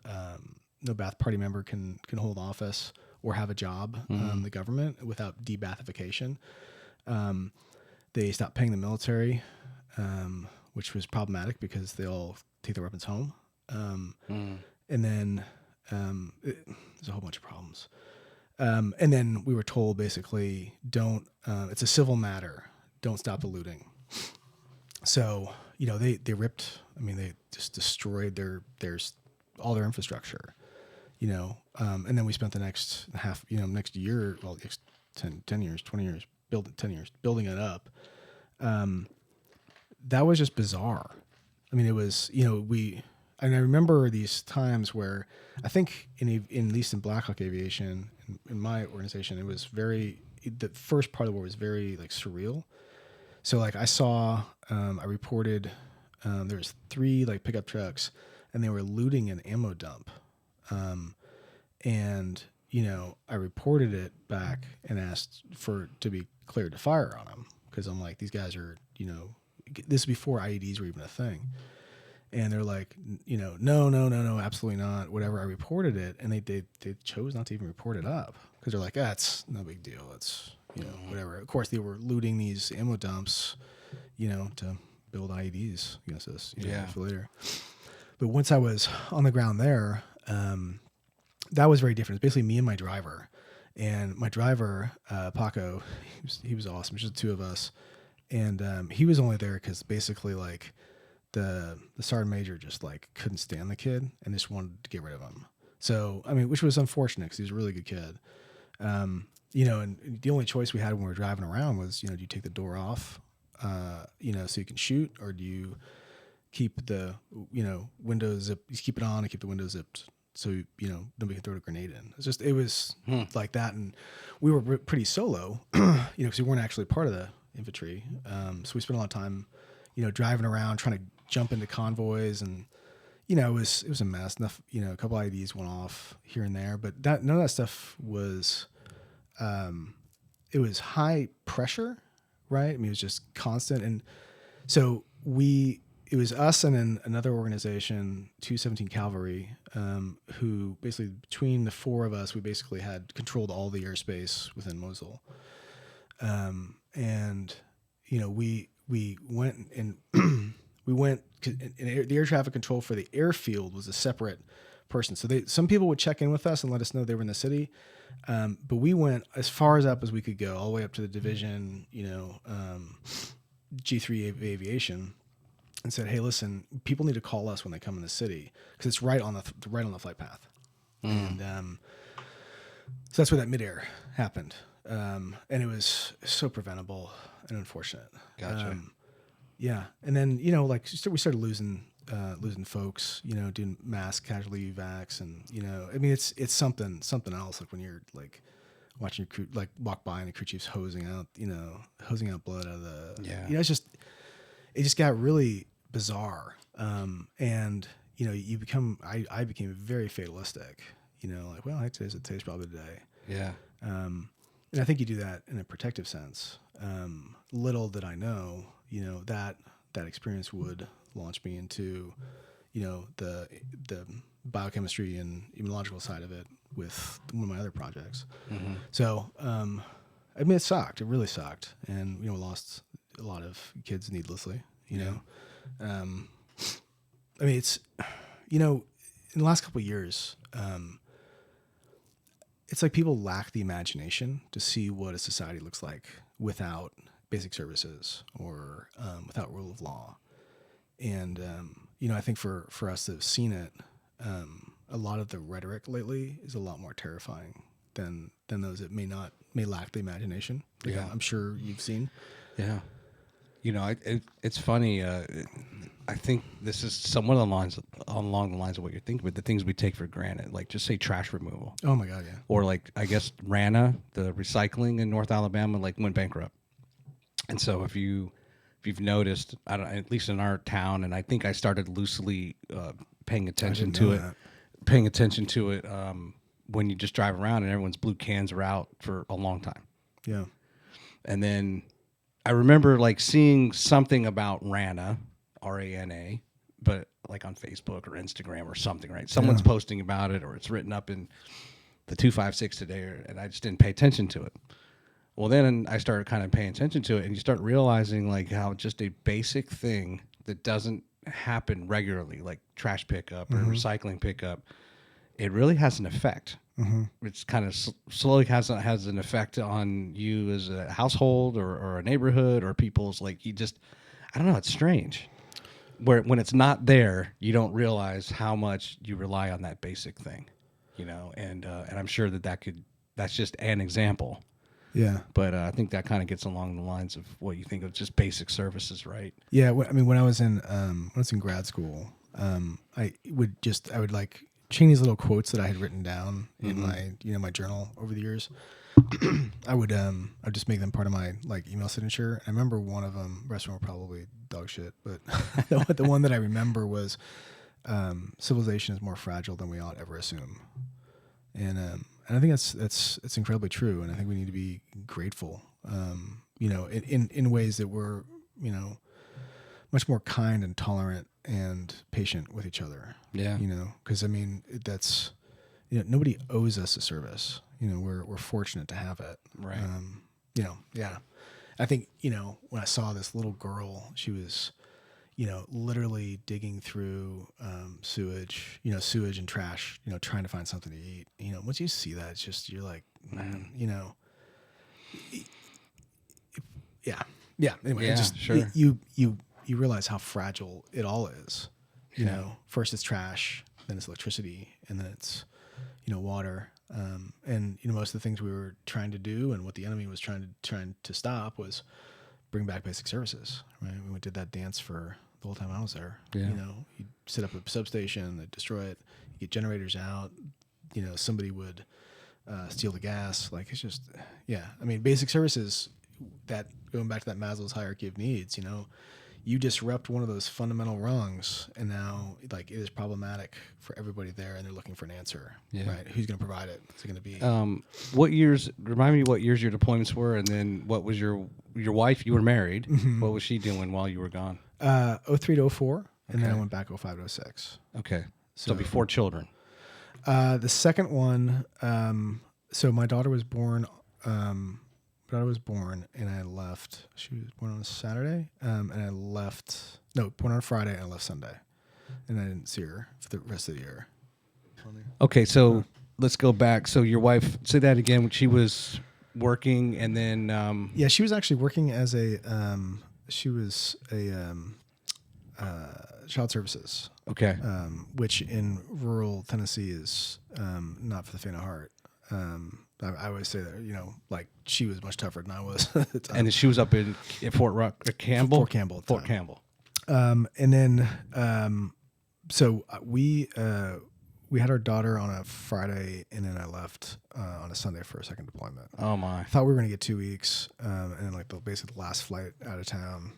S2: party member can hold office or have a job in the government without de-Ba'athification. They stopped paying the military, which was problematic because they all take their weapons home. And then there's a whole bunch of problems. And then we were told basically, don't, it's a civil matter. Don't stop the looting. So, they ripped, they just destroyed all their infrastructure, and then we spent the next next year, well, 10 years, 20 years, 10 years building it up. That was just bizarre. It was, and I remember these times where I think at least in Blackhawk Aviation, in my organization, it was the first part of the war was very like surreal. So like I reported there was 3 like pickup trucks, and they were looting an ammo dump. And I reported it back and asked to be cleared to fire on them, because I'm like, these guys are, this is before IEDs were even a thing. And they're like, no, absolutely not. Whatever. I reported it, and they chose not to even report it up, because they're like, it's no big deal. It's whatever. Of course, they were looting these ammo dumps, to build IEDs against us, for later. But once I was on the ground there, that was very different. It's basically me and my driver. And my driver, Paco, he was awesome. Just the 2 of us. And he was only there because basically like the sergeant major just like couldn't stand the kid and just wanted to get rid of him. So, I mean, which was unfortunate because he was a really good kid. And the only choice we had when we were driving around was, do you take the door off, so you can shoot, or do you keep the, windows zipped, you keep it on and keep the windows zipped, so, nobody can throw a grenade in. It was like that. And we were pretty solo, because we weren't actually part of the infantry. So we spent a lot of time, driving around, trying to jump into convoys, and, it was a mess. Enough, a couple IEDs went off here and there, but none of that stuff was, it was high pressure, right? I mean, it was just constant. And so it was us and then another organization, 217 Cavalry, who basically between the 4 of us, we basically had controlled all the airspace within Mosul. And we went and the air traffic control for the airfield was a separate person. So some people would check in with us and let us know they were in the city. But we went as far up as we could go, all the way up to the division, G3 aviation, and said, hey, listen, people need to call us when they come in the city, because it's right on the flight path. And so that's where that midair happened. And it was so preventable and unfortunate.
S1: Gotcha.
S2: Yeah. And then, we started losing folks, doing mass casualty evacs, and, I mean, it's something else. Like when you're like watching your crew, like walk by and the crew chief's hosing out blood out of the, it just got really bizarre. And, I became very fatalistic, like, well, today's probably the day.
S1: Yeah.
S2: And I think you do that in a protective sense. Little did I know, that experience would launch me into, the biochemistry and immunological side of it with one of my other projects. Mm-hmm. So, I mean, it sucked. It really sucked. And, we lost a lot of kids needlessly, I mean, it's, in the last couple of years, it's like people lack the imagination to see what a society looks like without basic services or without rule of law. And, I think for us that have seen it, a lot of the rhetoric lately is a lot more terrifying than those that may lack the imagination. Like, yeah. I'm sure you've seen.
S1: Yeah. It's funny. I think this is somewhat along the lines of what you're thinking, but the things we take for granted, like just say trash removal.
S2: Oh my God, yeah.
S1: Or like, I guess RANA, the recycling in North Alabama, like went bankrupt. And so if you've noticed, at least in our town, and I think I started loosely paying attention to it when you just drive around and everyone's blue cans are out for a long time.
S2: Yeah.
S1: And then I remember like seeing something about RANA, RANA, but like on Facebook or Instagram or something, right? Someone's posting about it, or it's written up in the 256 today, and I just didn't pay attention to it. Well, then I started kind of paying attention to it, and you start realizing like how just a basic thing that doesn't happen regularly, like trash pickup or recycling pickup, it really has an effect. Mm-hmm. It's kind of slowly has an effect on you as a household or a neighborhood or people's, like, I don't know, it's strange. When it's not there, you don't realize how much you rely on that basic thing, and I'm sure that's just an example.
S2: Yeah.
S1: But I think that kind of gets along the lines of what you think of just basic services, right?
S2: Yeah. I mean, when I was in grad school, I would like chain these little quotes that I had written down in my, my journal over the years. I'd just make them part of my like email signature. I remember one of them, restaurant were probably dog shit, but the one that I remember was civilization is more fragile than we ought ever assume. And I think that's incredibly true. And I think we need to be grateful, in ways that we're, much more kind and tolerant and patient with each other.
S1: Yeah.
S2: Because I mean, that's, nobody owes us a service. We're fortunate to have it.
S1: Right.
S2: Yeah. I think, when I saw this little girl, she was, literally digging through sewage and trash, trying to find something to eat. Once you see that, it's just, you're like, man, yeah. Anyway,
S1: Yeah,
S2: just
S1: sure.
S2: you realize how fragile it all is. First it's trash, then it's electricity, and then it's, water. And most of the things we were trying to do and what the enemy was trying to stop was bring back basic services. Right? We did that dance for the whole time I was there.
S1: Yeah.
S2: You set up a substation, they destroy it, you get generators out. Somebody would steal the gas. Like, it's just, yeah. I mean, basic services. That going back to that Maslow's hierarchy of needs. You disrupt one of those fundamental rungs, and now like it is problematic for everybody there, and they're looking for an answer.
S1: Yeah.
S2: Right? Who's going to provide it? Is it going to be?
S1: What years? Remind me what years your deployments were, and then what was your wife? You were married.
S2: Mm-hmm.
S1: What was she doing while you were gone?
S2: 03 to 04, and then I
S1: Okay.
S2: went back 05 to 06.
S1: Okay, so before children.
S2: The second one, so my daughter was born. And I left. She was born on a Saturday, and I left. No, born on a Friday, and I left Sunday, and I didn't see her for the rest of the year.
S1: Okay, so let's go back. So your wife, say that again. She was working, and then
S2: Yeah, she was actually working as a child services,
S1: okay,
S2: which in rural Tennessee is not for the faint of heart. I always say that, like she was much tougher than I was at the time.
S1: and then she was up in Fort Campbell.
S2: Fort Campbell at the
S1: Fort
S2: time.
S1: Campbell.
S2: And then, so we had our daughter on a Friday, and then I left on a Sunday for a second deployment.
S1: Oh my.
S2: I thought we were going to get 2 weeks, and then like basically the last flight out of town,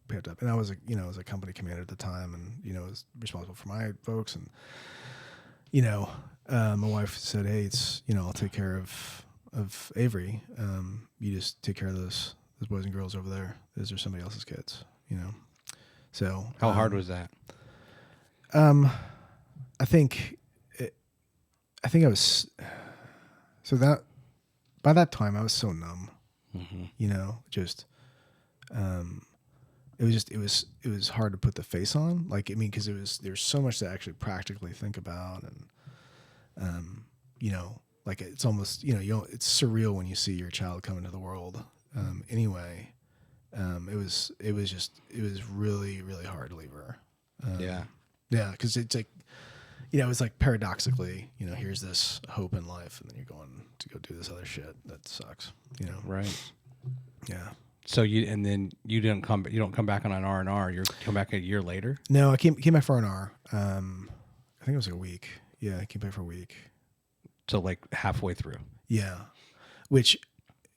S2: picked up. And I was a company commander at the time, and was responsible for my folks, and my wife said, "Hey, it's I'll take care of Avery. You just take care of those boys and girls over there. Those are somebody else's kids." So
S1: How hard was that?
S2: I think I was so that by that time I was so numb.
S1: Mm-hmm.
S2: Just it was hard to put the face on. Like, I mean, because there's so much to actually practically think about, and like it's almost it's surreal when you see your child come into the world. Anyway, it was really, really hard to leave her.
S1: Yeah.
S2: Yeah, because it's like, it's like paradoxically, here's this hope in life, and then you're going to go do this other shit that sucks.
S1: Right.
S2: Yeah.
S1: So you don't come back on an R&R. You come back a year later.
S2: No, I came back for an R. I think it was like a week. Yeah, I came back for a week.
S1: So like halfway through.
S2: Yeah, which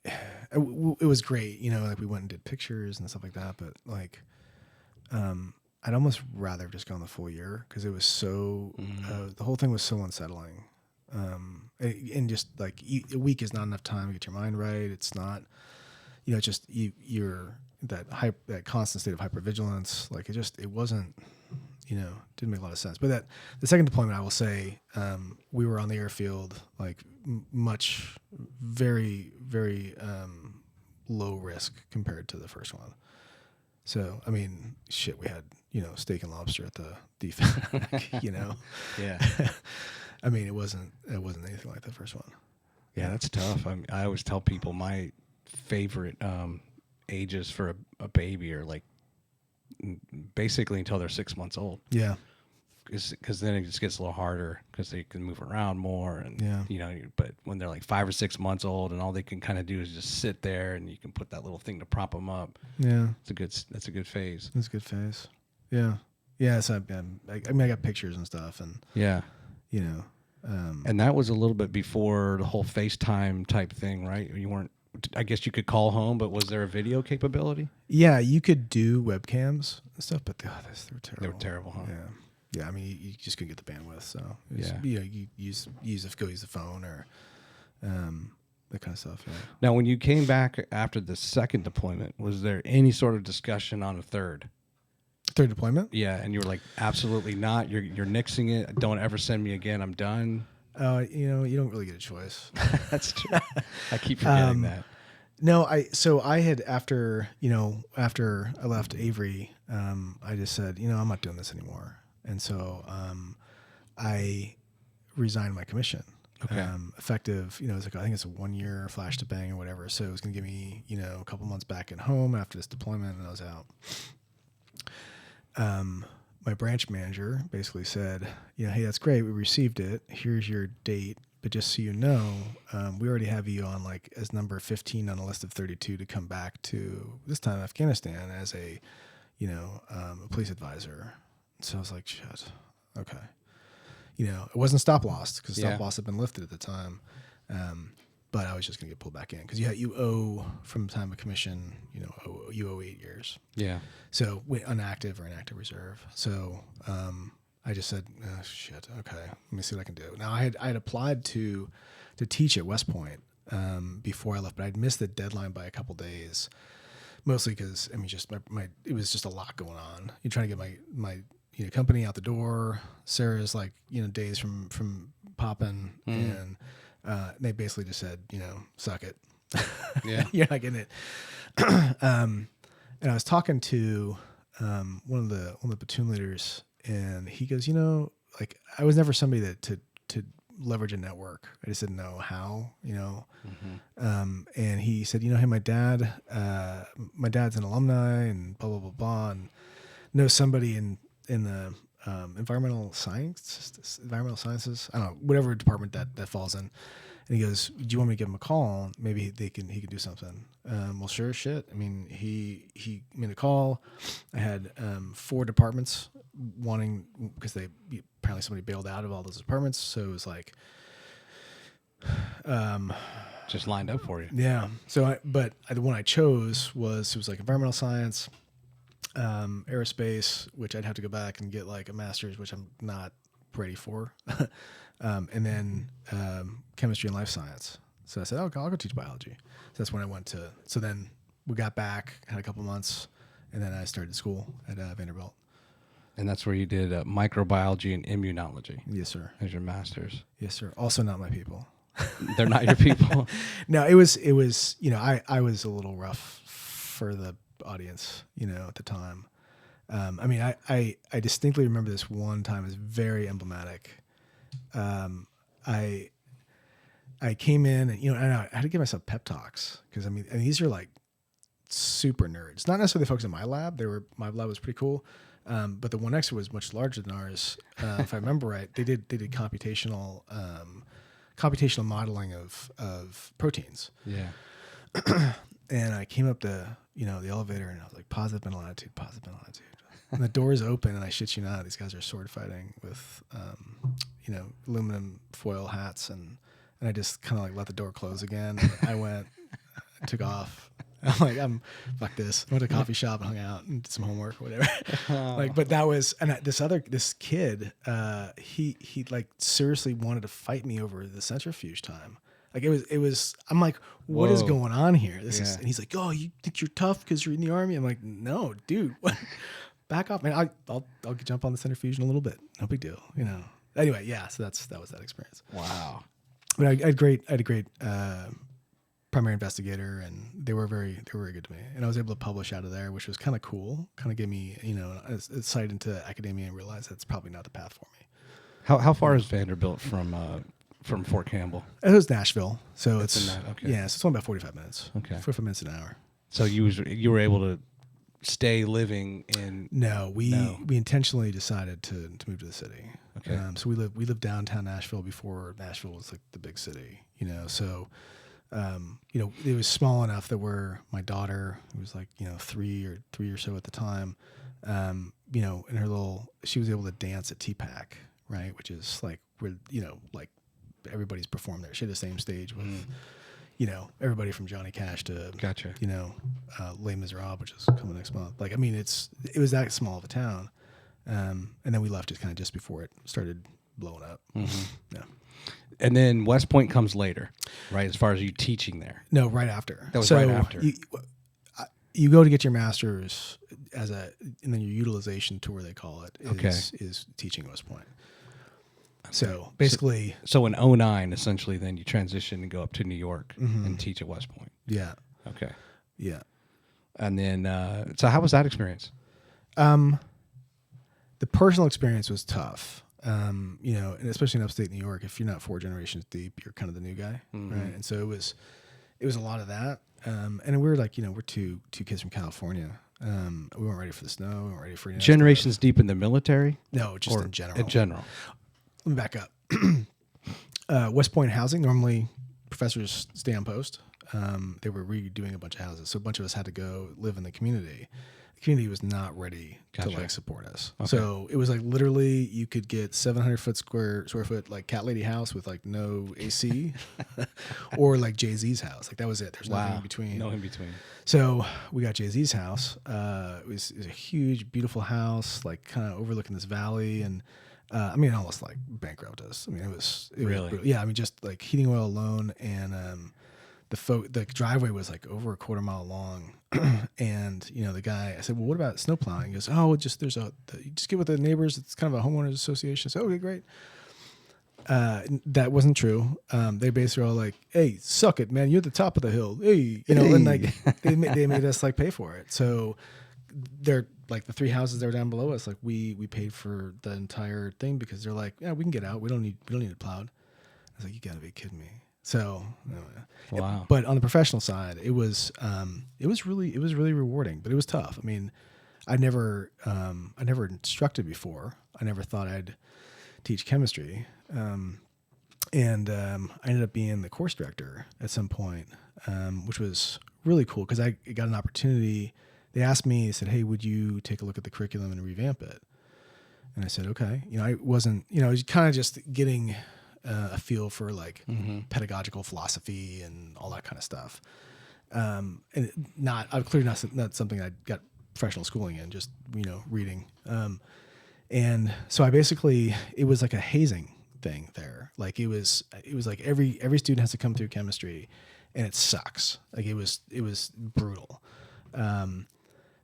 S2: it was great. Like we went and did pictures and stuff like that. But like, I'd almost rather have just gone the full year because it was so the whole thing was so unsettling. And just like a week is not enough time to get your mind right. It's not, just you're that constant state of hypervigilance. Like it wasn't, didn't make a lot of sense. But the second deployment, I will say, we were on the airfield, like much, very, very low risk compared to the first one. So, I mean, shit, we had, steak and lobster at the defense,
S1: Yeah.
S2: I mean, it wasn't anything like the first one.
S1: Yeah, that's tough. I always tell people my favorite ages for a baby are like basically until they're 6 months old.
S2: Yeah.
S1: Because then it just gets a little harder because they can move around more, and
S2: Yeah.
S1: But when they're like 5 or 6 months old, and all they can kind of do is just sit there, and you can put that little thing to prop them up.
S2: Yeah.
S1: That's a good phase.
S2: That's a good phase. Yeah. Yeah. So I mean, I got pictures and stuff, and
S1: Yeah. And that was a little bit before the whole FaceTime type thing, right? You weren't. I guess you could call home, but was there a video capability?
S2: Yeah, you could do webcams and stuff, but they were terrible.
S1: They were terrible, huh?
S2: Yeah. I mean, you just couldn't get the bandwidth, so you use the phone or that kind of stuff. Yeah.
S1: Now, when you came back after the second deployment, was there any sort of discussion on a third?
S2: Third deployment?
S1: Yeah, and you were like, absolutely not. You're nixing it. Don't ever send me again. I'm done.
S2: You don't really get a choice.
S1: That's true. I keep forgetting that.
S2: No, I had after I left Avery, I just said, I'm not doing this anymore. And so I resigned my commission.
S1: Okay.
S2: Effective, it's like, I think it's a 1 year flash to bang or whatever. So it was going to give me, a couple months back at home after this deployment, and I was out. My branch manager basically said, hey, that's great. We received it. Here's your date. But just so you know, we already have you on as number 15 on a list of 32 to come back to this time Afghanistan as a police advisor. So I was like, shit. Okay. It wasn't stop loss because stop loss had been lifted at the time. But I was just going to get pulled back in because you owe from the time of commission, you owe 8 years.
S1: Yeah.
S2: So inactive or inactive reserve. So I just said, oh, shit, okay, let me see what I can do. Now I had applied to teach at West Point before I left, but I'd missed the deadline by a couple days, mostly because it was just a lot going on. You're trying to get my company out the door. Sarah's days from popping, and they basically just said, suck it.
S1: Yeah,
S2: you're not getting it. And I was talking to one of the platoon leaders, and he goes, I was never somebody to leverage a network. I just didn't know how, and he said, hey, my dad's an alumni and blah, blah, blah, blah, and knows somebody in the environmental sciences, I don't know, whatever department that falls in. And he goes, do you want me to give him a call? Maybe he can do something. Well, sure, shit. I mean, he made a call. I had 4 departments wanting, because apparently somebody bailed out of all those departments. So it was like,
S1: just lined up for you.
S2: Yeah. So, the one I chose was environmental science, aerospace, which I'd have to go back and get a master's, which I'm not ready for. And then chemistry and life science. So I said, okay, I'll go teach biology. So that's when I went to. So then we got back, had a couple months, and then I started school at Vanderbilt.
S1: And that's where you did microbiology and immunology.
S2: Yes, sir.
S1: As your master's.
S2: Yes, sir. Also not my people.
S1: They're not your people.
S2: No, it was. I was a little rough for the audience, at the time. I mean, I distinctly remember this one time as very emblematic. I came in and, and I had to give myself pep talks because and these are super nerds, not necessarily folks in my lab. My lab was pretty cool. But the one next to was much larger than ours. If I remember right, they did computational modeling of proteins.
S1: Yeah.
S2: And I came up the elevator and I was like, positive mental attitude. And the doors open and I shit you not, these guys are sword fighting with, aluminum foil hats. And I just kind of let the door close again. And I took off. I'm fuck this. I went to a coffee shop and hung out and did some homework or whatever. But that was, and this kid, he seriously wanted to fight me over the centrifuge time. It was, I'm like, what is going on here? This is, and he's like, oh, you think you're tough because you're in the Army? I'm like, no, dude, back off, man. I'll jump on the centrifuge in a little bit. No big deal, Anyway, yeah. So that was that experience.
S1: Wow.
S2: But I had a great primary investigator, and they were very good to me. And I was able to publish out of there, which was kind of cool. Kind of gave me, a sight into academia and realize that's probably not the path for me.
S1: How far is Vanderbilt from Fort Campbell?
S2: It was Nashville, so
S1: okay.
S2: So it's only about 45 minutes.
S1: Okay,
S2: 45 minutes an hour.
S1: So you were able to stay living in?
S2: No, we intentionally decided to move to the city.
S1: Okay,
S2: so we lived downtown Nashville before Nashville was the big city. So. It was small enough that where my daughter, who was 3 or so at the time, in her she was able to dance at TPAC, right? Which is like where like everybody's performed there. Share the same stage with everybody from Johnny Cash to
S1: Gotcha.
S2: Les Miserables, which is coming next month. Like, I mean, it was that small of a town, and then we left just before it started blowing up. Yeah.
S1: And then West Point comes later, right? As far as you teaching there.
S2: No, right after.
S1: That was right after.
S2: You go to get your master's and then your utilization tour, they call it, is teaching at West Point. So basically,
S1: so in 2009, essentially, then you transition and go up to New York and teach at West Point.
S2: Yeah.
S1: Okay.
S2: Yeah.
S1: And then, so how was that experience?
S2: The personal experience was tough. And especially in upstate New York, if you're not 4 generations deep, you're kind of the new guy, right? And so it was a lot of that. And we were like, we're two kids from California. We weren't ready for the snow. We weren't ready for
S1: generations deep in the military.
S2: No, just in general.
S1: In general.
S2: Let me back up. West Point housing, normally professors stay on post. They were redoing a bunch of houses, so a bunch of us had to go live in the community. The community was not ready to support us. Okay. So it was like literally you could get 700 square foot like cat lady house with like no AC, or like Jay-Z's house. Like that was it. There's nothing in between.
S1: No in between.
S2: So we got Jay-Z's house. It was a huge, beautiful house, like kind of overlooking this valley, and it almost like bankrupt us. I mean, it was yeah. I mean, just like heating oil alone, and the driveway was like over a quarter mile long. And the guy, I said, well, what about snow plowing? He goes, oh, you just get with the neighbors. It's kind of a homeowners association. So okay, great. That wasn't true. They basically were all like, hey, suck it, man. You're at the top of the hill. Hey, and like they made us like pay for it. So they're like the 3 houses that were down below us. Like we paid for the entire thing because they're like, yeah, we can get out. We don't need it plowed. I was like, you gotta be kidding me. So,
S1: wow.
S2: But on the professional side, it was really rewarding, but it was tough. I mean, I never instructed before. I never thought I'd teach chemistry. I ended up being the course director at some point, which was really cool because I got an opportunity. They asked me, they said, hey, would you take a look at the curriculum and revamp it? And I said, okay. I wasn't, I was kind of just getting a feel for like pedagogical philosophy and all that kind of stuff. And I'm clearly not something I got professional schooling in, just, reading. And so it was like a hazing thing there. Like it was like every student has to come through chemistry, and it sucks. Like it was brutal.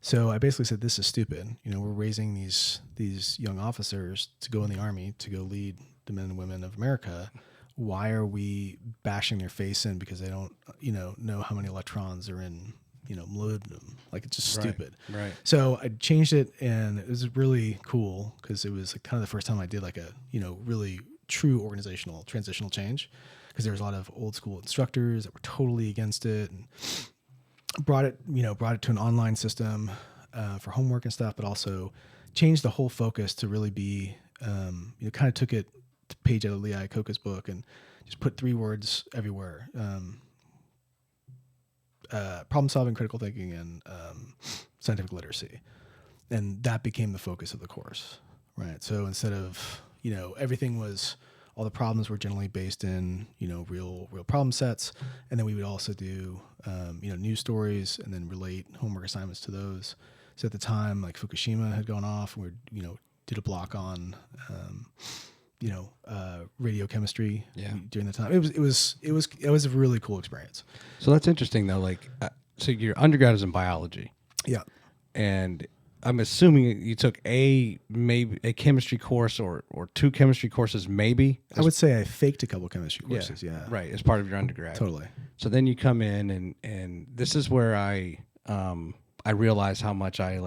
S2: So I basically said, this is stupid. We're raising these young officers to go in the Army, to go lead the men and women of America. Why are we bashing their face in because they don't, know how many electrons are in, molybdenum? Like it's just stupid.
S1: Right.
S2: So I changed it, and it was really cool because it was like kind of the first time I did like a, really true organizational transitional change, because there was a lot of old school instructors that were totally against it, and brought it to an online system for homework and stuff, but also changed the whole focus to really be, kind of took it to page out of Lee Iacocca's book and just put 3 words everywhere: problem solving, critical thinking, and scientific literacy. And that became the focus of the course, right? So instead of, everything was, all the problems were generally based in, real problem sets. And then we would also do, news stories and then relate homework assignments to those. So at the time, like Fukushima had gone off, and we did a block on, radiochemistry during the time. It was a really cool experience.
S1: So that's interesting though. Like, so your undergrad is in biology.
S2: Yeah.
S1: And I'm assuming you took maybe a chemistry course or 2 chemistry courses, maybe.
S2: I would say I faked a couple chemistry courses. Yeah.
S1: Right. As part of your undergrad.
S2: Totally.
S1: So then you come in and this is where I realize how much I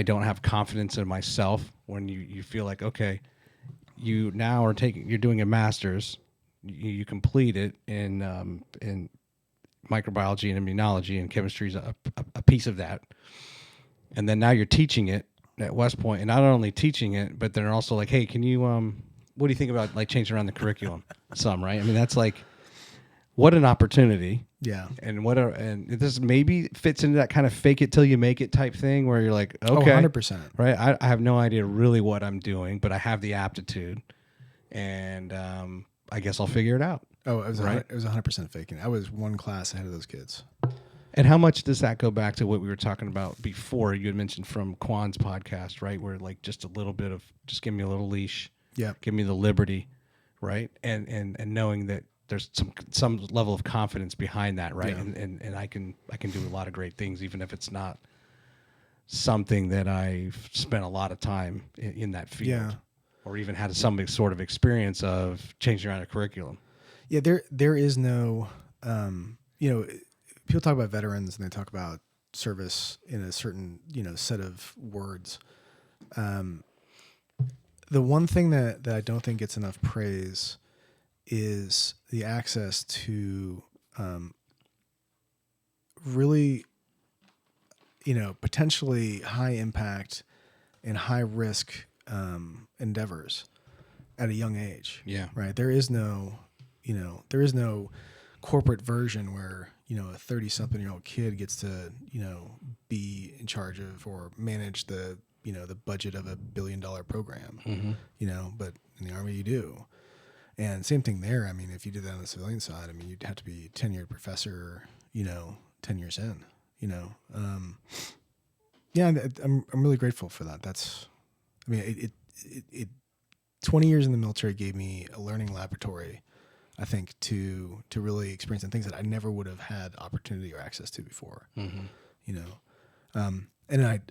S1: don't have confidence in myself when you feel like, okay, you now are you're doing a master's, you complete it in microbiology and immunology, and chemistry is a piece of that. And then now you're teaching it at West Point, and not only teaching it, but they're also like, hey, can you, what do you think about like changing around the curriculum some, right? I mean, that's like, what an opportunity.
S2: Yeah.
S1: And this maybe fits into that kind of fake it till you make it type thing where you're like, okay,
S2: 100%.
S1: right? I have no idea really what I'm doing, but I have the aptitude, and I guess I'll figure it out.
S2: Oh, it was
S1: right.
S2: It was 100% faking. I was one class ahead of those kids.
S1: And how much does that go back to what we were talking about before? You had mentioned from Kwan's podcast, right? Where like just a little bit of just give me a little leash,
S2: Yeah.
S1: give me the liberty, right? And knowing that there's some level of confidence behind that, right?
S2: Yeah.
S1: And I can do a lot of great things, even if it's not something that I've spent a lot of time in that field,
S2: Yeah.
S1: or even had some sort of experience of changing around a curriculum.
S2: Yeah, there is no, people talk about veterans and they talk about service in a certain, set of words. The one thing that I don't think gets enough praise is the access to really, potentially high impact and high risk endeavors at a young age.
S1: Yeah.
S2: Right. There is no corporate version where, a 30-something-year-old kid gets to, be in charge of or manage the budget of $1 billion program,
S1: Mm-hmm.
S2: but in the Army you do. And same thing there. I mean, if you did that on the civilian side, I mean, you'd have to be a tenured professor, 10 years in, yeah, I'm really grateful for that. It 20 years in the military gave me a learning laboratory, I think, to really experience some things that I never would have had opportunity or access to before.
S1: Mm-hmm.
S2: And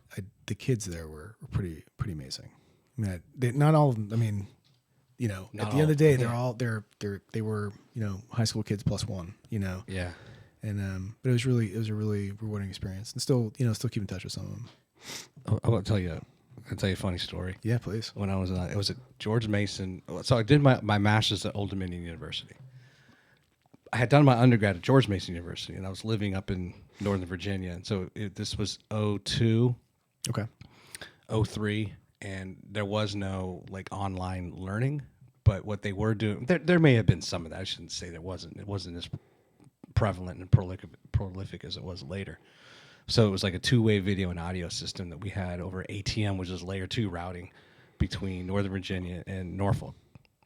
S2: the kids there were pretty amazing. I mean, not all of them. I mean, at the end of the day, they were high school kids plus one.
S1: Yeah.
S2: And but it was a really rewarding experience, and still keep in touch with some of them.
S1: I'll tell you a funny story.
S2: Yeah, please.
S1: When I was it was at George Mason. So I did my master's at Old Dominion University. I had done my undergrad at George Mason University, and I was living up in Northern Virginia. And so this was 02,
S2: Okay.
S1: 03, and there was no like online learning. But what they were doing, there may have been some of that. I shouldn't say there wasn't. It wasn't as prevalent and prolific as it was later. So it was like a two-way video and audio system that we had over ATM, which is layer 2 routing between Northern Virginia and Norfolk,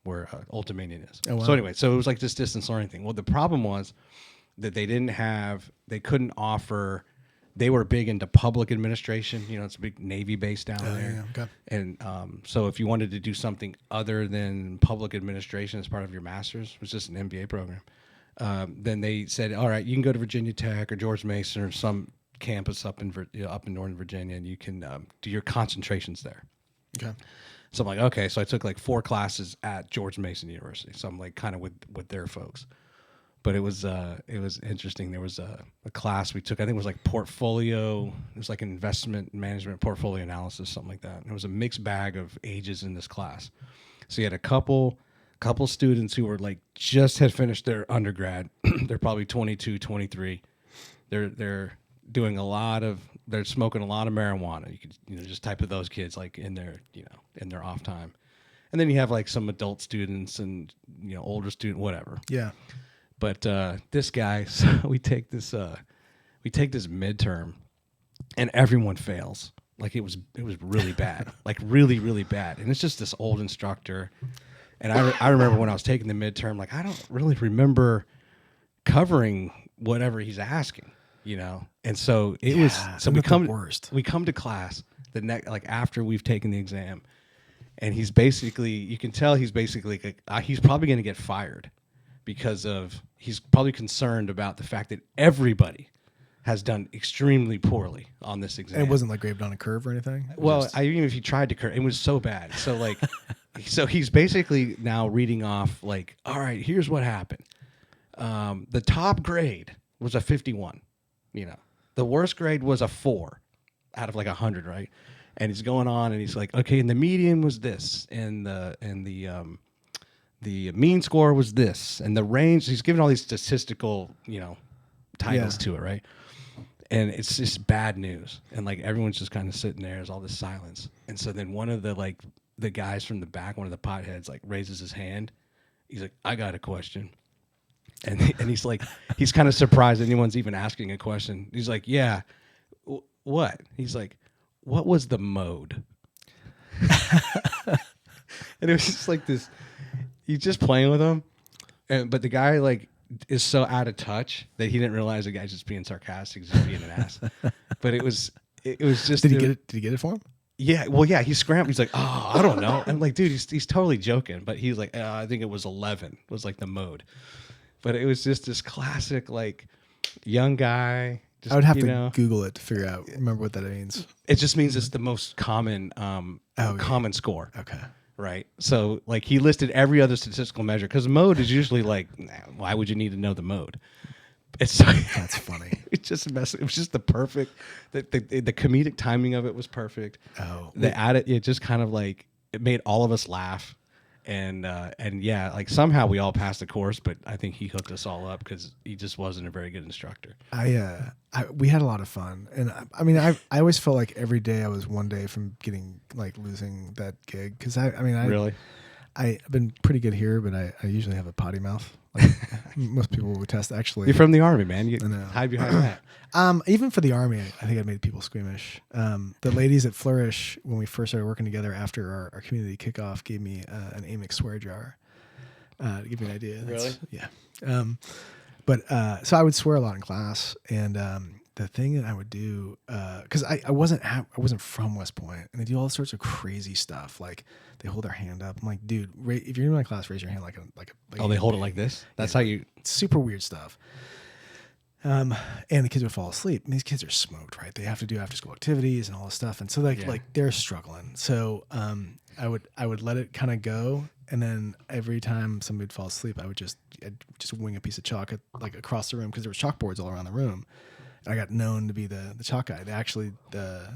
S1: where Old Dominion is.
S2: Oh, wow.
S1: So anyway, so it was like this distance learning thing. Well, the problem was that they couldn't offer, they were big into public administration. It's a big Navy base down there.
S2: Yeah, okay.
S1: And so if you wanted to do something other than public administration as part of your master's, which is just an MBA program, then they said, all right, you can go to Virginia Tech or George Mason or some campus up in Northern Virginia, and you can do your concentrations there.
S2: Okay.
S1: So I'm like, okay. So I took like 4 classes at George Mason University. So I'm like kind of with their folks. But it was interesting. There was a class we took. I think it was like portfolio. It was like an investment management portfolio analysis, something like that. And it was a mixed bag of ages in this class. So you had a couple students who were like just had finished their undergrad. They're probably 22, 23. They're doing they're smoking a lot of marijuana. You could just type of those kids like in their off time. And then you have like some adult students and older student, whatever.
S2: Yeah.
S1: But this guy, so we take this midterm, and everyone fails. Like it was really bad, like really, really bad. And it's just this old instructor. And I remember when I was taking the midterm, like I don't really remember covering whatever he's asking, And so it was. So we come to class the next, like after we've taken the exam, and he's basically, you can tell he's basically he's probably going to get fired. Because he's probably concerned about the fact that everybody has done extremely poorly on this exam.
S2: And it wasn't like graved on a curve or anything?
S1: Well, even if he tried to curve, it was so bad. So like, so he's basically now reading off like, all right, here's what happened. The top grade was a 51. The worst grade was a 4 out of like 100, right? And he's going on, and he's like, okay, and the median was this, and the mean score was this, and the range. He's giving all these statistical, titles to it, right? And it's just bad news, and like everyone's just kind of sitting there. There's all this silence, and so then one of the guys from the back, one of the potheads, like raises his hand. He's like, "I got a question," And he's like, he's kind of surprised anyone's even asking a question. He's like, yeah, what? He's like, what was the mode? And it was just like this, he's just playing with him. But the guy like is so out of touch that he didn't realize the guy's just being sarcastic, just being an ass. But it was just.
S2: Did he get it? Did he get it for him?
S1: Yeah, well, yeah, he scrambled. He's like, oh, I don't know. I'm like, dude, he's totally joking. But he's like, I think it was 11 was like the mode. But it was just this classic, like, young guy. Just,
S2: I would have to Google it to figure out, remember what that means.
S1: It just means it's the most common common score.
S2: Okay.
S1: Right? So, like, he listed every other statistical measure because mode is usually like, why would you need to know the mode? It's
S2: That's funny.
S1: It was just the perfect. The comedic timing of it was perfect.
S2: Oh,
S1: It just kind of like it made all of us laugh, and yeah, like somehow we all passed the course, but I think he hooked us all up because he just wasn't a very good instructor.
S2: We had a lot of fun, and I mean, I always felt like every day I was one day from losing that gig because
S1: Really.
S2: I've been pretty good here, but I usually have a potty mouth. Like most people would test. Actually,
S1: You're from the Army, man. You hide behind that.
S2: Even for the Army, I think I made people squeamish. The ladies at Flourish, when we first started working together after our community kickoff, gave me an AMIIC swear jar to give you an idea.
S1: Really?
S2: Yeah. So I would swear a lot in class, and the thing that I would do, because I wasn't from West Point, and they do all sorts of crazy stuff. Like they hold their hand up. I'm like, dude, if you're in my class, raise your hand like a.
S1: Oh, they hold it like this. That's how you.
S2: Super weird stuff. And the kids would fall asleep. And these kids are smoked, right? They have to do after school activities and all this stuff, and so like they're struggling. So I would let it kind of go, and then every time somebody would fall asleep, I'd just wing a piece of chalk across the room because there was chalkboards all around the room. I got known to be the chalk guy. They actually the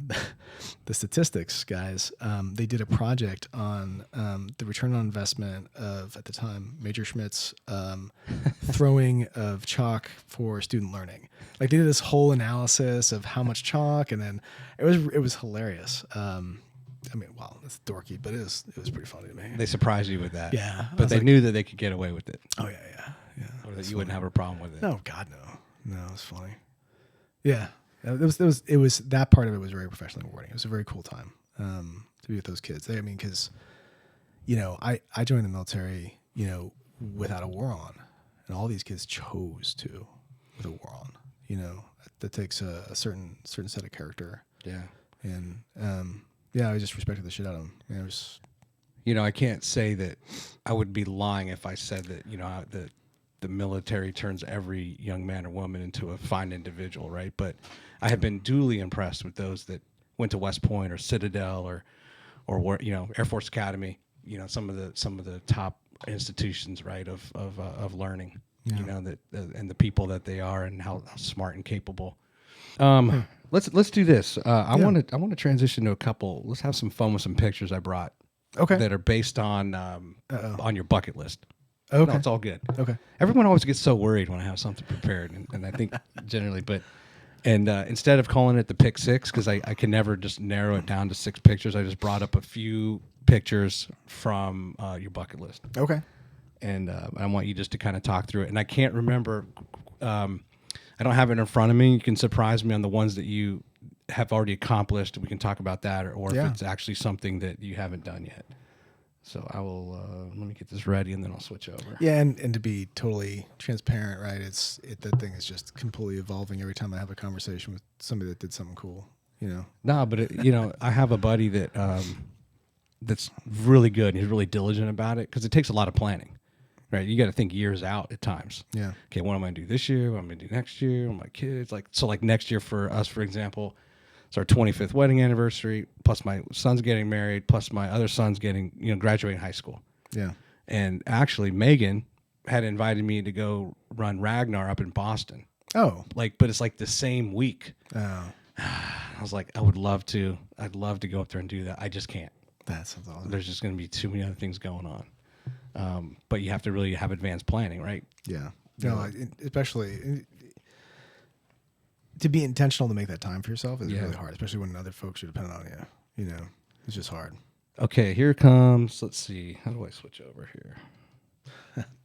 S2: statistics guys. They did a project on the return on investment of, at the time, Major Schmitt's throwing of chalk for student learning. Like they did this whole analysis of how much chalk, and then it was hilarious. I mean, well, it's dorky, but it was pretty funny to me.
S1: They surprised you with that.
S2: Yeah,
S1: but they knew that they could get away with it.
S2: Oh yeah.
S1: Or that you wouldn't have a problem with it.
S2: No, God no. No, it was funny. Yeah, it was that part of it was very professionally rewarding. It was a very cool time to be with those kids. Because I joined the military without a war on, and all these kids chose to with a war on. That takes a certain set of character.
S1: Yeah,
S2: and I just respected the shit out of them. It was,
S1: I can't say that I would be lying if I said that the military turns every young man or woman into a fine individual, right? But I have been duly impressed with those that went to West Point or Citadel or Air Force Academy, some of the top institutions, right, of learning, that and the people that they are and how smart and capable. Let's do this. I want to transition to a couple. Let's have some fun with some pictures I brought.
S2: Okay.
S1: That are based on your bucket list.
S2: Okay.
S1: No, it's all good.
S2: Okay.
S1: Everyone always gets so worried when I have something prepared, and I think generally, instead of calling it the pick six, because I can never just narrow it down to 6 pictures, I just brought up a few pictures from your bucket list.
S2: Okay.
S1: And I want you just to kind of talk through it. And I can't remember, I don't have it in front of me. You can surprise me on the ones that you have already accomplished. We can talk about that, or if it's actually something that you haven't done yet. So I will let me get this ready, and then I'll switch over.
S2: Yeah, and to be totally transparent, right? That thing is just completely evolving every time I have a conversation with somebody that did something cool.
S1: No, but I have a buddy that that's really good, and he's really diligent about it because it takes a lot of planning, right? You got to think years out at times.
S2: Yeah.
S1: Okay, what am I going to do this year? What am I going to do next year? My kids, like next year for us, for example. It's our 25th wedding anniversary, plus my son's getting married, plus my other son's getting, graduating high school.
S2: Yeah. And
S1: actually, Megan had invited me to go run Ragnar up in Boston.
S2: Oh.
S1: But it's like the same week.
S2: Oh.
S1: I was like, I'd love to go up there and do that. I just can't.
S2: That sounds awesome.
S1: There's just going to be too many other things going on. But you have to really have advanced planning, right?
S2: Yeah. No, especially to be intentional to make that time for yourself is really hard, especially when other folks are dependent on you. It's just hard.
S1: Okay, here comes, let's see. How do I switch over here?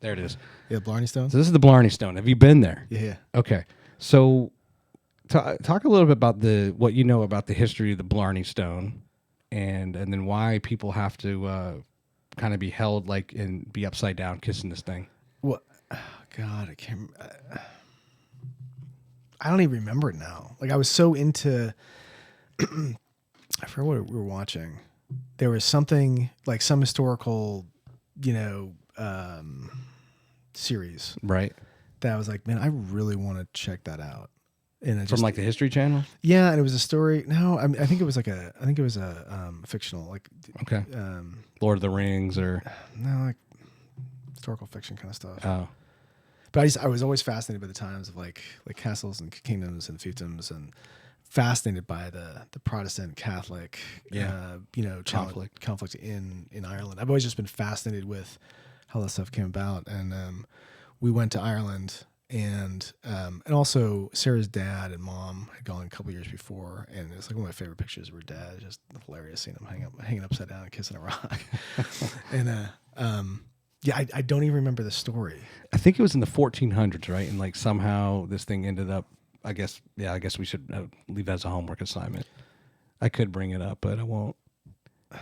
S1: There it is.
S2: Yeah, Blarney Stones.
S1: So this is the Blarney Stone. Have you been there?
S2: Yeah.
S1: Okay. So talk a little bit about what you know about the history of the Blarney Stone, and then why people have to kind of be held like and be upside down kissing this thing.
S2: Well, oh God, I can't. I don't even remember it now. Like I was so into. I forget what we were watching. There was something like some historical, series,
S1: Right.
S2: that I was like, man, I really want to check that out. And
S1: From like the History Channel.
S2: yeah, and it was a story. No, I think it was a fictional, like
S1: Okay. Lord of the Rings or
S2: no, like historical fiction kind of stuff.
S1: oh.
S2: But I was always fascinated by the times of like castles and kingdoms and fiefdoms, and fascinated by the Protestant Catholic, conflict in Ireland. I've always just been fascinated with how that stuff came about. And we went to Ireland, and also Sarah's dad and mom had gone a couple years before, and it's like one of my favorite pictures of her dad. It's just hilarious seeing him hanging upside down and kissing a rock. And yeah, I don't even remember the story.
S1: I think it was in the 1400s, right? And like somehow this thing ended up. I guess we should leave that as a homework assignment. I could bring it up, but I won't.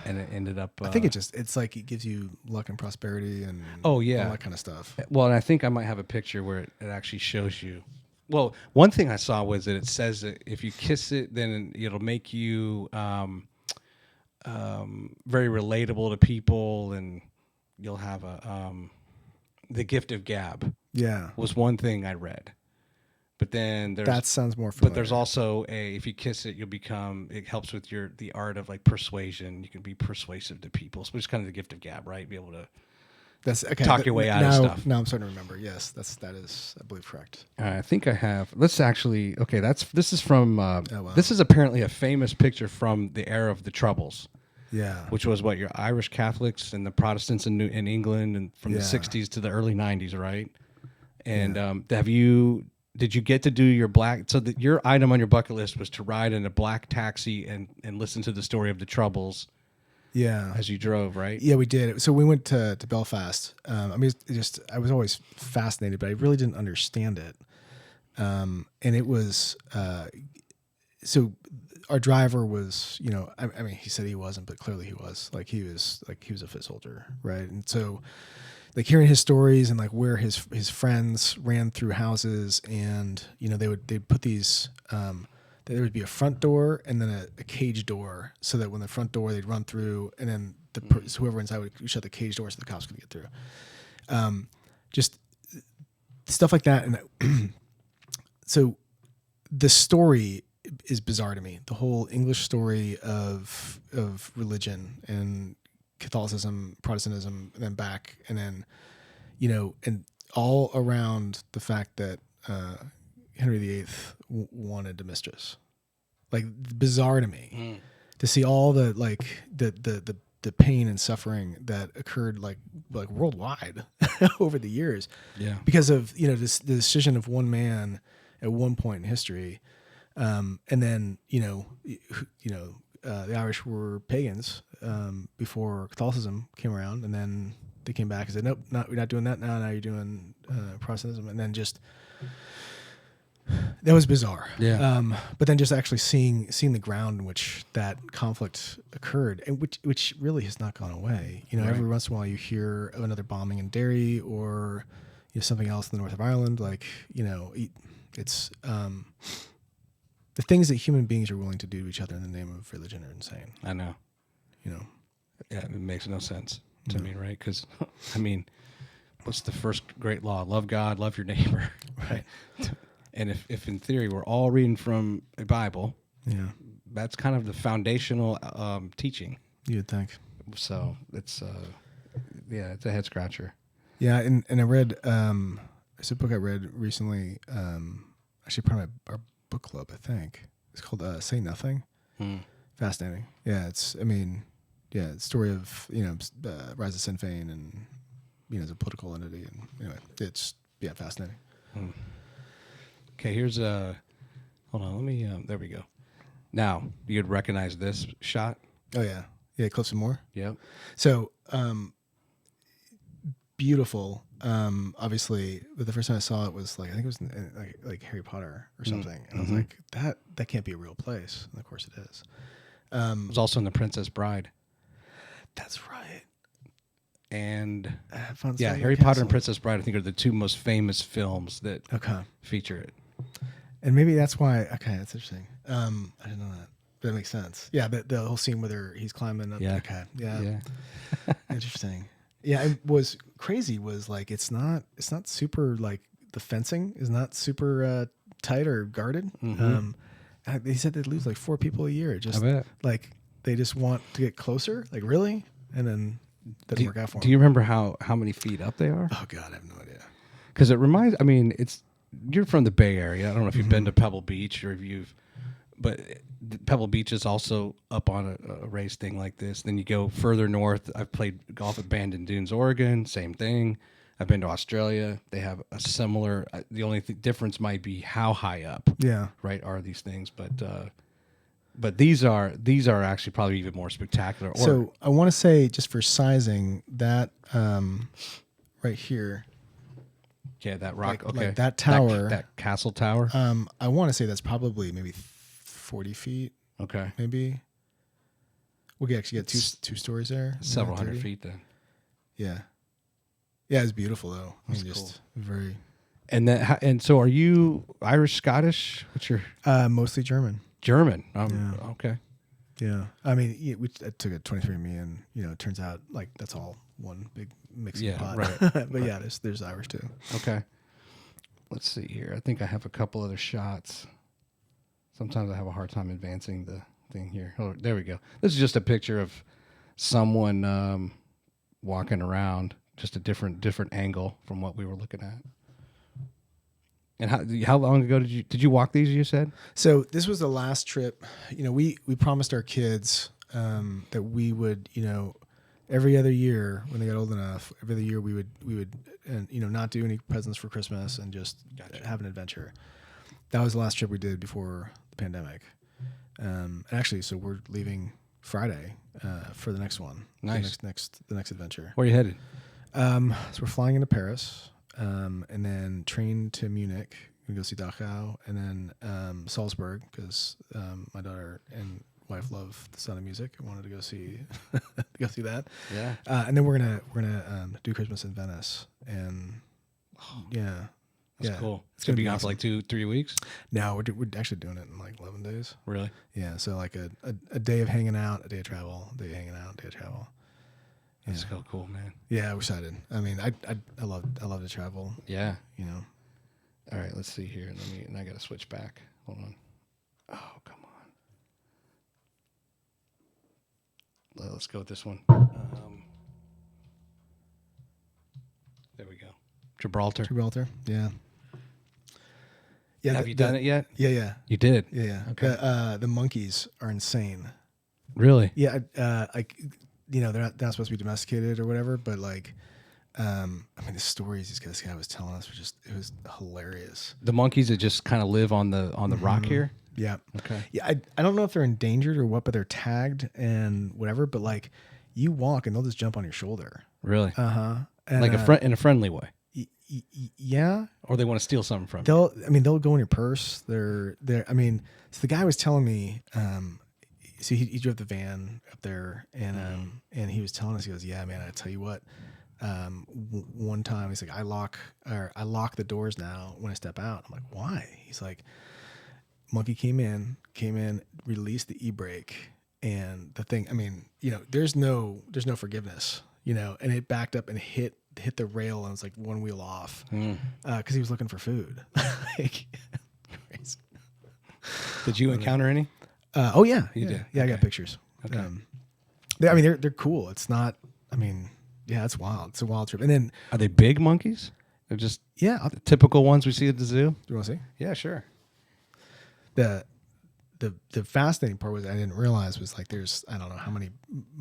S1: And it ended up.
S2: I think it's like it gives you luck and prosperity and
S1: all that
S2: kind of stuff.
S1: Well, and I think I might have a picture where it actually shows you. Well, one thing I saw was that it says that if you kiss it, then it'll make you very relatable to people, and you'll have the gift of gab.
S2: Yeah,
S1: was one thing I read. But then
S2: that sounds more familiar.
S1: But there's also if you kiss it, it helps with the art of like persuasion. You can be persuasive to people, which is kind of the gift of gab, right? Be able to talk your way out of stuff.
S2: Now I'm starting to remember. Yes, that is, I believe, correct.
S1: I think I have. Let's actually. Okay, this is from.
S2: Wow.
S1: This is apparently a famous picture from the era of the Troubles.
S2: Yeah.
S1: Which was what your Irish Catholics and the Protestants in England, and from the 60s to the early 90s, right? And did you get to do your your item on your bucket list was to ride in a black taxi and listen to the story of the Troubles?
S2: Yeah.
S1: As you drove, right?
S2: Yeah, we did. So we went to Belfast. I was always fascinated, but I really didn't understand it. And it was, so our driver was, he said he wasn't, but clearly he was. He was a foot soldier, right? And so, like hearing his stories and like where his friends ran through houses, and they'd put these there would be a front door and then a cage door, so that when the front door they'd run through, and then whoever inside would shut the cage door so the cops could get through. Just stuff like that. And so the story is bizarre to me. The whole English story of religion and Catholicism, Protestantism, and then back, and then, and all around the fact that Henry VIII wanted a mistress. Like, bizarre to me to see all the the pain and suffering that occurred like worldwide over the years.
S1: Yeah.
S2: Because of the decision of one man at one point in history, and then the Irish were pagans before Catholicism came around, and then they came back and said, nope, we're not doing that now. Now you're doing Protestantism, and then just that was bizarre.
S1: Yeah.
S2: But then just actually seeing the ground in which that conflict occurred, and which really has not gone away.
S1: Right.
S2: Every once in a while you hear of another bombing in Derry or something else in the north of Ireland. It's the things that human beings are willing to do to each other in the name of religion are insane.
S1: I know. Yeah, it makes no sense to me, right? Because, what's the first great law? Love God, love your neighbor.
S2: Right.
S1: And if in theory we're all reading from a Bible,
S2: yeah,
S1: that's kind of the foundational teaching.
S2: You'd think.
S1: So it's it's a head scratcher.
S2: Yeah, and I read it's a book I read recently, actually part of our book club, I think. It's called Say Nothing. Fascinating. Yeah, it's the story of rise of Sinn Féin and as a political entity, and anyway, it's fascinating.
S1: Okay, here's hold on, let me there we go. Now you'd recognize this shot.
S2: Oh yeah, Cliffs and Moore.
S1: Yep.
S2: So beautiful. Obviously, but the first time I saw it was like I think it was like Harry Potter or something, and I was like, that can't be a real place. And of course, it is.
S1: It was also in The Princess Bride.
S2: That's right.
S1: And
S2: yeah,
S1: Harry Potter and Princess Bride, I think, are the two most famous films that feature it.
S2: And maybe that's why. Okay, that's interesting. I didn't know that. That makes sense. Yeah, the whole scene where he's climbing up.
S1: Yeah.
S2: Okay. Yeah. Interesting. Yeah, it was crazy. Was like it's not super like the fencing is not super tight or guarded. They said they'd lose like 4 people a year. Just like they just want to get closer. Like really, and then doesn't work out for them.
S1: Do you remember how many feet up they are?
S2: Oh God, I have no idea.
S1: Because it reminds. I mean, you're from the Bay Area. I don't know if you've been to Pebble Beach or if but Pebble Beach is also up on a race thing like this. Then you go further north. I've played golf at Bandon Dunes, Oregon. Same thing. I've been to Australia. They have a similar. The only difference might be how high up.
S2: Yeah.
S1: Right. Are these things, but these are actually probably even more spectacular.
S2: So I want to say, just for sizing, that right here.
S1: Yeah, that rock.
S2: Like that tower,
S1: that castle tower.
S2: I want to say that's probably maybe 40 feet.
S1: Okay.
S2: Maybe. We actually get two stories there.
S1: Several hundred feet then.
S2: Yeah. Yeah, it's beautiful though.
S1: That's
S2: just very.
S1: And so, are you Irish, Scottish? What's your?
S2: Mostly German.
S1: German.
S2: Yeah.
S1: Okay.
S2: Yeah. I mean, I took a 23andMe, and it turns out like that's all one big mixing pot.
S1: Right.
S2: But
S1: right.
S2: yeah, there's Irish too.
S1: Okay. Let's see here. I think I have a couple other shots. Sometimes I have a hard time advancing the thing here. Oh, there we go. This is just a picture of someone walking around, just a different angle from what we were looking at. And how long ago did you walk these? You said. So
S2: this was the last trip. We promised our kids that we would every other year when they got old enough, every other year we would not do any presents for Christmas and just have an adventure. That was the last trip we did before the pandemic. And actually, so we're leaving Friday for the next one.
S1: Nice.
S2: The next adventure.
S1: Where are you headed?
S2: So we're flying into Paris, and then train to Munich. We go see Dachau, and then Salzburg because my daughter and wife love the Sound of Music. I wanted to go see that.
S1: Yeah.
S2: And then we're gonna do Christmas in Venice, and
S1: That's cool. It's gonna be gone for like 2-3 weeks.
S2: No, we're actually doing it in like 11 days.
S1: Really?
S2: Yeah. So like a day of hanging out, a day of travel, a day of hanging out, a day of travel.
S1: That's so cool, man.
S2: Yeah, we're excited. I mean, I love to travel.
S1: Yeah.
S2: All
S1: right, let's see here. And I gotta switch back. Hold on. Oh, come on. Let's go with this one. There we go. Gibraltar.
S2: Yeah. Yeah.
S1: Have you done it yet?
S2: Yeah.
S1: You did?
S2: Yeah.
S1: Okay.
S2: The monkeys are insane.
S1: Really?
S2: Yeah. They're not supposed to be domesticated or whatever, but like, the stories this guy was telling us it was hilarious. The monkeys that just kind of live on the rock here? Yeah.
S1: Okay.
S2: Yeah. I don't know if they're endangered or what, but they're tagged and whatever, but like you walk and they'll just jump on your shoulder.
S1: Really?
S2: Uh-huh. And,
S1: like in a friendly way.
S2: Yeah.
S1: Or they want to steal something from you.
S2: They'll go in your purse. So the guy was telling me, so he drove the van up there and he was telling us, he goes, yeah, man, I tell you what, one time he's like, I lock the doors now when I step out. I'm like, why? He's like, monkey came in, released the e-brake and the thing, there's no forgiveness, and it backed up and hit the rail and it was like one wheel off because he was looking for food.
S1: Did you encounter any?
S2: Oh yeah,
S1: you did.
S2: Yeah,
S1: okay.
S2: I got pictures.
S1: Okay.
S2: They're cool. It's not. It's wild. It's a wild trip. And then
S1: are they big monkeys? They're just
S2: the
S1: typical ones we see at the zoo.
S2: Do you want to see?
S1: Yeah, sure.
S2: The fascinating part was I didn't realize was like there's I don't know how many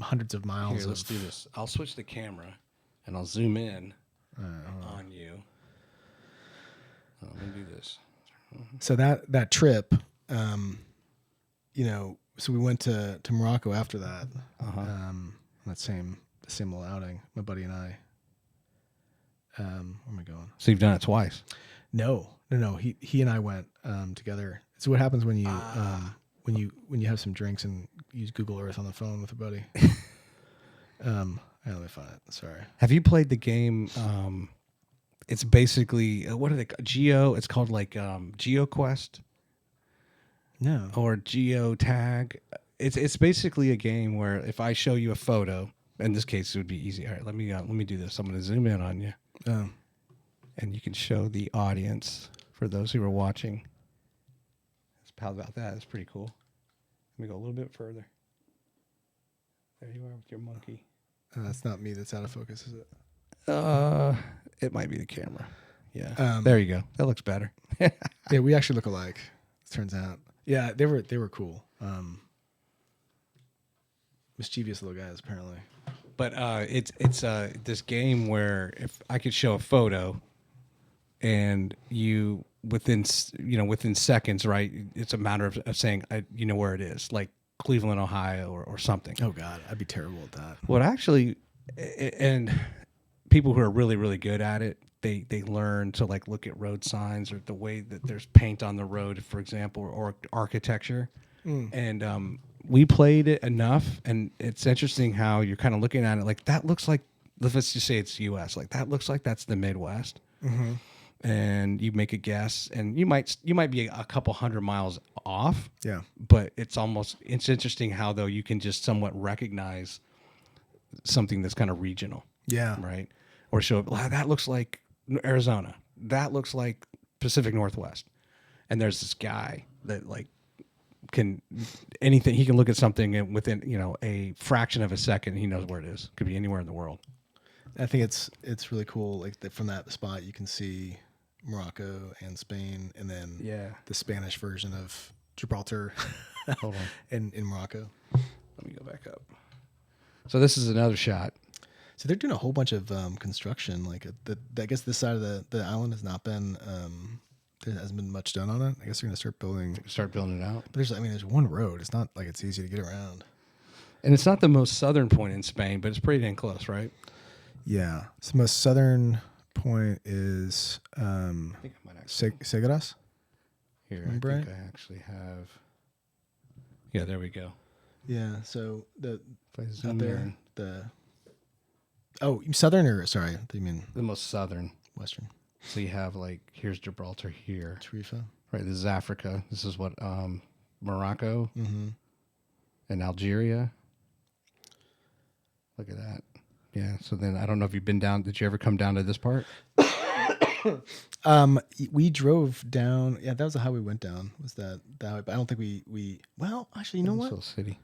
S2: hundreds of miles.
S1: Here, let's do this. I'll switch the camera and I'll zoom in on you. Let me do this.
S2: So that trip, so we went to Morocco after that. The same little outing, my buddy and I. Where am I going?
S1: So you've done it twice.
S2: No. He and I went together. So what happens when you have some drinks and use Google Earth on the phone with a buddy? Let me find it. Sorry.
S1: Have you played the game? It's basically what are they? Geo. It's called like GeoQuest.
S2: No.
S1: Or Geotag. It's basically a game where if I show you a photo, in this case it would be easy. All right, let me do this. I'm going to zoom in on you, and you can show the audience for those who are watching. How about that? That's pretty cool. Let me go a little bit further. There you are with your monkey.
S2: That's not me. That's out of focus, is it?
S1: It might be the camera. Yeah. There you go. That looks better.
S2: Yeah, we actually look alike. It turns out. Yeah, they were cool. Mischievous little guys, apparently.
S1: But it's this game where if I could show a photo, and you within seconds, right? It's a matter of saying you know where it is, like Cleveland, Ohio, or something.
S2: Oh God, I'd be terrible at that.
S1: Well, actually, and people who are really really good at it, they learn to like look at road signs or the way that there's paint on the road, for example, or architecture. And we played it enough, and it's interesting how you're kind of looking at it like that looks like, let's just say it's U.S. Like that looks like that's the Midwest. Mm-hmm. And you make a guess, and you might be a couple 100 miles off. Yeah. But it's interesting how though you can just somewhat recognize something that's kind of regional. Yeah. Right. Or show that looks like Arizona. That looks like Pacific Northwest. And there's this guy that like can anything. He can look at something and within a fraction of a second, he knows where it is. Could be anywhere in the world.
S2: I think it's really cool. Like from that spot, you can see Morocco and Spain, and then the Spanish version of Gibraltar. Hold on. in Morocco.
S1: Let me go back up. So this is another shot.
S2: So they're doing a whole bunch of construction. Like I guess this side of the island has not been. There hasn't been much done on it. I guess they're going to start building.
S1: Start building it out.
S2: But there's one road. It's not like it's easy to get around.
S1: And it's not the most southern point in Spain, but it's pretty dang close, right?
S2: Yeah. So the most southern point is
S1: I think I might actually
S2: Segras.
S1: Here, I think I actually have. Yeah, there we go.
S2: Yeah. So the
S1: out there
S2: southern or sorry, you mean
S1: the most southern,
S2: western.
S1: So you have like here's Gibraltar here.
S2: Tarifa.
S1: Right. This is Africa. This is what Morocco and Algeria. Look at that. Yeah. So then I don't know if you've been down. Did you ever come down to this part?
S2: We drove down. Yeah, that was how we went down. Was that way? But I don't think we. Well, actually, you know what?
S1: Little city.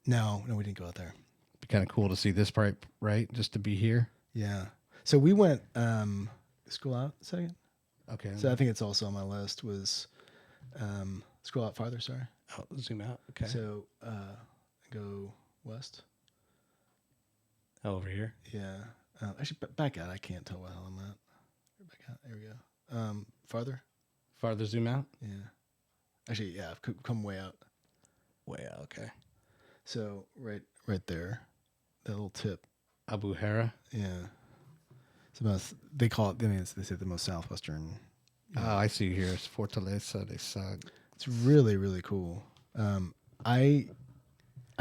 S2: No, we didn't go out there.
S1: Be kind of cool to see this part, right? Just to be here.
S2: Yeah. So we went. Scroll out a second.
S1: Okay.
S2: So I think it's also on my list. Was scroll out farther. Sorry.
S1: Oh, zoom out. Okay.
S2: So go west.
S1: Oh, over here.
S2: Yeah. Actually, back out. I can't tell what hell I'm at. Back out. There we go. Farther.
S1: Farther. Zoom out.
S2: Yeah. Actually, yeah. Come way out.
S1: Way out. Okay.
S2: So right there, that little tip.
S1: Abu Hera.
S2: Yeah. It's they call it. I mean, they say the most southwestern.
S1: Oh, I see here. It's Fortaleza de Sag.
S2: It's really really cool. I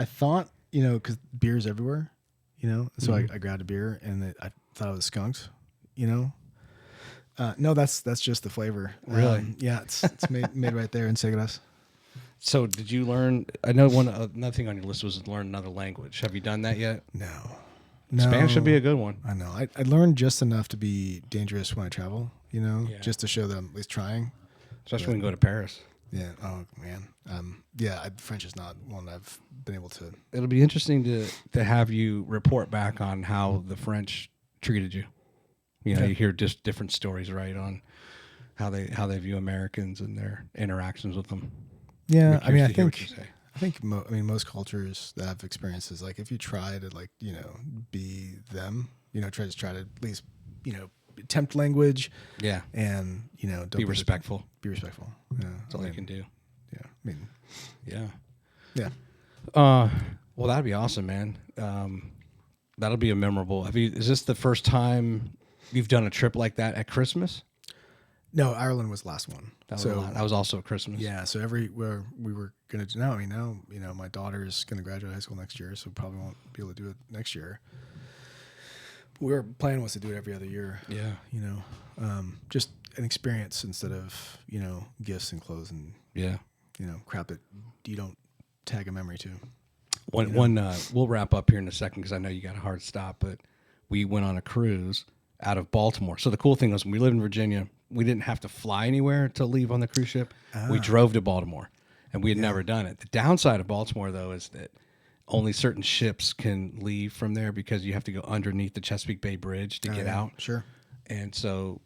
S2: thought because beer's everywhere, so I grabbed a beer and I thought it was skunked, No, that's just the flavor.
S1: Really?
S2: Yeah, it's made right there in Segras.
S1: So did you learn? I know another thing on your list was to learn another language. Have you done that yet?
S2: No.
S1: Spanish would be a good one.
S2: I know. I learned just enough to be dangerous when I travel, just to show that I'm at least trying.
S1: Especially when you go to Paris.
S2: Yeah. Oh man. French is not one I've been able to.
S1: It'll be interesting to have you report back on how the French treated you. You hear just different stories, right, on how they view Americans and their interactions with them.
S2: Yeah, I think most cultures that have experiences, like if you try to be them, try to at least attempt language. Yeah, and don't
S1: be respectful.
S2: Be respectful. Yeah,
S1: that's all you can do.
S2: Yeah, yeah.
S1: Well, that'd be awesome, man. That'll be a memorable. Is this the first time You've done a trip like that at Christmas?
S2: No, Ireland was the last one.
S1: That was also at Christmas.
S2: Yeah, so everywhere we were going to do now, my daughter's going to graduate high school next year, so probably won't be able to do it next year. Our plan was to do it every other year.
S1: Yeah.
S2: Just an experience instead of, gifts and clothes and, crap that you don't tag a memory to.
S1: We'll wrap up here in a second because I know you got a hard stop, but we went on a cruise out of Baltimore. So the cool thing was when we lived in Virginia, we didn't have to fly anywhere to leave on the cruise ship. We drove to Baltimore, and we had never done it. The downside of Baltimore, though, is that only certain ships can leave from there because you have to go underneath the Chesapeake Bay Bridge to get out.
S2: Sure.
S1: And so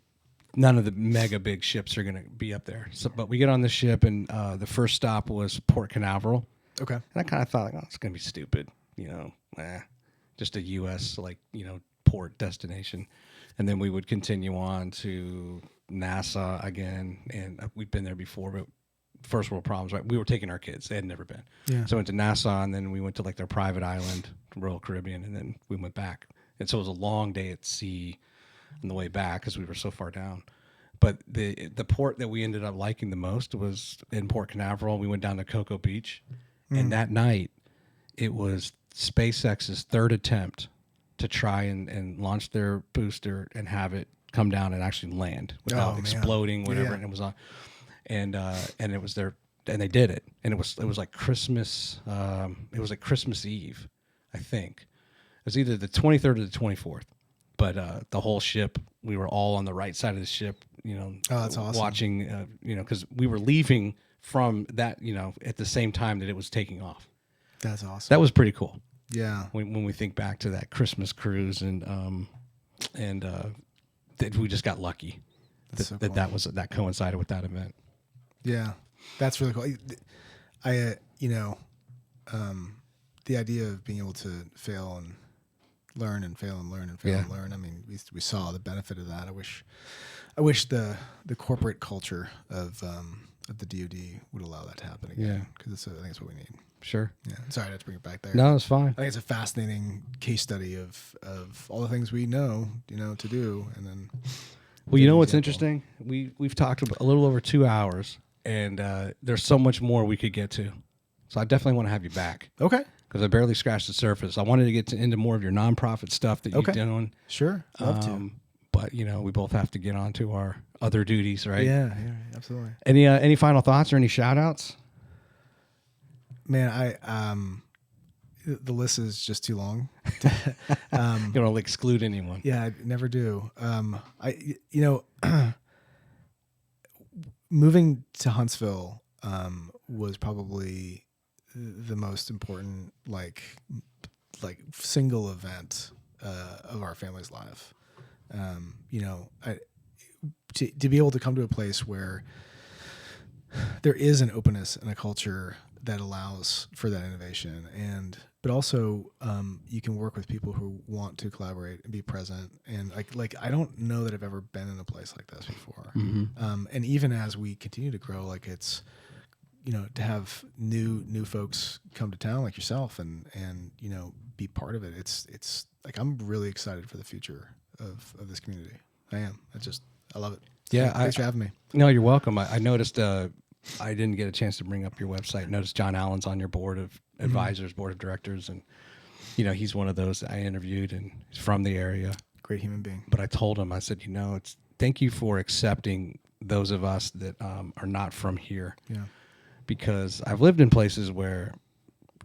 S1: none of the mega big ships are going to be up there. So, but we get on the ship, and the first stop was Port Canaveral.
S2: Okay.
S1: And I kind of thought, it's going to be stupid, just a U.S. port destination. And then we would continue on to Nassau again, and we've been there before, but first world problems, right? We were taking our kids; they had never been.
S2: Yeah.
S1: So we went to Nassau, and then we went to their private island, Royal Caribbean, and then we went back. And so it was a long day at sea on the way back because we were so far down. But the port that we ended up liking the most was in Port Canaveral. We went down to Cocoa Beach, and that night it was SpaceX's third attempt to try and launch their booster and have it come down and actually land without exploding, whatever. And it was on, and it was and they did it, and it was like Christmas. It was like Christmas Eve, I think. It was either the 23rd or the 24th, but the whole ship, we were all on the right side of the ship.
S2: That's awesome.
S1: Watching, because we were leaving from that, at the same time that it was taking off.
S2: That's awesome.
S1: That was pretty cool.
S2: Yeah.
S1: When we think back to that Christmas cruise and that we just got lucky that coincided with that event.
S2: Yeah, that's really cool. The idea of being able to fail and learn and fail and learn and fail and learn. I mean, we saw the benefit of that. I wish the corporate culture of the DoD would allow that to happen again. Because I think it's what we need.
S1: Sure.
S2: Yeah. Sorry, I had to bring it back there.
S1: No, it's fine.
S2: I think it's a fascinating case study of all the things we know, to do, and then.
S1: Well, you know what's interesting? We've talked about a little over 2 hours, and there's so much more we could get to. So I definitely want to have you back.
S2: Okay.
S1: Because I barely scratched the surface. I wanted to get into more of your nonprofit stuff that you're doing.
S2: Sure. Love to.
S1: But we both have to get on to our other duties, right?
S2: Yeah, absolutely.
S1: Any final thoughts or any shout outs?
S2: Man, the list is just too long.
S1: You don't exclude anyone.
S2: Yeah, I never do. Moving to Huntsville was probably the most important like single event of our family's life. To be able to come to a place where there is an openness and a culture that allows for that innovation, but also you can work with people who want to collaborate and be present. And like I don't know that I've ever been in a place like this before. Mm-hmm. And even as we continue to grow, it's to have new folks come to town like yourself and be part of it. It's like I'm really excited for the future of this community. I am. I love it.
S1: Yeah,
S2: thanks for having me.
S1: No, you're welcome. I noticed. I didn't get a chance to bring up your website. Noticed John Allen's on your board of advisors, board of directors, and he's one of those that I interviewed, and he's from the area.
S2: Great human being.
S1: But I told him, I said, it's thank you for accepting those of us that are not from here. Yeah. Because I've lived in places where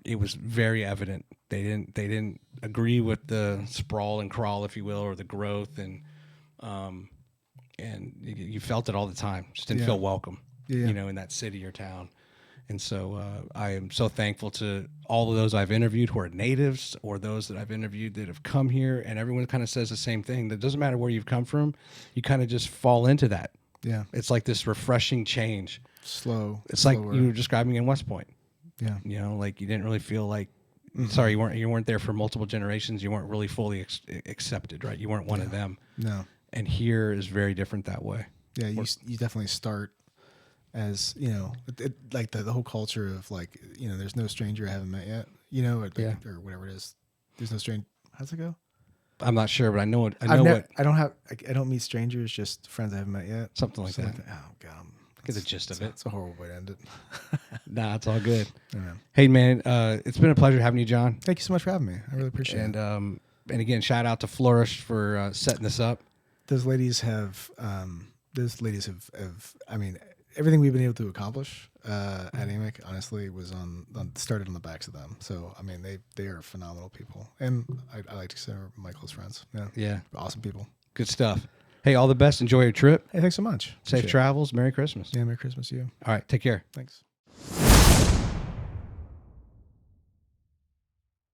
S1: it was very evident they didn't agree with the sprawl and crawl, if you will, or the growth, and you felt it all the time. Just didn't feel welcome. Yeah. In that city or town. And so I am so thankful to all of those I've interviewed who are natives or those that I've interviewed that have come here, and everyone kind of says the same thing. That doesn't matter where you've come from, you kind of just fall into that. Yeah. It's like this refreshing change. It's slower. Like you were describing in West Point. Yeah. Like you didn't really feel like, sorry, you weren't there for multiple generations. You weren't really fully accepted, right? You weren't one of them. No. And here is very different that way. Yeah, you definitely start as like the whole culture of there's no stranger I haven't met yet, or whatever it is. There's no stranger. How's it go? I'm not sure, but I know what.
S2: I don't meet strangers, just friends I haven't met yet.
S1: Something like that.
S2: Oh God,
S1: Get the gist of it.
S2: It's a horrible way to end it.
S1: Nah, it's all good.
S2: Yeah, man.
S1: Hey, man, it's been a pleasure having you, John.
S2: Thank you so much for having me. I really appreciate it.
S1: And again, shout out to Flourish for setting this up.
S2: Those ladies have. I mean, everything we've been able to accomplish at AMIIC, honestly, was started on the backs of them. So, I mean, they are phenomenal people, and I like to consider my close friends. Yeah, awesome people.
S1: Good stuff. Hey, all the best. Enjoy your trip.
S2: Hey, thanks so much.
S1: Safe travels. Merry Christmas.
S2: Yeah, Merry Christmas to you.
S1: All right, take care.
S2: Thanks.